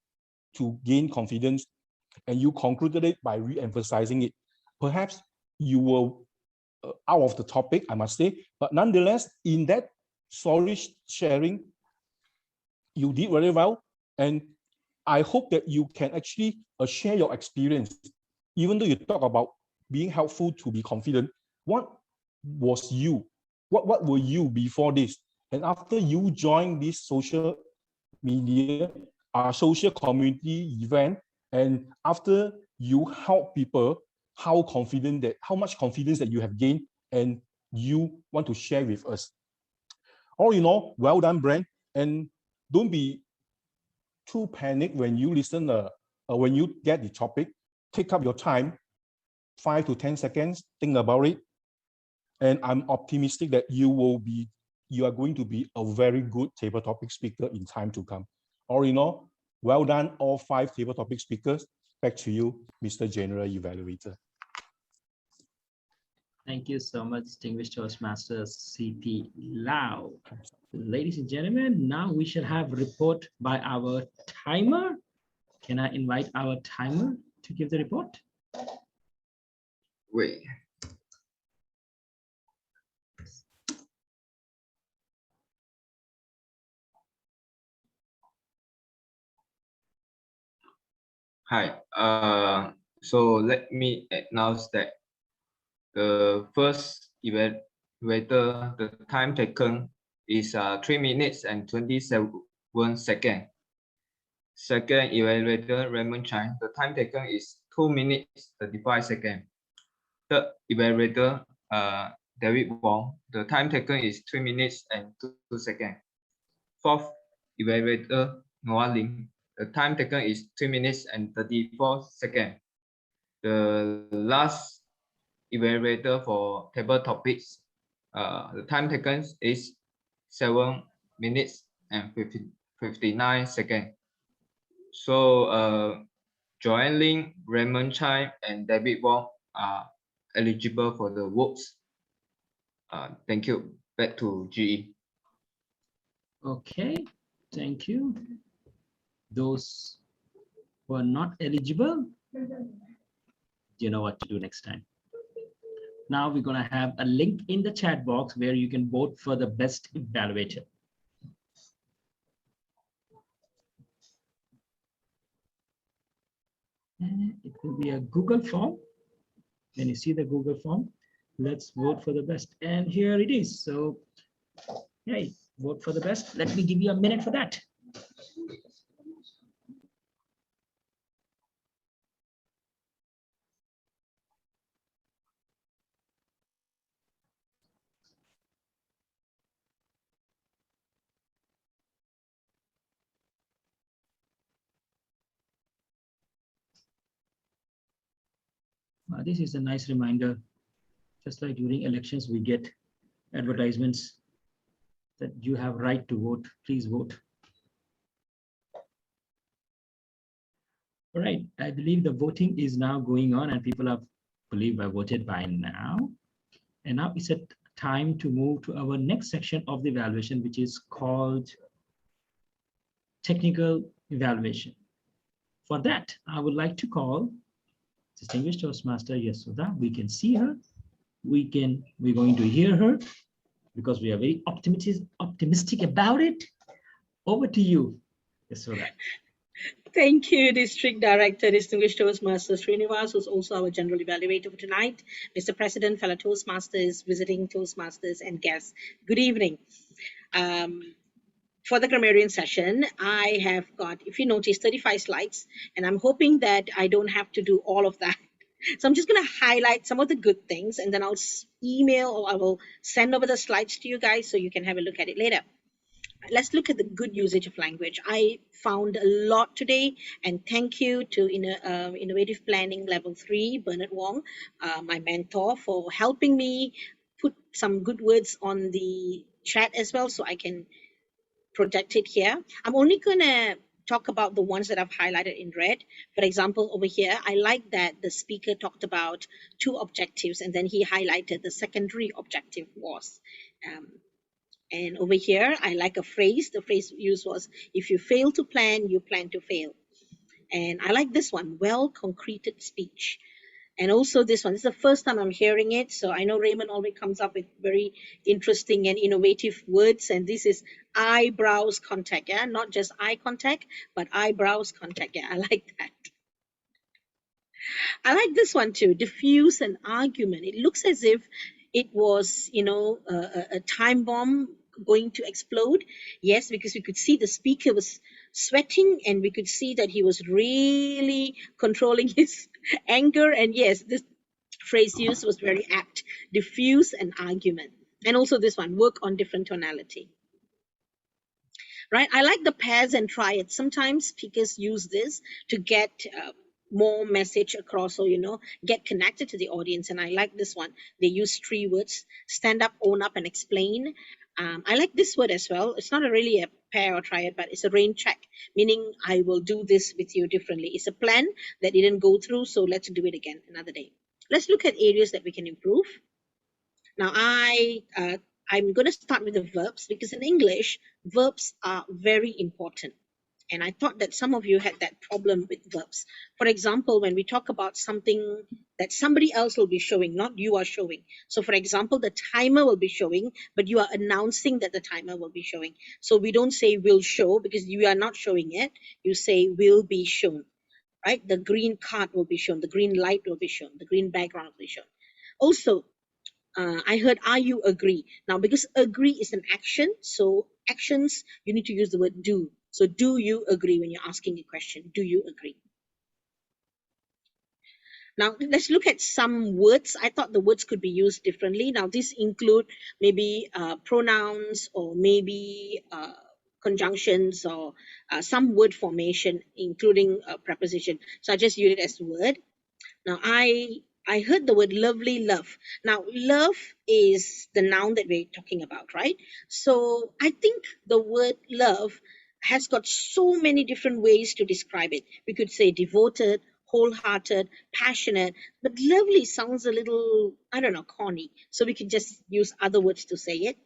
to gain confidence, and you concluded it by re-emphasizing it. Perhaps you were out of the topic, I must say, but nonetheless, in that story sharing, you did very well, and I hope that you can actually share your experience. Even though you talk about being helpful to be confident, what was you? What were you before this? And after you joined this social media, social community event, and after you help people, how much confidence that you have gained, and you want to share with us. All in all, well done, Brent, and don't be too panicked when you listen, when you get the topic. Take up your time, 5 to 10 seconds, think about it. And I'm optimistic that you are going to be a very good table topic speaker in time to come. All in all, well done, all 5 table topic speakers. Back to you, Mr. General Evaluator. Thank you so much, distinguished Toastmasters CP Lau. Ladies and gentlemen, now we shall have a report by our timer. Can I invite our timer to give the report? Wait. Hi. So let me announce that the first evaluator, the time taken is 3 minutes and 27 seconds. Second evaluator, Raymond Chang, the time taken is 2 minutes 35 seconds. Third evaluator, David Wong, the time taken is 3 minutes and 2 seconds. Fourth evaluator, Noah Lim, the time taken is 3 minutes and 34 seconds. The last evaluator for table topics, the time taken is 7 minutes and 59 seconds. So Joanne Ling, Raymond Chai, and David Wong are eligible for the votes. Thank you. Back to GE. Okay, thank you. Those who are not eligible, you know what to do next time. Now we're going to have a link in the chat box where you can vote for the best evaluator. And it will be a Google form. When you see the Google form, let's vote for the best. And here it is. So, hey, vote for the best. Let me give you a minute for that. This is a nice reminder. Just like during elections, we get advertisements that you have right to vote. Please vote. All right, I believe the voting is now going on and people have, believe I voted by now. And now it's a time to move to our next section of the evaluation, which is called technical evaluation. For that, I would like to call distinguished Toastmaster Yasotha. We can see her. We're going to hear her because we are very optimistic about it. Over to you, Yasotha. Thank you, District Director, Distinguished Toastmaster Srivinas, who's also our General Evaluator for tonight. Mr. President, fellow Toastmasters, visiting Toastmasters, and guests, good evening. For the grammarian session, I have got, if you notice, 35 slides, and I'm hoping that I don't have to do all of that. So I'm just going to highlight some of the good things, and then I'll email or I will send over the slides to you guys so you can have a look at it later. Let's look at the good usage of language. I found a lot today, and thank you to Innovative Planning Level 3, Bernard Wong, my mentor, for helping me put some good words on the chat as well so I can project it here. I'm only going to talk about the ones that I've highlighted in red. For example, over here, I like that the speaker talked about 2 objectives, and then he highlighted the secondary objective was. And over here, I like a phrase. The phrase used was, if you fail to plan, you plan to fail. And I like this one, well-concreted speech. And also this one, this is the first time I'm hearing it. So I know Raymond always comes up with very interesting and innovative words. And this is eyebrows contact, yeah? Not just eye contact, but eyebrows contact. Yeah, I like that. I like this one too, diffuse an argument. It looks as if it was, a time bomb going to explode. Yes, because we could see the speaker was sweating and we could see that he was really controlling his anger. And yes, this phrase used was very apt, diffuse an argument. And also this one, work on different tonality. Right, I like the pairs and triads. Sometimes speakers use this to get more message across, or get connected to the audience. And I like this one. They use 3 words: stand up, own up, and explain. I like this word as well. It's not really a pair or triad, but it's a rain check, meaning I will do this with you differently. It's a plan that didn't go through, so let's do it again another day. Let's look at areas that we can improve. Now, I'm going to start with the verbs, because in English, verbs are very important. And I thought that some of you had that problem with verbs. For example, when we talk about something that somebody else will be showing, not you are showing. So for example, the timer will be showing, but you are announcing that the timer will be showing. So we don't say will show because you are not showing it. You say will be shown, right? The green card will be shown. The green light will be shown. The green background will be shown. Also, I heard, are you agree? Now, because agree is an action, so actions, you need to use the word do. So do you agree when you're asking a question? Do you agree? Now, let's look at some words. I thought the words could be used differently. Now, these include maybe pronouns, or maybe conjunctions, or some word formation, including preposition. So I just use it as word. Now, I heard the word lovely, love. Now, love is the noun that we're talking about, right? So I think the word love has got so many different ways to describe it. We could say devoted, wholehearted, passionate, but lovely sounds a little, I don't know, corny. So we could just use other words to say it.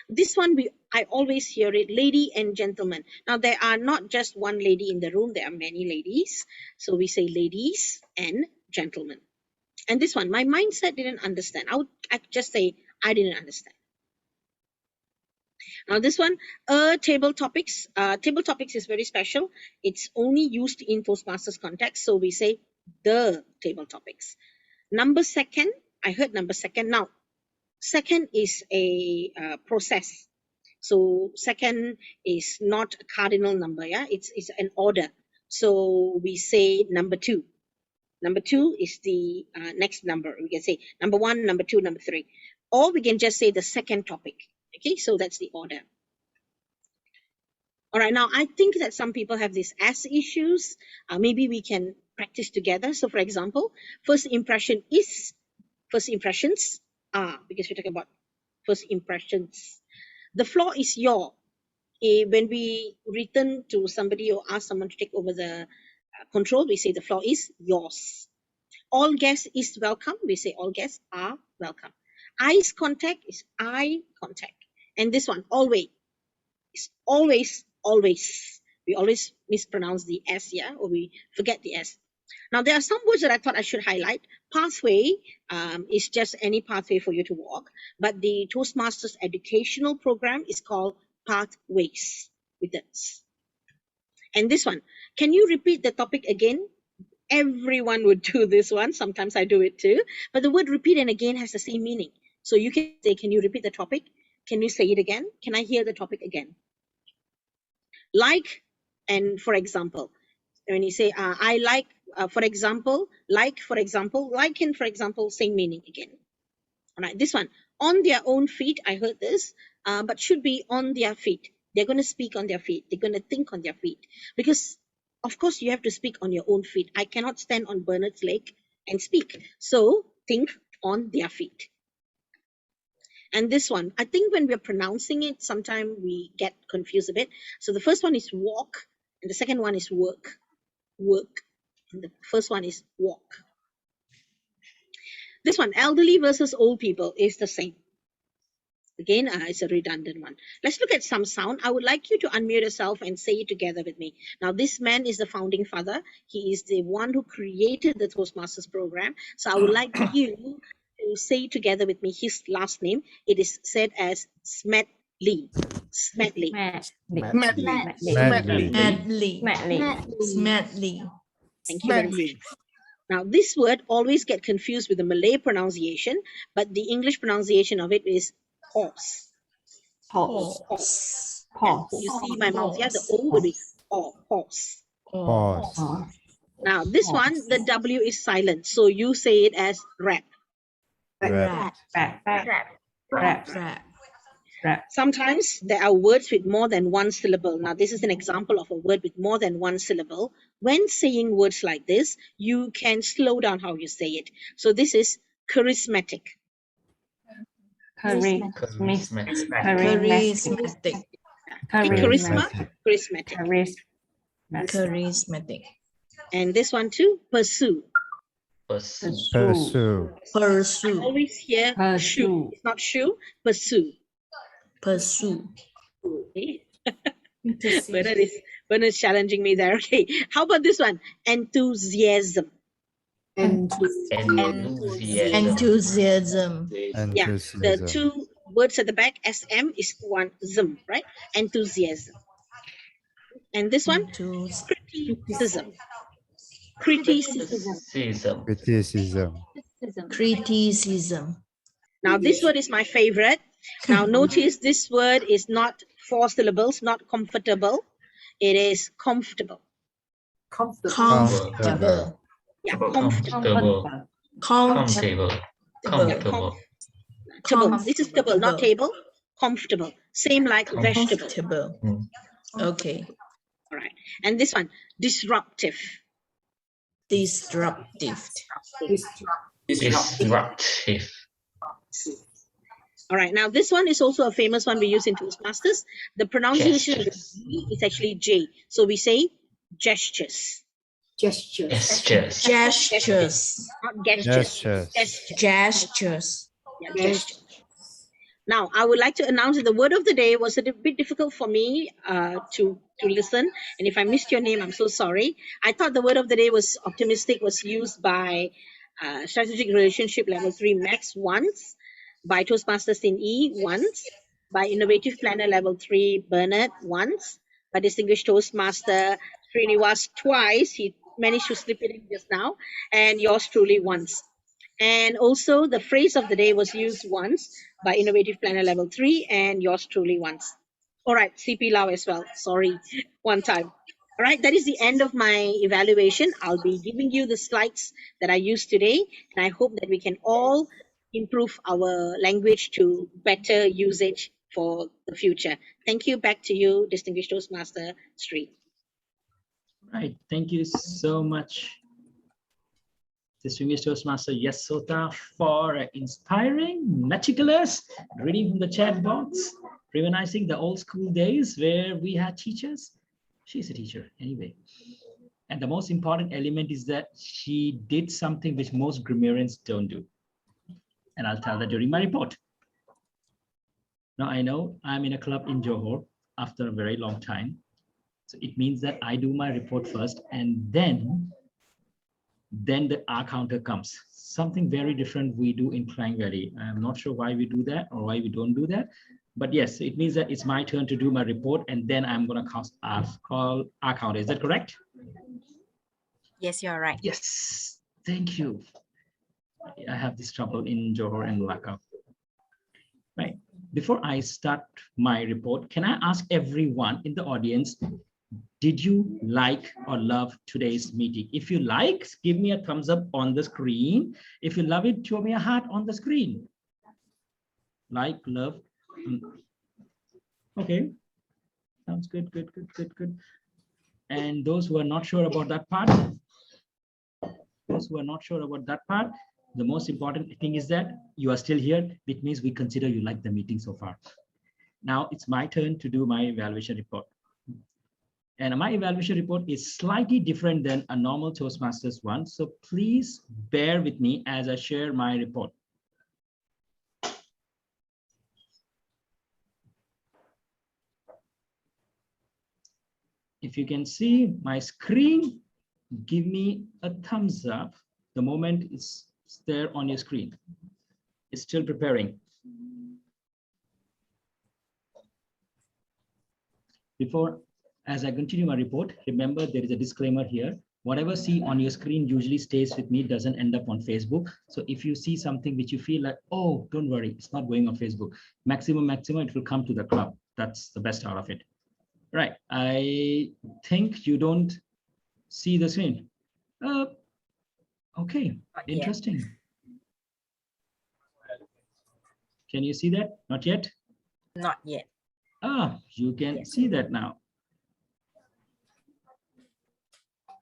This one, I always hear it, lady and gentleman. Now, there are not just one lady in the room, there are many ladies. So we say ladies and gentlemen. And this one, my mindset didn't understand. I just say, I didn't understand. Now this one, table topics. Table topics is very special. It's only used in Toastmasters context. So we say the table topics. Number second, I heard number second. Now, second is a process. So second is not a cardinal number. Yeah, it's an order. So we say number 2. Number 2 is the next number. We can say number 1, number 2, number 3. Or we can just say the second topic. Okay, so that's the order. All right, now I think that some people have these S issues. Maybe we can practice together. So for example, first impression is, first impressions are, because we're talking about first impressions. The floor is your. When we return to somebody or ask someone to take over the control, we say the floor is yours. All guests is welcome. We say all guests are welcome. Eyes contact is eye contact. And this one, always, is always, always. We always mispronounce the S, yeah, or we forget the S. Now, there are some words that I thought I should highlight. Pathway is just any pathway for you to walk, but the Toastmasters educational program is called Pathways with this. And this one, can you repeat the topic again? Everyone would do this one. Sometimes I do it too. But the word repeat and again has the same meaning. So you can say, can you repeat the topic? Can you say it again? Can I hear the topic again? Like and for example. When you say, I like, for example, like and for example, same meaning again. All right, this one, on their own feet, I heard this, but should be on their feet. They're going to speak on their feet. They're going to think on their feet. Because, of course, you have to speak on your own feet. I cannot stand on Bernard's leg and speak. So, think on their feet. And this one, I think when we're pronouncing it, sometimes we get confused a bit. So, the first one is walk, and the second one is work. Work. And the first one is walk. This one, elderly versus old people, is the same. Again, it's a redundant one. Let's look at some sound. I would like you to unmute yourself and say it together with me. Now, this man is the founding father. He is the one who created the Toastmasters program. So I would like you to say together with me his last name. It is said as Smedley. Smedley. Smedley. Thank you very much. Now, this word always get confused with the Malay pronunciation, but the English pronunciation of it is horse. Horse. You see my mouth here? The O will be horse. Now, this one, the W is silent, so you say it as rap. Sometimes there are words with more than one syllable. Now, this is an example of a word with more than one syllable. When saying words like this, you can slow down how you say it. So this is charismatic. Charismatic. And this one too, pursue. Pursue. I always hear shoe. It's not shoe, pursue. Okay. Bernard is challenging me there. Okay. How about this one? Enthusiasm. Enthusiasm. Yeah. The two words at the back, SM, is one zm, right? Enthusiasm. And this one, criticism. Criticism. Now, this word is my favorite. Now, notice this word is not 4 syllables, not comfortable. It is comfortable. Comfortable. Yeah, comfortable. This is table, not table. Comfortable. Same like vegetable. Okay. All right. And this one, disruptive. All right. Now, this one is also a famous one we use in Toastmasters. The pronunciation of the G is actually J. So we say gestures. Gestures. Not gestures. Gestures. Yeah, gestures. Now, I would like to announce that the word of the day was a bit difficult for me to listen. And if I missed your name, I'm so sorry. I thought the word of the day was optimistic, was used by Strategic Relationship Level 3 Max once, by Toastmasters in E once, by Innovative Planner Level 3 Bernard once, by Distinguished Toastmaster Srivinas twice. He managed to slip it in just now. And yours truly once. And also the phrase of the day was used once by Innovative Planner Level 3 and yours truly once. All right, CP Lau as well. Sorry, one time. All right, that is the end of my evaluation. I'll be giving you the slides that I used today, and I hope that we can all improve our language to better usage for the future. Thank you. Back to you, Distinguished Toastmaster Sri. Right, thank you so much, Distinguished Toastmaster Yasotha for inspiring, meticulous, reading from the chat box, reminiscing the old school days where we had teachers. She's a teacher anyway. And the most important element is that she did something which most grammarians don't do. And I'll tell that during my report. Now I know I'm in a club in Johor after a very long time. So it means that I do my report first and then the R counter comes. Something very different we do in Klang Valley. I'm not sure why we do that or why we don't do that. But yes, it means that it's my turn to do my report and then I'm going to call R counter. Is that correct? Yes, you're right. Yes, thank you. I have this trouble in Johor and Malacca. Right. Before I start my report, can I ask everyone in the audience, did you like or love today's meeting? If you like, give me a thumbs up on the screen. If you love it, show me a heart on the screen. Like, love. Okay. Sounds good, good, good, good, good. And those who are not sure about that part, the most important thing is that you are still here. It means we consider you like the meeting so far. Now it's my turn to do my evaluation report. And my evaluation report is slightly different than a normal Toastmasters one. So please bear with me as I share my report. If you can see my screen, give me a thumbs up the moment it's there on your screen. It's still preparing. As I continue my report, remember there is a disclaimer here. Whatever see on your screen usually stays with me, doesn't end up on Facebook. So if you see something which you feel like, oh, don't worry, it's not going on Facebook. Maximum, it will come to the club. That's the best out of it. Right, I think you don't see the screen. Okay, interesting. Can you see that? Not yet? Not yet. Ah, you can see that now.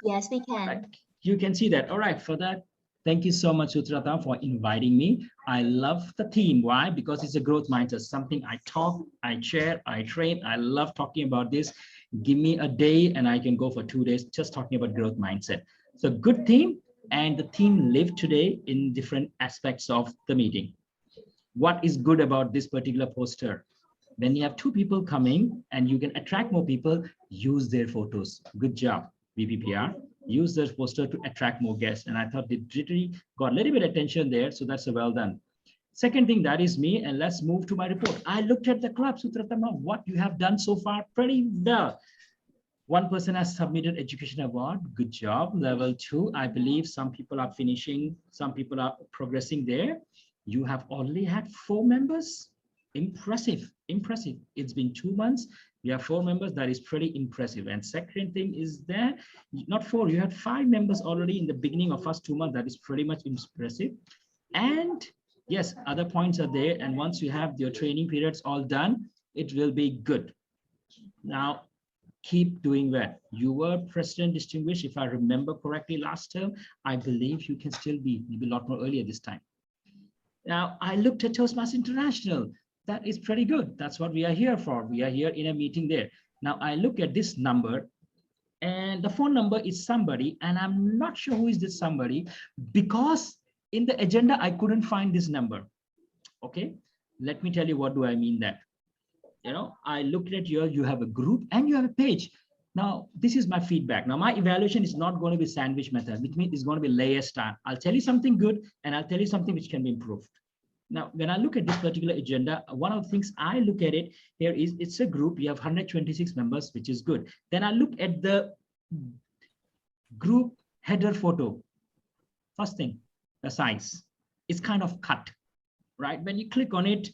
Yes, we can. Right. You can see that. All right, for that, thank you so much, Sutera Utama, for inviting me. I love the theme. Why? Because it's a growth mindset, something I talk, I share, I train. I love talking about this. Give me a day and I can go for 2 days just talking about growth mindset. So good theme, and the theme lived today in different aspects of the meeting. What is good about this particular poster? When you have 2 people coming and you can attract more people, use their photos. Good job, VPPR. Use their poster to attract more guests. And I thought they literally got a little bit of attention there. So that's a well done. Second thing, that is me. And let's move to my report. I looked at the club, Sutera Utama, what you have done so far, pretty well. One person has submitted education award. Good job. Level 2, I believe some people are finishing, some people are progressing there. You have only had 4 members. Impressive, impressive. It's been 2 months. You have 4 members. That is pretty impressive. And second thing is that not 4, you had 5 members already in the beginning of first 2 months. That is pretty much impressive. And yes, other points are there. And once you have your training periods all done, it will be good. Now, keep doing that. You were President Distinguished, if I remember correctly last term. I believe you can still be maybe a lot more earlier this time. Now, I looked at Toastmasters International. That is pretty good. That's what we are here for. We are here in a meeting there. Now, I look at this number, and the phone number is somebody, and I'm not sure who is this somebody, because in the agenda, I couldn't find this number. Okay, let me tell you what do I mean that. You know, I looked at you have a group and you have a page. Now, this is my feedback. Now, my evaluation is not going to be sandwich method, which means it's going to be layer style. I'll tell you something good and I'll tell you something which can be improved. Now, when I look at this particular agenda, one of the things I look at it here is it's a group. You have 126 members, which is good. Then I look at the group header photo. First thing, the size. It's kind of cut, right? When you click on it,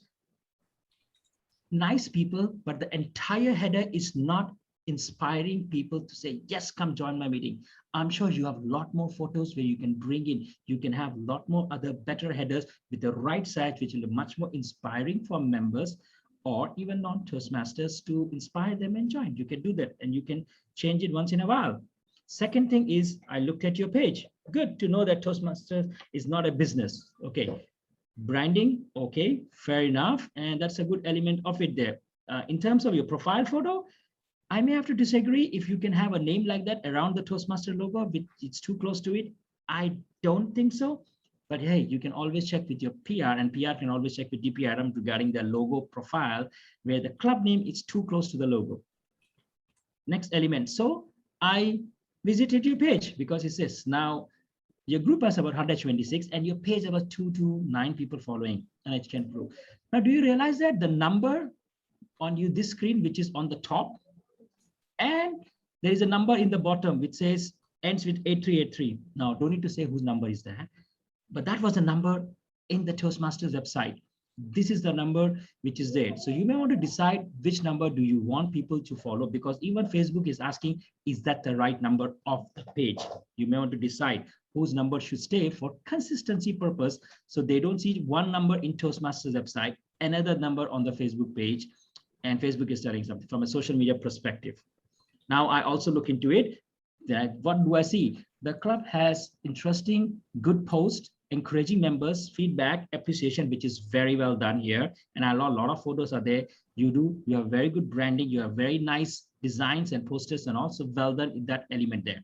nice people, but the entire header is not inspiring people to say, yes, come join my meeting. I'm sure you have a lot more photos where you can bring in, you can have a lot more other better headers with the right size, which will be much more inspiring for members or even non-Toastmasters to inspire them and join. You can do that and you can change it once in a while. Second thing is I looked at your page. Good to know that Toastmasters is not a business. Okay. Branding, okay, fair enough. And that's a good element of it there. In terms of your profile photo, I may have to disagree if you can have a name like that around the Toastmaster logo, but it's too close to it. I don't think so. But hey, you can always check with your PR, and PR can always check with DPRM regarding their logo profile, where the club name is too close to the logo. Next element. So I visited your page because it says now your group has about 126 and your page about 2 to 9 people following, and it can prove. Now, do you realize that the number on this screen, which is on the top, and there is a number in the bottom which says ends with 8383. Now, don't need to say whose number is that, but that was a number in the Toastmasters website. This is the number which is there. So you may want to decide which number do you want people to follow, because even Facebook is asking, is that the right number of the page? You may want to decide whose number should stay for consistency purpose. So they don't see one number in Toastmasters website, another number on the Facebook page, and Facebook is telling something from a social media perspective. Now I also look into it, that what do I see? The club has interesting, good posts, encouraging members, feedback, appreciation, which is very well done here. And a lot of photos are there. You have very good branding. You have very nice designs and posters, and also well done in that element there.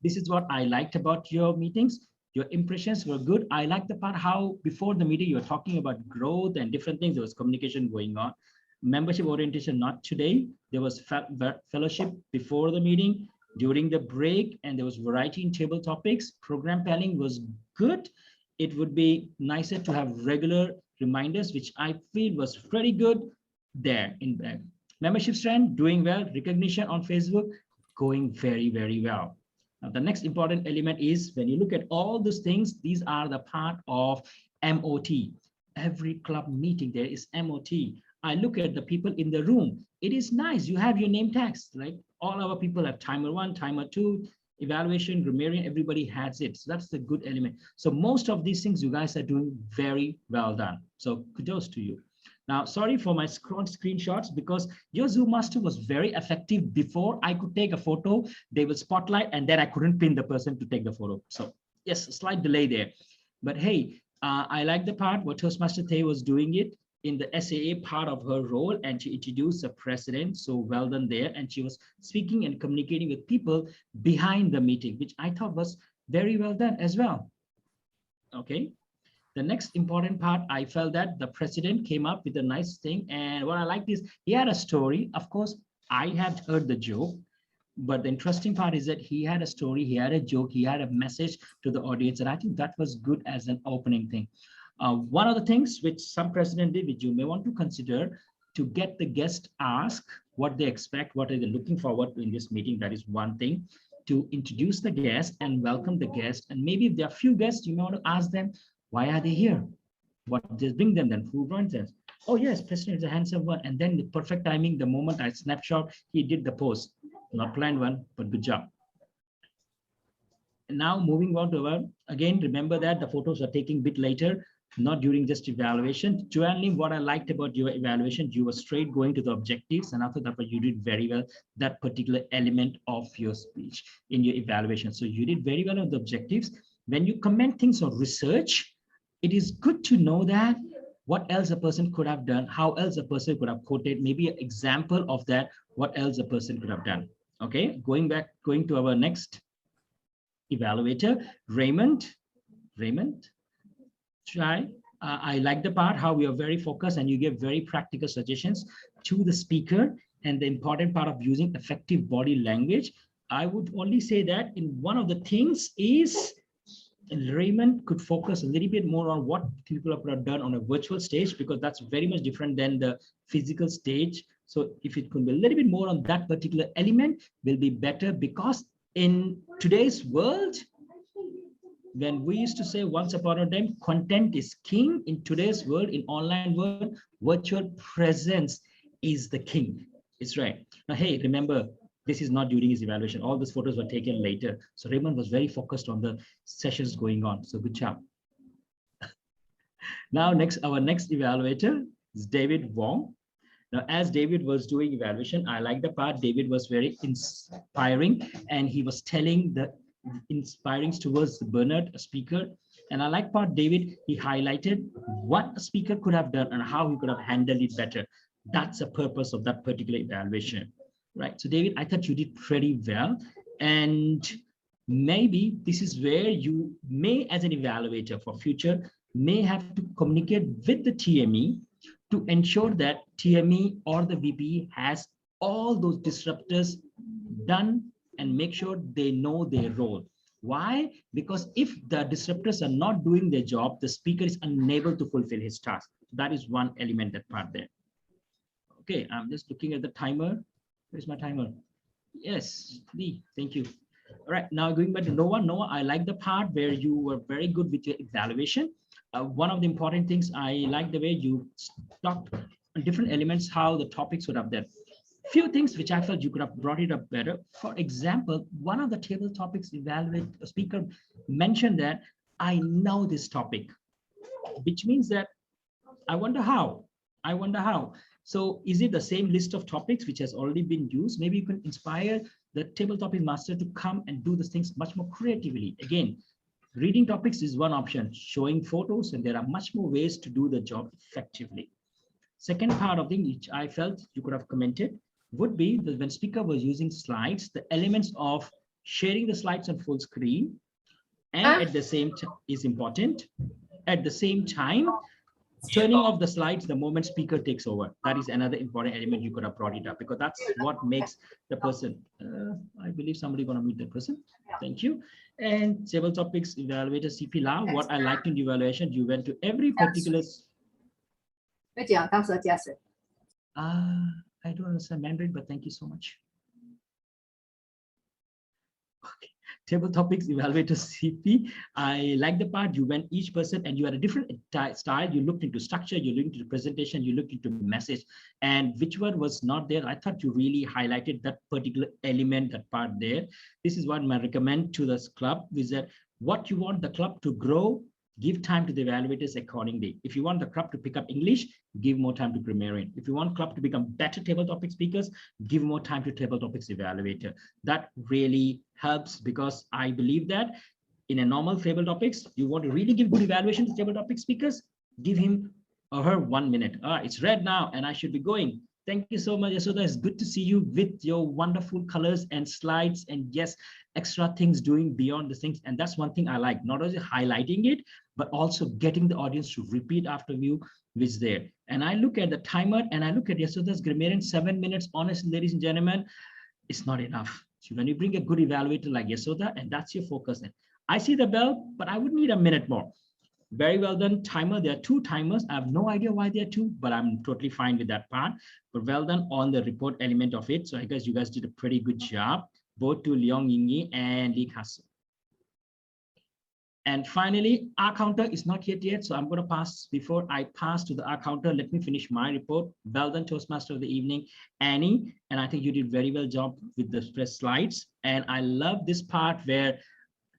This is what I liked about your meetings. Your impressions were good. I like the part how before the meeting, you were talking about growth and different things. There was communication going on. Membership orientation, not today. There was fellowship before the meeting, during the break, and there was variety in table topics. Program planning was good. It would be nicer to have regular reminders, which I feel was pretty good there in there. Membership strength, doing well. Recognition on Facebook, going very, very well. Now, the next important element is when you look at all those things, these are the part of MOT. Every club meeting, there is MOT. I look at the people in the room. It is nice. You have your name tags, right? All our people have timer 1, timer 2, evaluation, grammarian, everybody has it. So that's the good element. So most of these things you guys are doing very well done. So kudos to you. Now, sorry for my screenshots, because your Zoom master was very effective. Before I could take a photo, they will spotlight, and then I couldn't pin the person to take the photo. So yes, a slight delay there. But hey, I like the part where Toastmaster Tay was doing it in the SAA part of her role, and she introduced the president. So well done there. And she was speaking and communicating with people behind the meeting, which I thought was very well done as well. Okay. The next important part, I felt that the president came up with a nice thing. And what I liked is he had a story. Of course, I had heard the joke, but the interesting part is that he had a story, he had a joke, he had a message to the audience. And I think that was good as an opening thing. One of the things which some president did, which you may want to consider, to get the guest ask what they expect, what are they looking forward to in this meeting. That is one thing. To introduce the guest and welcome the guest. And maybe if there are few guests, you may want to ask them, why are they here? What does bring them then? Who runs them? Oh yes, president is a handsome one. And then the perfect timing, the moment I snapshot, he did the post. Not planned one, but good job. And now moving on to our, again, remember that the photos are taking a bit later, not during just evaluation. Joanne, what I liked about your evaluation, you were straight going to the objectives, and after that, you did very well that particular element of your speech in your evaluation. So you did very well on the objectives. When you comment things on research, it is good to know that what else a person could have done, how else a person could have quoted, maybe an example of that, what else a person could have done. Okay, going to our next evaluator, Raymond. Try. I like the part how we are very focused and you give very practical suggestions to the speaker, and the important part of using effective body language. I would only say that in one of the things is Raymond could focus a little bit more on what people have done on a virtual stage, because that's very much different than the physical stage. So if it could be a little bit more on that particular element, will be better, because in today's world, when we used to say once upon a time, content is king. In today's world, in online world, virtual presence is the king. It's right. Now, hey, remember, this is not during his evaluation. All those photos were taken later. So Raymond was very focused on the sessions going on. So good job. Now, our next evaluator is David Wong. Now, as David was doing evaluation, I like the part David was very inspiring, and he was telling the inspiring towards Bernard, a speaker. And I like part David, he highlighted what a speaker could have done and how he could have handled it better. That's the purpose of that particular evaluation, right? So David, I thought you did pretty well. And maybe this is where you may, as an evaluator for future, may have to communicate with the TME to ensure that TME or the VPE has all those disruptors done and make sure they know their role. Why? Because if the disruptors are not doing their job, the speaker is unable to fulfill his task. That is one element, that part there. Okay, I'm just looking at the timer. Where's my timer? Yes, Lee, thank you. All right, now going back to Noah. Noah, I like the part where you were very good with your evaluation. One of the important things, I like the way you talked on different elements, how the topics were up there. Few things which I felt you could have brought it up better. For example, one of the table topics a speaker mentioned that I know this topic, which means that I wonder how. So is it the same list of topics which has already been used? Maybe you can inspire the table topic master to come and do these things much more creatively. Again, reading topics is one option, showing photos, and there are much more ways to do the job effectively. Second part of thing which I felt you could have commented would be that when speaker was using slides, the elements of sharing the slides on full screen and at the same time is important. At the same time, turning off the slides the moment speaker takes over. That is another important element you could have brought it up, because that's what makes the person. I believe somebody gonna meet the person. Thank you. And several topics, evaluator CP Lau. What I liked in the evaluation, you went to every particular. I don't understand Mandarin, but thank you so much. Okay. Table topics, evaluator CP. I like the part you went each person and you had a different style. You looked into structure, you looked into presentation, you looked into message, and which one was not there. I thought you really highlighted that particular element, that part there. This is what I recommend to this club, is that what you want the club to grow, give time to the evaluators accordingly. If you want the club to pick up English, give more time to grammarian. If you want club to become better table topic speakers, give more time to table topics evaluator. That really helps, because I believe that in a normal table topics, you want to really give good evaluation to table topic speakers, give him or her 1 minute. It's red now and I should be going. Thank you so much, Yasotha. It's good to see you with your wonderful colors and slides, and yes, extra things doing beyond the things. And that's one thing I like, not only highlighting it, but also getting the audience to repeat after you, which is there. And I look at the timer and I look at Yasotha's grammarian, 7 minutes. Honestly, ladies and gentlemen, it's not enough. So when you bring a good evaluator like Yasotha, and that's your focus, then I see the bell, but I would need a minute more. Very well done, timer. There are 2 timers. I have no idea why there are 2, but I'm totally fine with that part. But well done on the report element of it. So I guess you guys did a pretty good job, both to Leong Yingyi and Lee Kassel. And finally, our counter is not yet. So I'm going to pass, before I pass to the our counter, let me finish my report. Well done, Toastmaster of the evening, Annie. And I think you did very well job with the press slides. And I love this part where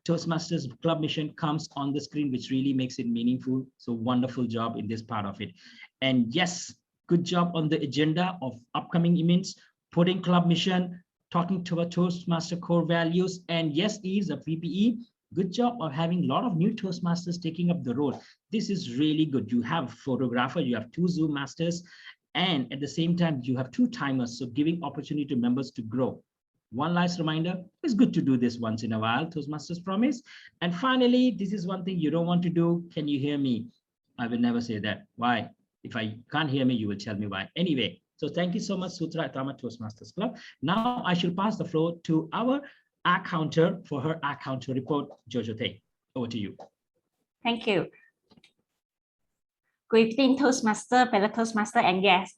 Toastmasters Club mission comes on the screen, which really makes it meaningful. So wonderful job in this part of it. And yes, good job on the agenda of upcoming events, putting club mission, talking to our Toastmaster core values, and yes, is a PPE. Good job of having a lot of new Toastmasters taking up the role. This is really good. You have a photographer, you have 2 Zoom masters, and at the same time, you have 2 timers. So giving opportunity to members to grow. One last reminder, it's good to do this once in a while, Toastmasters promise. And finally, this is one thing you don't want to do. Can you hear me? I will never say that. Why? If I can't hear me, you will tell me why. Anyway, so thank you so much, Sutera Utama Toastmasters Club. Now I shall pass the floor to our counter for her counter report. Jojo Tay, over to you. Thank you. Good evening, Toastmaster, fellow Toastmaster, and yes.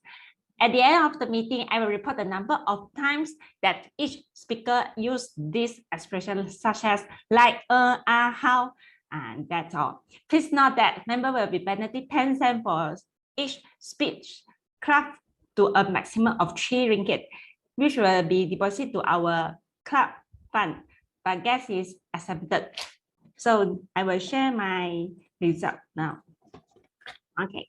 At the end of the meeting, I will report the number of times that each speaker used this expression, such as like, how, and that's all. Please note that member will be benefited 10 cents for each speech club to a maximum of 3 ringgit, which will be deposited to our club fund, but guest is accepted. So I will share my result now. Okay.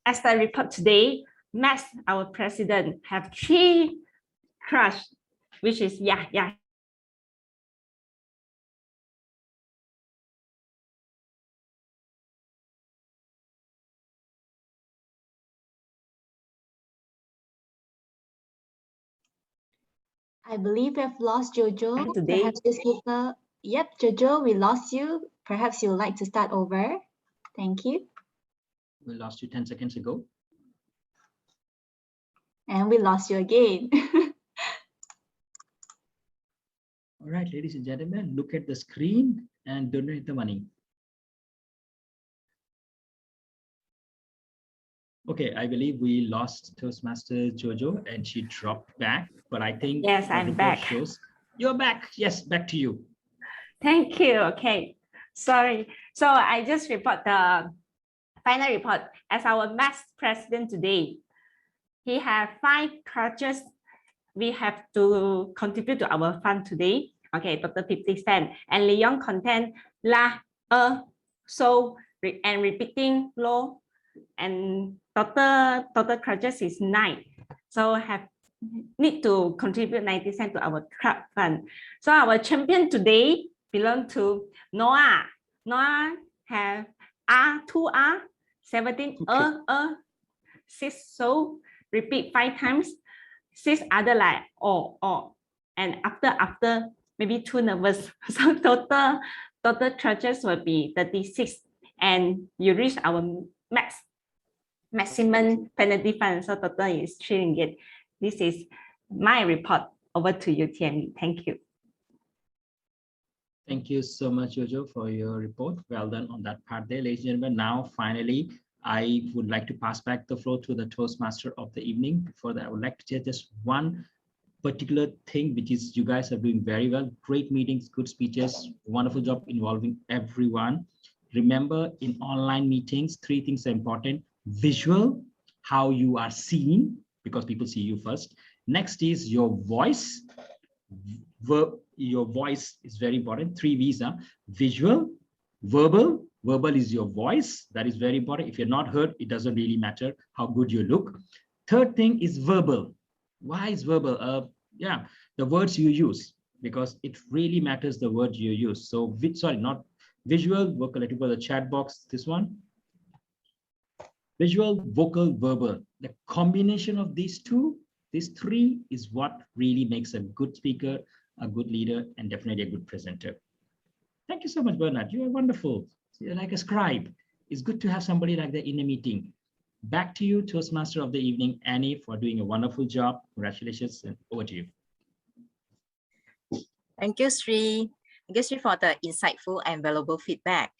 As I report today, Max, our president, have 3 crush, which is yeah. I believe we have lost Jojo. Today. Perhaps the speaker. Yep, Jojo, we lost you. Perhaps you'd like to start over. Thank you. We lost you 10 seconds ago. And we lost you again. All right, ladies and gentlemen, look at the screen and donate the money. Okay, I believe we lost Toastmaster Jojo and she dropped back, but I think yes, I'm back. Shows you're back. Yes, back to you. Thank you. Okay, sorry. So I just report the final report as our Max president today. He have 5 crutches. We have to contribute to our fund today. Okay, total 50 cents. And Leon content la, so, and repeating low, and total crutches is 9. So need to contribute 90 cents to our club fund. So our champion today belong to Noah. Noah have R, 2R, 17, 6. So repeat 5 times. 6 other like and after maybe too nervous. So total crutches will be 36, and you reach our maximum penalty fund. So total is 3 ringgit. This is my report. Over to you, TME. Thank you. Thank you so much, Jojo, for your report. Well done on that part there, ladies and gentlemen. Now, finally, I would like to pass back the floor to the Toastmaster of the evening. Before that, I would like to share just one particular thing, which is you guys are doing very well. Great meetings, good speeches, wonderful job involving everyone. Remember, in online meetings, 3 things are important. Visual, how you are seen, because people see you first. Next is your voice. Your voice is very important. 3 V's, visual, verbal. Verbal is your voice. That is very important. If you're not heard, it doesn't really matter how good you look. Third thing is verbal. Why is verbal? Yeah, the words you use, because it really matters the words you use. So, sorry, not visual, vocal, the chat box, this one. Visual, vocal, verbal. The combination of these 3 is what really makes a good speaker, a good leader, and definitely a good presenter. Thank you so much, Bernard. You are wonderful. You're like a scribe. It's good to have somebody like that in a meeting. Back to you, Toastmaster of the evening, Annie, for doing a wonderful job. Congratulations, and over to you. Thank you, Sri. Thank you, Sri, for the insightful and valuable feedback.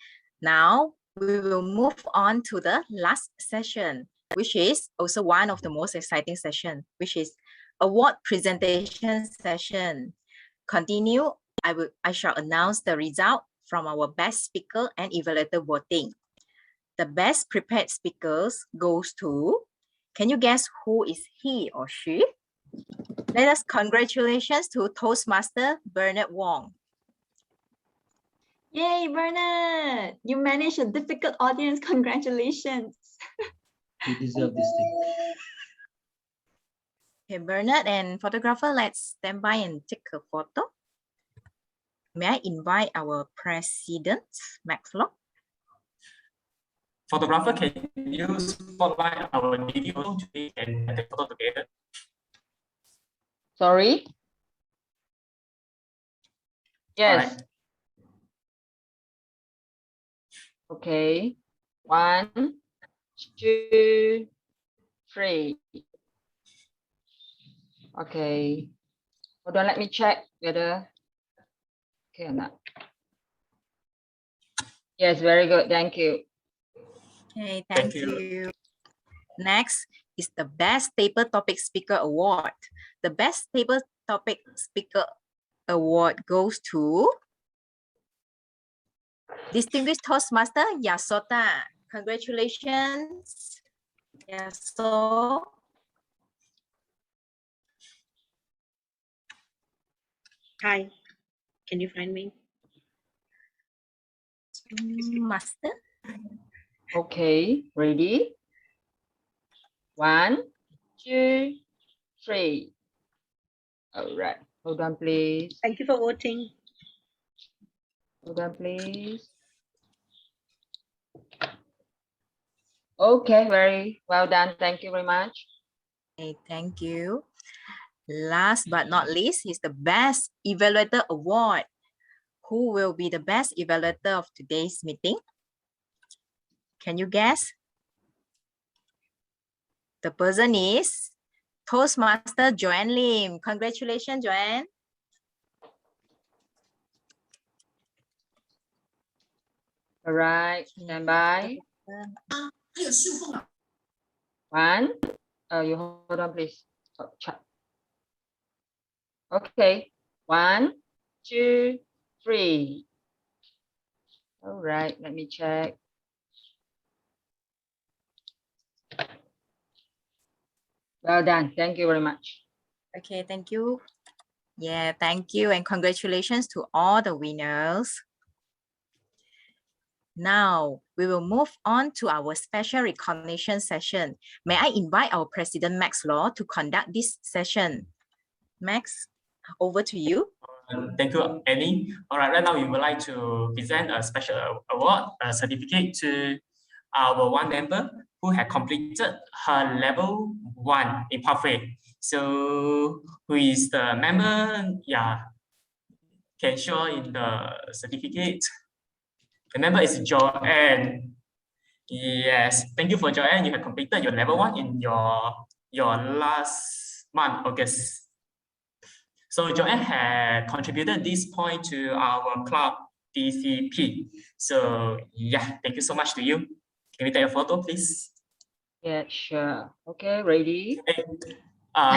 Now, we will move on to the last session, which is also one of the most exciting sessions, which is award presentation session. Continue, I shall announce the result from our best speaker and evaluator voting. The best prepared speakers goes to, can you guess who is he or she? Let us congratulations to Toastmaster Bernard Wong. Yay, Bernard! You managed a difficult audience. Congratulations. You deserve this thing. Okay, Bernard and photographer, let's stand by and take a photo. May I invite our president, Max Lock? Photographer, can you spotlight our DD today and take a photo together? Sorry? Yes. Right. Okay. 1, 2, 3. Okay. Hold on, let me check whether okay or not. Yes, very good. Thank you. Okay, thank you. Next is the Best Table Topic Speaker Award. The Best Table Topic Speaker Award goes to Distinguished Toastmaster Yasotha. Congratulations, Yasotha. Hi, can you find me? Master. Okay, ready? 1, 2, 3. All right. Hold on, please. Thank you for voting. Hold on, please. Okay, very well done. Thank you very much. Okay, thank you. Last but not least is the Best Evaluator Award. Who will be the best evaluator of today's meeting? Can you guess? The person is Toastmaster Joanne Lim. Congratulations, Joanne. All right, stand by. 1. You hold on, please. Oh, chat. Okay. 1, 2, 3. All right, let me check. Well done. Thank you very much. Okay, thank you. Yeah, thank you and congratulations to all the winners. Now, we will move on to our special recognition session. May I invite our President Max Law to conduct this session? Max, over to you. Thank you, Annie. All right, right now we would like to present a special award, a certificate to our one member who had completed her level 1 in pathway. So, who is the member? Yeah, can show in the certificate. The member is Joanne. Yes, thank you for Joanne. You have completed your level 1 in your last month, August. So Joanne had contributed this point to our club DCP. So yeah, thank you so much to you. Can we take a photo, please? Yeah, sure. Okay, ready? Hey,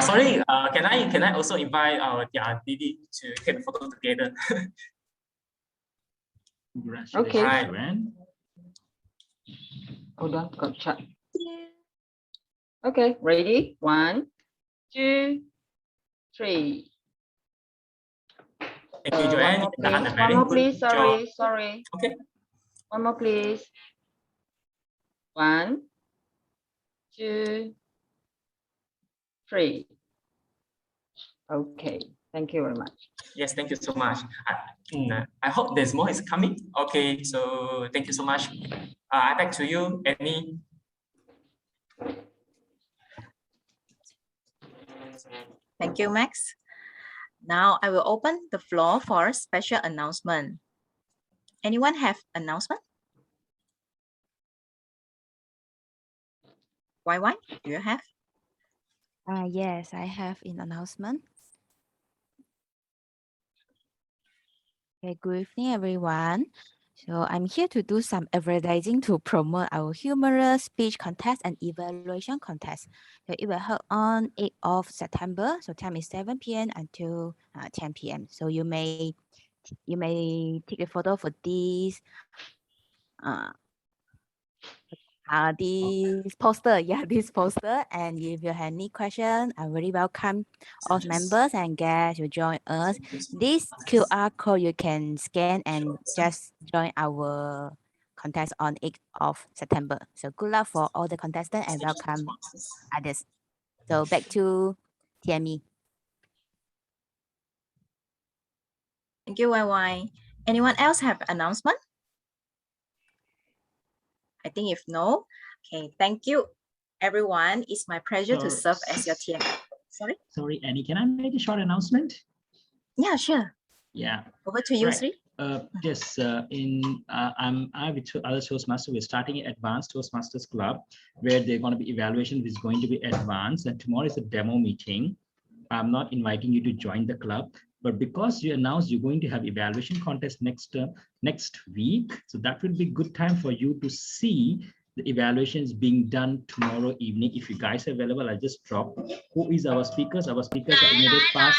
sorry, can I also invite our DD to take a photo together? Okay. Joanne. Hold on, got chat. Okay, ready? 1, 2, 3. Thank you, Joanne. One more, please. Sorry. Okay. One more, please. 1, 2, 3. Okay. Thank you very much. Yes, thank you so much. I hope there's more is coming. Okay, so thank you so much. Back to you, Annie. Thank you, Max. Now I will open the floor for a special announcement. Anyone have announcement? Why? Do you have? Yes, I have an announcement. Okay, good evening, everyone. So I'm here to do some advertising to promote our humorous speech contest and evaluation contest. So it will hold on 8th of September. So time is 7 p.m. until 10 p.m. So you may take a photo for this poster. Yeah, this poster. And if you have any question, I really welcome all members and guests to join us. This QR code you can scan and just join our contest on 8th of September. So good luck for all the contestants and welcome others. So back to TME. Thank you, YY. Anyone else have announcement? I think if no, okay, thank you, everyone. It's my pleasure to serve as your TM. Sorry, Annie, can I make a short announcement? Yeah, sure. Yeah. Over to you, Sri. Yes, I with two other Toastmasters. We're starting an advanced Toastmasters Club where they're going to be evaluation is going to be advanced, and tomorrow is a demo meeting. I'm not inviting you to join the club, but because you announced you're going to have evaluation contest next week, so that will be good time for you to see the evaluations being done tomorrow evening. If you guys are available, I'll just drop who is our speakers. Our speakers are immediate past.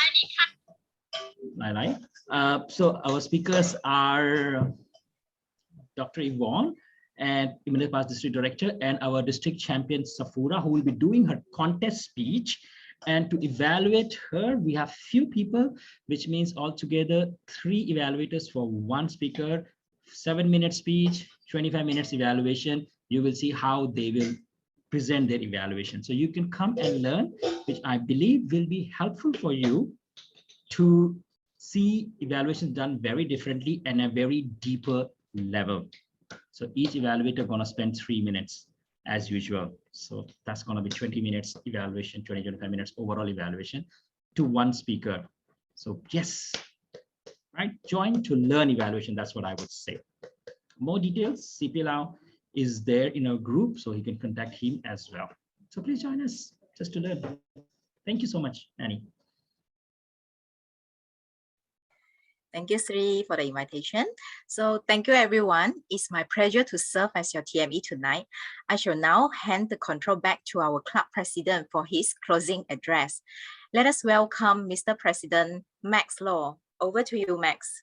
So our speakers are Dr. Wong and immediate past district director, and our district champion Safura, who will be doing her contest speech. And to evaluate her, we have few people, which means altogether 3 evaluators for 1 speaker, 7-minute speech, 25 minutes evaluation. You will see how they will present their evaluation. So you can come and learn, which I believe will be helpful for you to see evaluations done very differently and a very deeper level. So each evaluator gonna spend 3 minutes as usual. So that's gonna be 20 minutes evaluation, 25 minutes overall evaluation to one speaker. So yes, right, join to learn evaluation. That's what I would say. More details, CP Lau is there in our group, so you can contact him as well. So please join us just to learn. Thank you so much, Annie. Thank you, Sri, for the invitation. So thank you, everyone. It's my pleasure to serve as your TME tonight. I shall now hand the control back to our club president for his closing address. Let us welcome Mr. President Max Law. Over to you, Max.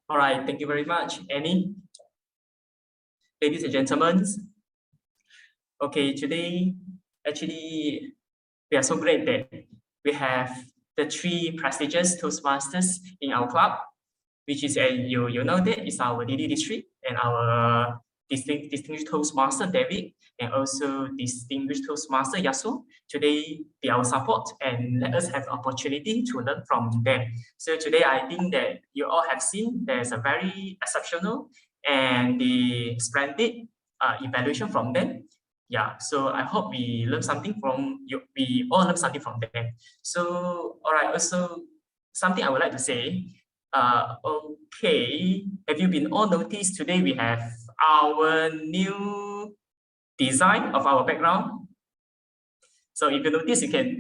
All right, thank you very much, Annie. Ladies and gentlemen, okay, today, actually, we are so great that we have the 3 prestigious Toastmasters in our club, which is, you know that is our DD District and our distinguished Toastmaster David, and also distinguished Toastmaster Yaso. Today, they are our support and let us have the opportunity to learn from them. So today, I think that you all have seen there's a very exceptional and the splendid evaluation from them. Yeah, so I hope we learn something from you. We all learn something from them. So, all right, also something I would like to say. Okay, have you been all noticed today we have our new design of our background? So if you notice, you can,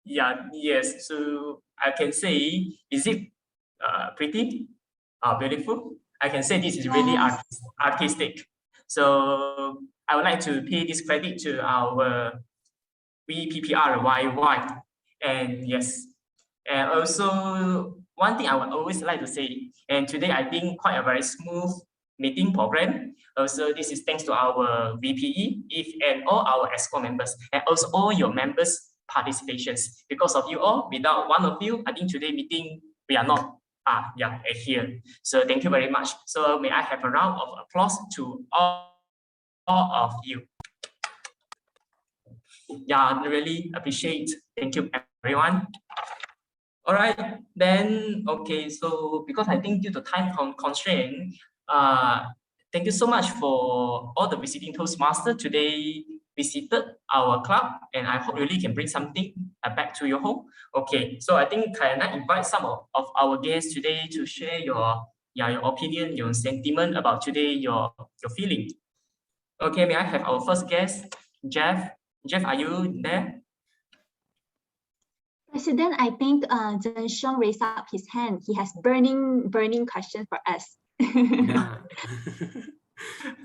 yes. So I can say, is it pretty, beautiful? I can say this is really artistic. So I would like to pay this credit to our VPPRYY. And yes, and also one thing I would always like to say, and today I think quite a very smooth meeting program. Also, this is thanks to our VPE, and all our EXCO members, and also all your members' participations. Because of you all, without one of you, I think today meeting, we are not here. So thank you very much. So may I have a round of applause to all of you. Yeah, really appreciate. Thank you, everyone. All right, then, okay, so because I think due to time constraint, thank you so much for all the visiting Toastmasters today visited our club, and I hope really can bring something back to your home. Okay, so I think can I invite some of our guests today to share your opinion, your sentiment about today, your feeling. Okay, may I have our first guest, Jeff? Jeff, are you there? President, I think Zhen Xiong raised up his hand. He has burning questions for us. Yeah.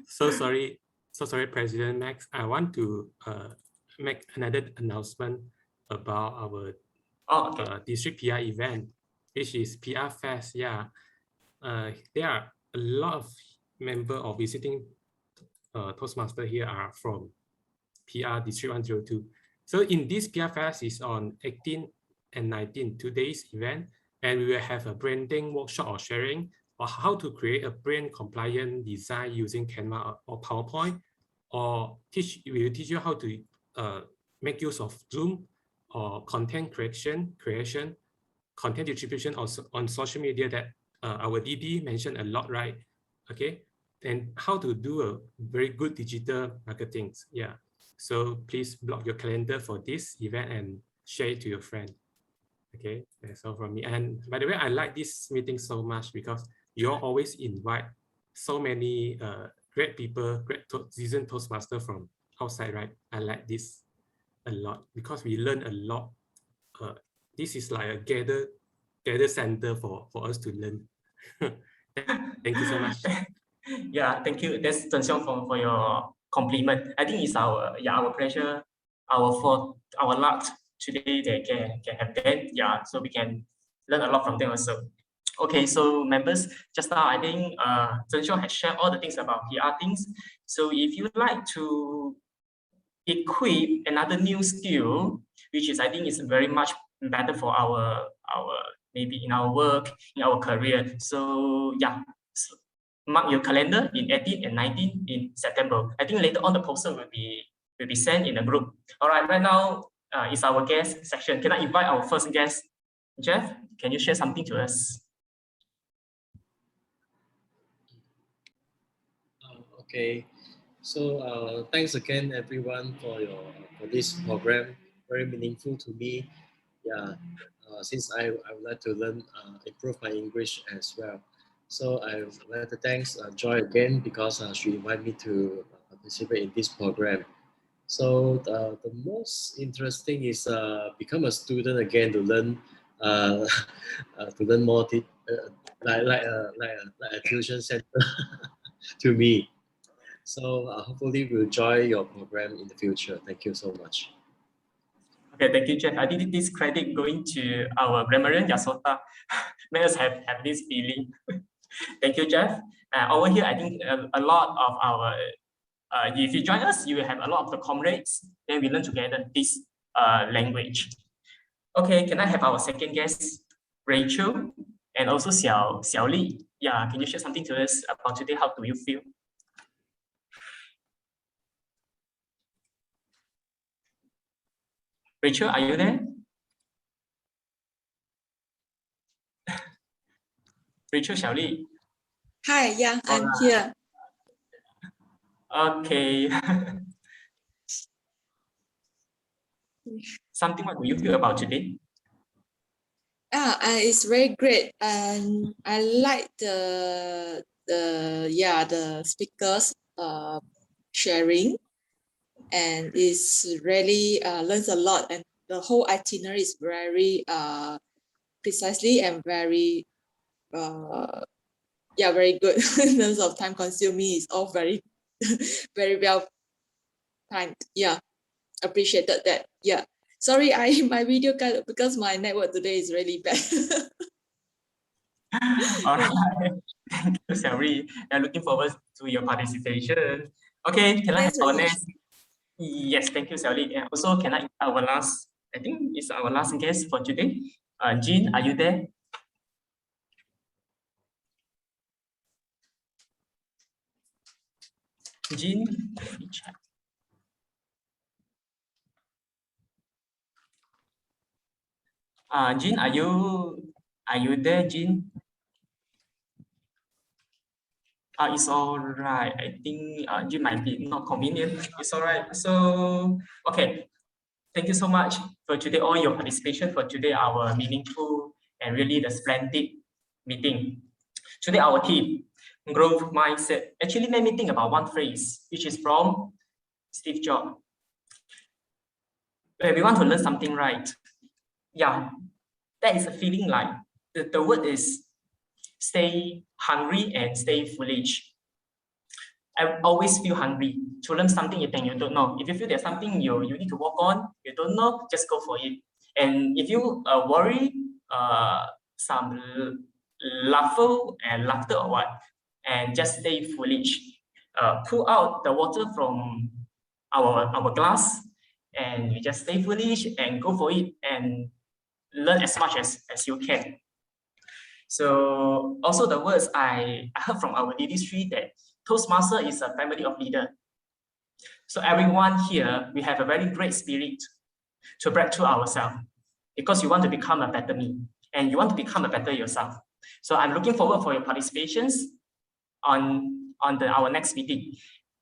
So sorry, President Max. I want to make another announcement about our district PR event, which is PR Fest. Yeah, there are a lot of members of visiting Toastmaster here are from PR District 102. So in this PR Fest is on 18 and 19, 2 days event, and we will have a branding workshop or sharing or how to create a brand compliant design using Canva or PowerPoint, or we will teach you how to make use of Zoom or content creation, content distribution also on social media that our DD mentioned a lot, right? Okay, and how to do a very good digital marketing. Yeah. So please block your calendar for this event and share it to your friend. Okay, that's all from me. And by the way, I like this meeting so much because you always invite so many great people, great seasoned Toastmaster from outside, right? I like this a lot because we learn a lot. This is like a gather center for us to learn. Thank you so much. Yeah, thank you. That's Zhen Xiong for your compliment. I think it's our pleasure, our luck today they can have that. Yeah, so we can learn a lot from them also. Okay, so members, just now I think Zhen Xiong has shared all the things about PR things. So if you would like to equip another new skill, which is I think is very much better for our maybe in our work, in our career. So yeah, mark your calendar in 18 and 19 in September. I think later on the poster will be sent in a group. All right, right now is our guest section. Can I invite our first guest, Jeff? Can you share something to us? Okay, so thanks again everyone for this program. Very meaningful to me. Yeah, since I would like to learn, improve my English as well. So I would like to thanks Joy again because she invited me to participate in this program. So the most interesting is become a student again to learn more like a tuition center to me. So hopefully we'll enjoy your program in the future. Thank you so much. Okay, thank you, Jeff. I think this credit going to our grammarian Yasotha. Let us have this feeling. Thank you, Jeff. Over here, I think a lot of our, if you join us, you will have a lot of the comrades. Then we learn together this language. Okay, can I have our second guest, Rachel, and also Xiao Li? Yeah, can you share something to us about today? How do you feel? Rachel, are you there? Rachel, Xiao Li. Hi, yeah, I'm here. Okay. Something, what do you feel about today? It's very great, and I like the speakers sharing, and it's really learns a lot, and the whole itinerary is very precisely and very very good in terms of time consuming. It's all very very well timed. Yeah, appreciated that. Yeah. Sorry, my video cut because my network today is really bad. All right. Thank you, Xiaori. I'm looking forward to your participation. Okay, can I have our next? Yes, thank you, Xiaori. And also, can I our last? I think it's our last guest for today. Jean, are you there? Jean, let me check. Jean, are you there, Jean? It's all right. I think Jean might be not convenient. It's all right. So, okay. Thank you so much for today, all your participation for today, our meaningful and really the splendid meeting. Today, our theme, growth mindset, actually made me think about one phrase, which is from Steve Jobs. When we want to learn something right, yeah, that is a feeling like the word is stay hungry and stay foolish. I always feel hungry to learn something you think you don't know. If you feel there's something you need to work on, you don't know, just go for it. And if you worry, some laughter or what, and just stay foolish. Pull out the water from our glass, and you just stay foolish and go for it and learn as much as you can. So also the words I heard from our DD Sri that Toastmaster is a family of leaders. So everyone here, we have a very great spirit to break through ourselves because you want to become a better me and you want to become a better yourself. So I'm looking forward for your participations on our next meeting.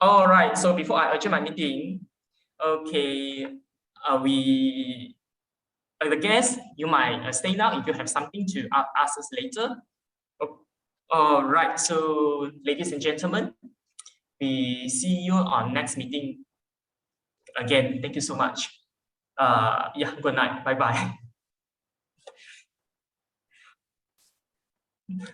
All right, so before I adjourn my meeting, okay, the guests, you might stay now if you have something to ask us later. All right, so ladies and gentlemen, we see you on next meeting. Again, thank you so much. Yeah, good night. Bye-bye.